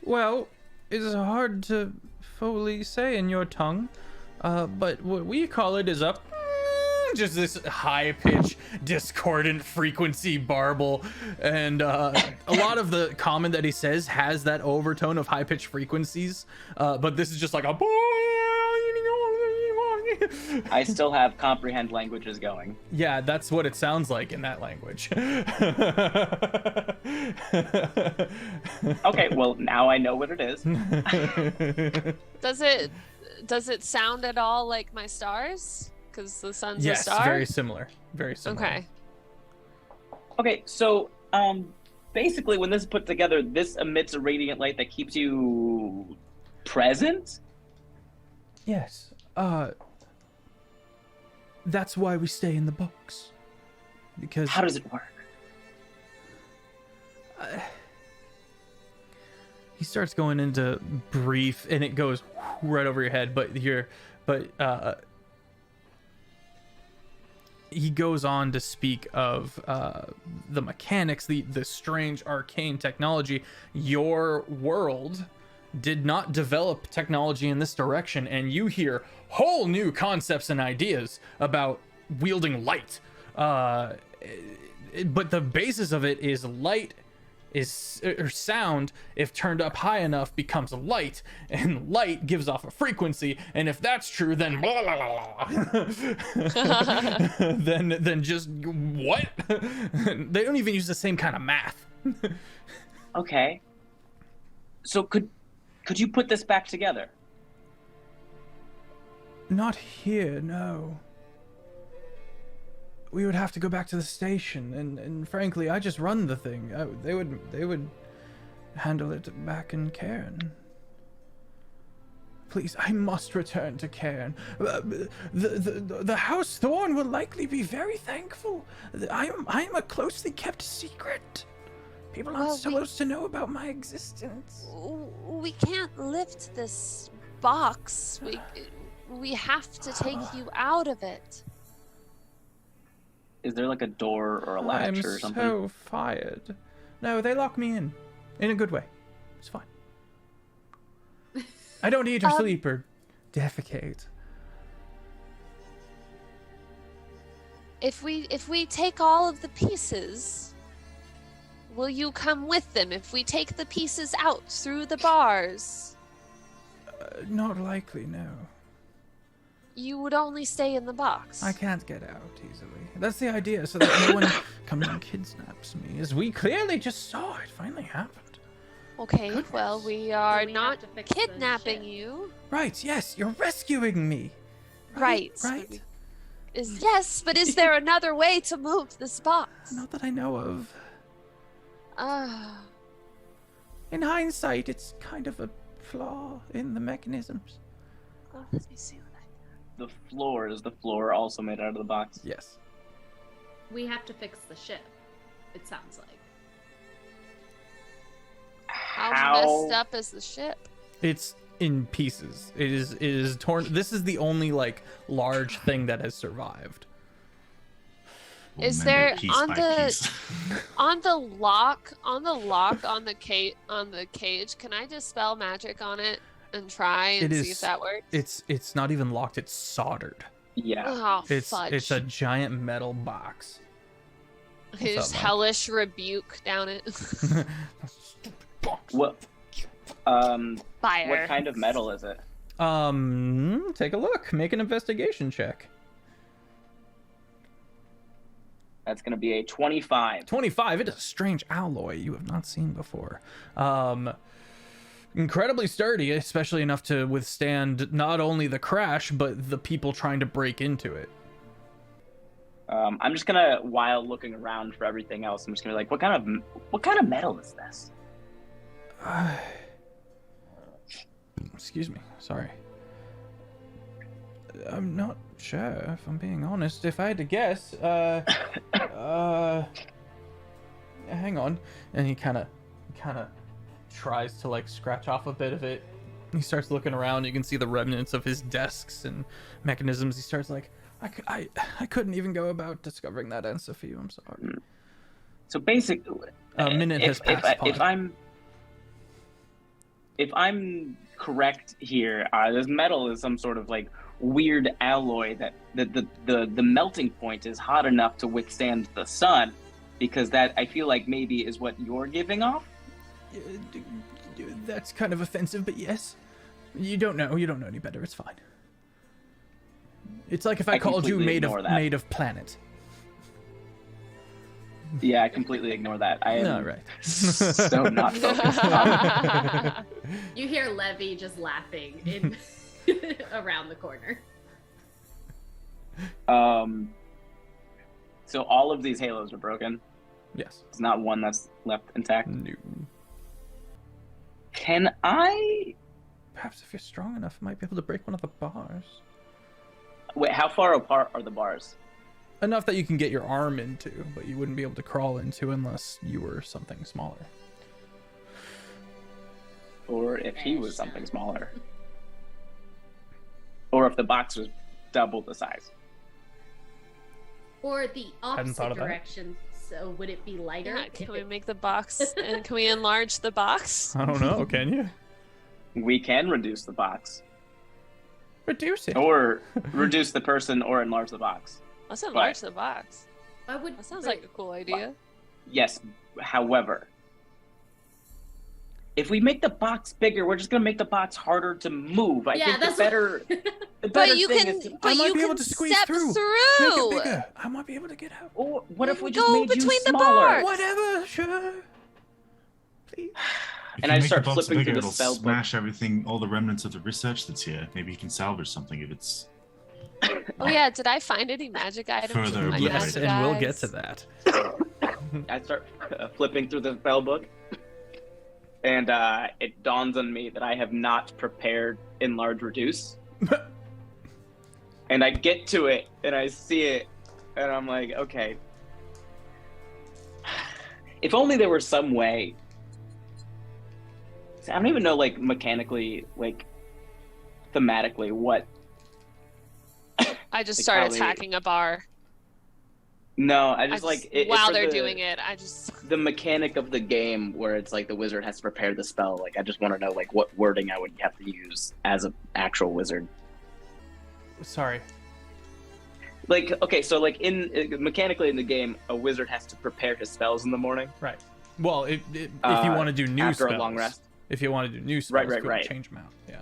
Well, it's hard to fully say in your tongue, but what we call it is just this high-pitched, discordant frequency barble, and a lot of the comment that he says has that overtone of high-pitched frequencies, but this is just like a... I still have comprehend languages going. Yeah, that's what it sounds like in that language. Okay, well, now I know what it is. Does it sound at all like my stars? Because the sun's a Yes, star? very similar. Very similar. Okay. Okay, so basically when this is put together, this emits a radiant light that keeps you present? Yes. That's why we stay in the box. Because How does it work? he starts going into brief, and it goes right over your head. But he goes on to speak of the mechanics, the strange arcane technology. Your world did not develop technology in this direction, and you hear whole new concepts and ideas about wielding light. But the basis of it is light or sound, if turned up high enough, becomes light, and light gives off a frequency, and if that's true, then blah, blah, blah, blah. then just what? They don't even use the same kind of math. Okay. So could you put this back together? Not here, no. We would have to go back to the station, and frankly, I just run the thing. They would handle it back in Cairn. Please, I must return to Cairn. The House Thorn will likely be very thankful. I'm a closely kept secret. People aren't supposed to know about my existence. We can't lift this box. We have to take you out of it. Is there like a door or a latch or something? I'm so fired. No, they lock me in a good way. It's fine. I don't need to sleep or defecate. If we take all of the pieces, will you come with them? If we take the pieces out through the bars? Not likely, no. you would only stay in the box. I can't get out easily. That's the idea, so that no one comes and kidnaps me. As we clearly just saw it finally happened. Okay, Goodness. well, we are we not have to fix the kidnapping ship. you. Right, yes, you're rescuing me. Right. Right. Yes, but is there another way to move this box? Not that I know of. Ah. In hindsight, it's kind of a flaw in the mechanisms. Oh, let me see what The floor, is the floor also made out of the box? Yes. We have to fix the ship. It sounds like. How messed up is the ship? It's in pieces. It is torn. This is the only like large thing that has survived. We'll Is mend it there piece on by the piece. on the lock on the cage? Can I dispel magic on it and try and see if that works? It's not even locked. It's soldered. Yeah. Oh, It's fudge. it's a giant metal box. Okay, What's just up, Mike? hellish rebuke down it. What? Fire. What kind of metal is it? Take a look. Make an investigation check. That's gonna be a 25. 25. It is a strange alloy you have not seen before. Incredibly sturdy, especially enough to withstand not only the crash but the people trying to break into it. I'm just gonna, while looking around for everything else, I'm just gonna be like, what kind of metal is this? Excuse me. Sorry. I'm not sure, if I'm being honest. If I had to guess, hang on. And he kind of tries to like scratch off a bit of it. He starts looking around. You can see the remnants of his desks and mechanisms. He starts like, I couldn't even go about discovering that answer for you. I'm sorry. So basically, A minute has passed. if I'm correct here, this metal is some sort of like weird alloy that the melting point is hot enough to withstand the sun, because that, I feel like, maybe is what you're giving off. That's kind of offensive, but yes. You don't know any better. It's fine. It's like if I called you completely made of planet. Yeah, I completely ignore that. I am No, right. so not focused on. You hear Levy just laughing in around the corner. So all of these halos are broken. Yes. There's not one that's left intact. No. Can I? Perhaps if you're strong enough, I might be able to break one of the bars. Wait, how far apart are the bars? Enough that you can get your arm into, but you wouldn't be able to crawl into unless you were something smaller. Or if he was something smaller. Or if the box was double the size. Or the Hadn't thought opposite of that. direction. So would it be lighter? Yeah, if can we it- make the box and can we enlarge the box? I don't know, can you? We can reduce the box. Reduce it. Or reduce the person or enlarge the box. Let's enlarge the box. Why would That sounds like a cool idea. Yes, however, if we make the box bigger, we're just gonna make the box harder to move. I think the better But you thing can, is to, but I might you be able can to squeeze step through. through. Make it bigger. I might be able to get out. or what if we Go just made between you the smaller? bars. Whatever, sure. Please. If And you I make start the box flipping bigger, through the it'll spell book. smash everything, all the remnants of the research that's here. Maybe you can salvage something if it's Oh yeah, did I find any magic items? Further in my Yes, magic and we'll get bags? to that. I start flipping through the spell book, and it dawns on me that I have not prepared enlarge reduce. And I get to it, and I see it, and I'm like, okay. If only there were some way. I don't even know, like, mechanically, like, thematically, what. I just Like, start how they- attacking a bar. No, I just like it, while for they're the- doing it. I just The mechanic of the game, where it's like the wizard has to prepare the spell. Like, I just want to know, like, what wording I would have to use as an actual wizard. Sorry. Like, okay, so like mechanically in the game, a wizard has to prepare his spells in the morning. Right. Well, if you want to do new after spells. a long rest. If you want to do new spells, Right. change them out. Yeah.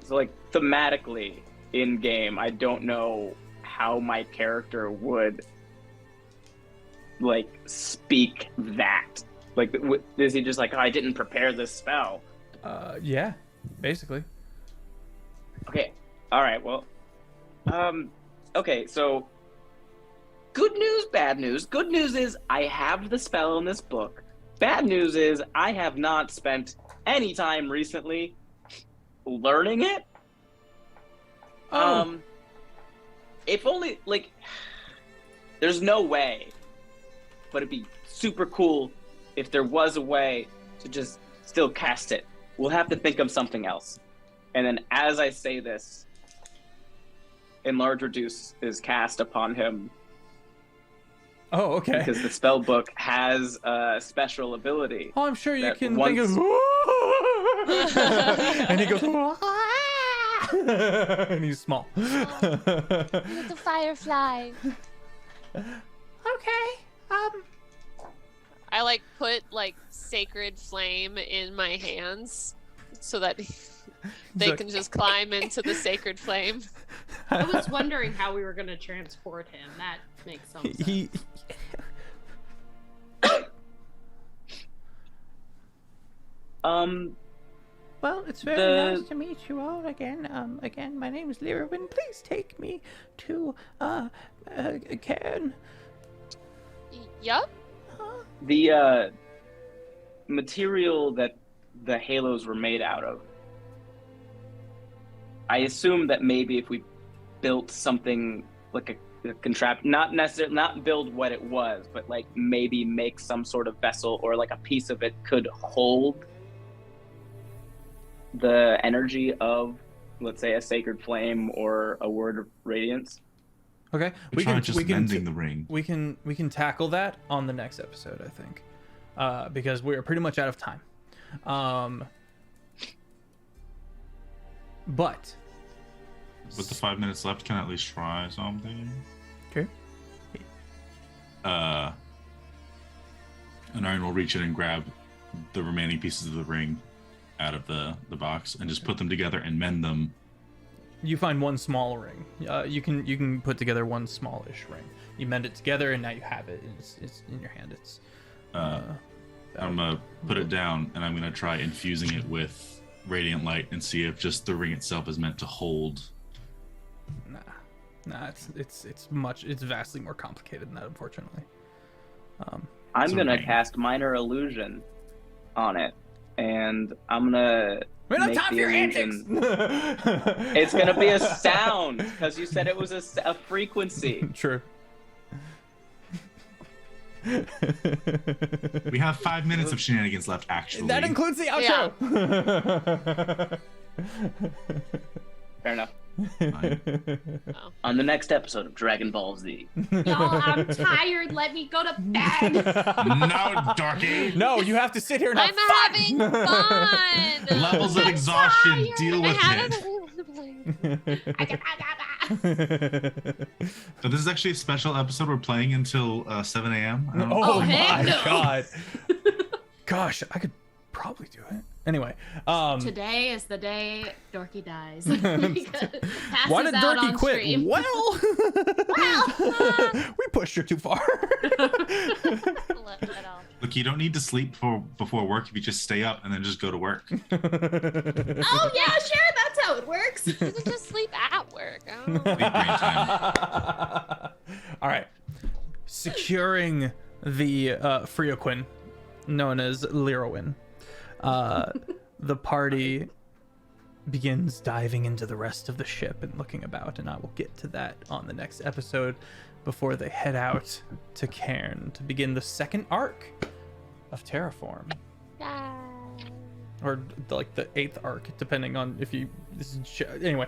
So like thematically, in game, I don't know how my character would like speak that. Like, is he just like, oh, I didn't prepare this spell? Yeah, basically. Okay. All right. Well, okay. So, good news, bad news. Good news is I have the spell in this book. Bad news is I have not spent any time recently learning it. Oh. If only, like, there's no way, but it'd be super cool if there was a way to just still cast it. We'll have to think of something else. And then as I say this, Enlarge Reduce is cast upon him. Oh, okay. Because the spell book has a special ability. Oh, I'm sure you that can once- think of. And he goes. And he's small. Little firefly. Okay. I like put like sacred flame in my hands so that they can just climb into the sacred flame. I was wondering how we were going to transport him. That makes some sense. He. Well, it's very nice to meet you all again. Again, my name is Lirwin. Please take me to Cairn. Yup. The material that the halos were made out of, I assume that maybe if we built something like a contrapt, not necessarily, not build what it was, but like maybe make some sort of vessel or like a piece of it could hold the energy of, let's say, a sacred flame or a word of radiance. Okay, We can just mending the ring. We can tackle that on the next episode, I think, because we are pretty much out of time. But With the 5 minutes left, can I at least try something? okay, And Iron will reach in and grab the remaining pieces of the ring out of the box and just put them together and mend them. you find one small ring. You can put together one smallish ring. You mend it together, and now you have it. It's in your hand. It's. I'm gonna put it down, and I'm gonna try infusing it with radiant light and see if just the ring itself is meant to hold. Nah. It's vastly more complicated than that, unfortunately. I'm So gonna ring. cast Minor Illusion on it, and I'm gonna. We don't make have time the for your illusion- antics. It's gonna be a sound because you said it was a frequency. True. We have 5 minutes of shenanigans left, actually. That includes the outro. Fair enough. Fine. On the next episode of Dragon Ball Z. Y'all, I'm tired. Let me go to bed. No, Darky! No, you have to sit here and have I'm fun. having fun. Levels of exhaustion, deal I with had it. So this is actually a special episode. We're playing until 7 a.m. I don't know. Oh heck my no. god. Gosh, I could probably do it. Anyway, Today is the day Dorky dies. why did Dorky quit? Stream. Well, we pushed her too far. Look, you don't need to sleep before work if you just stay up and then just go to work. Oh yeah, sure, that's how it works. You can just sleep at work. I don't know. Sleep brain time. All right, securing the Freoquin, known as Lirwin. The party begins diving into the rest of the ship and looking about, and I will get to that on the next episode before they head out to Cairn to begin the second arc of Terraform, or like the 8th arc, depending on if you. Anyway.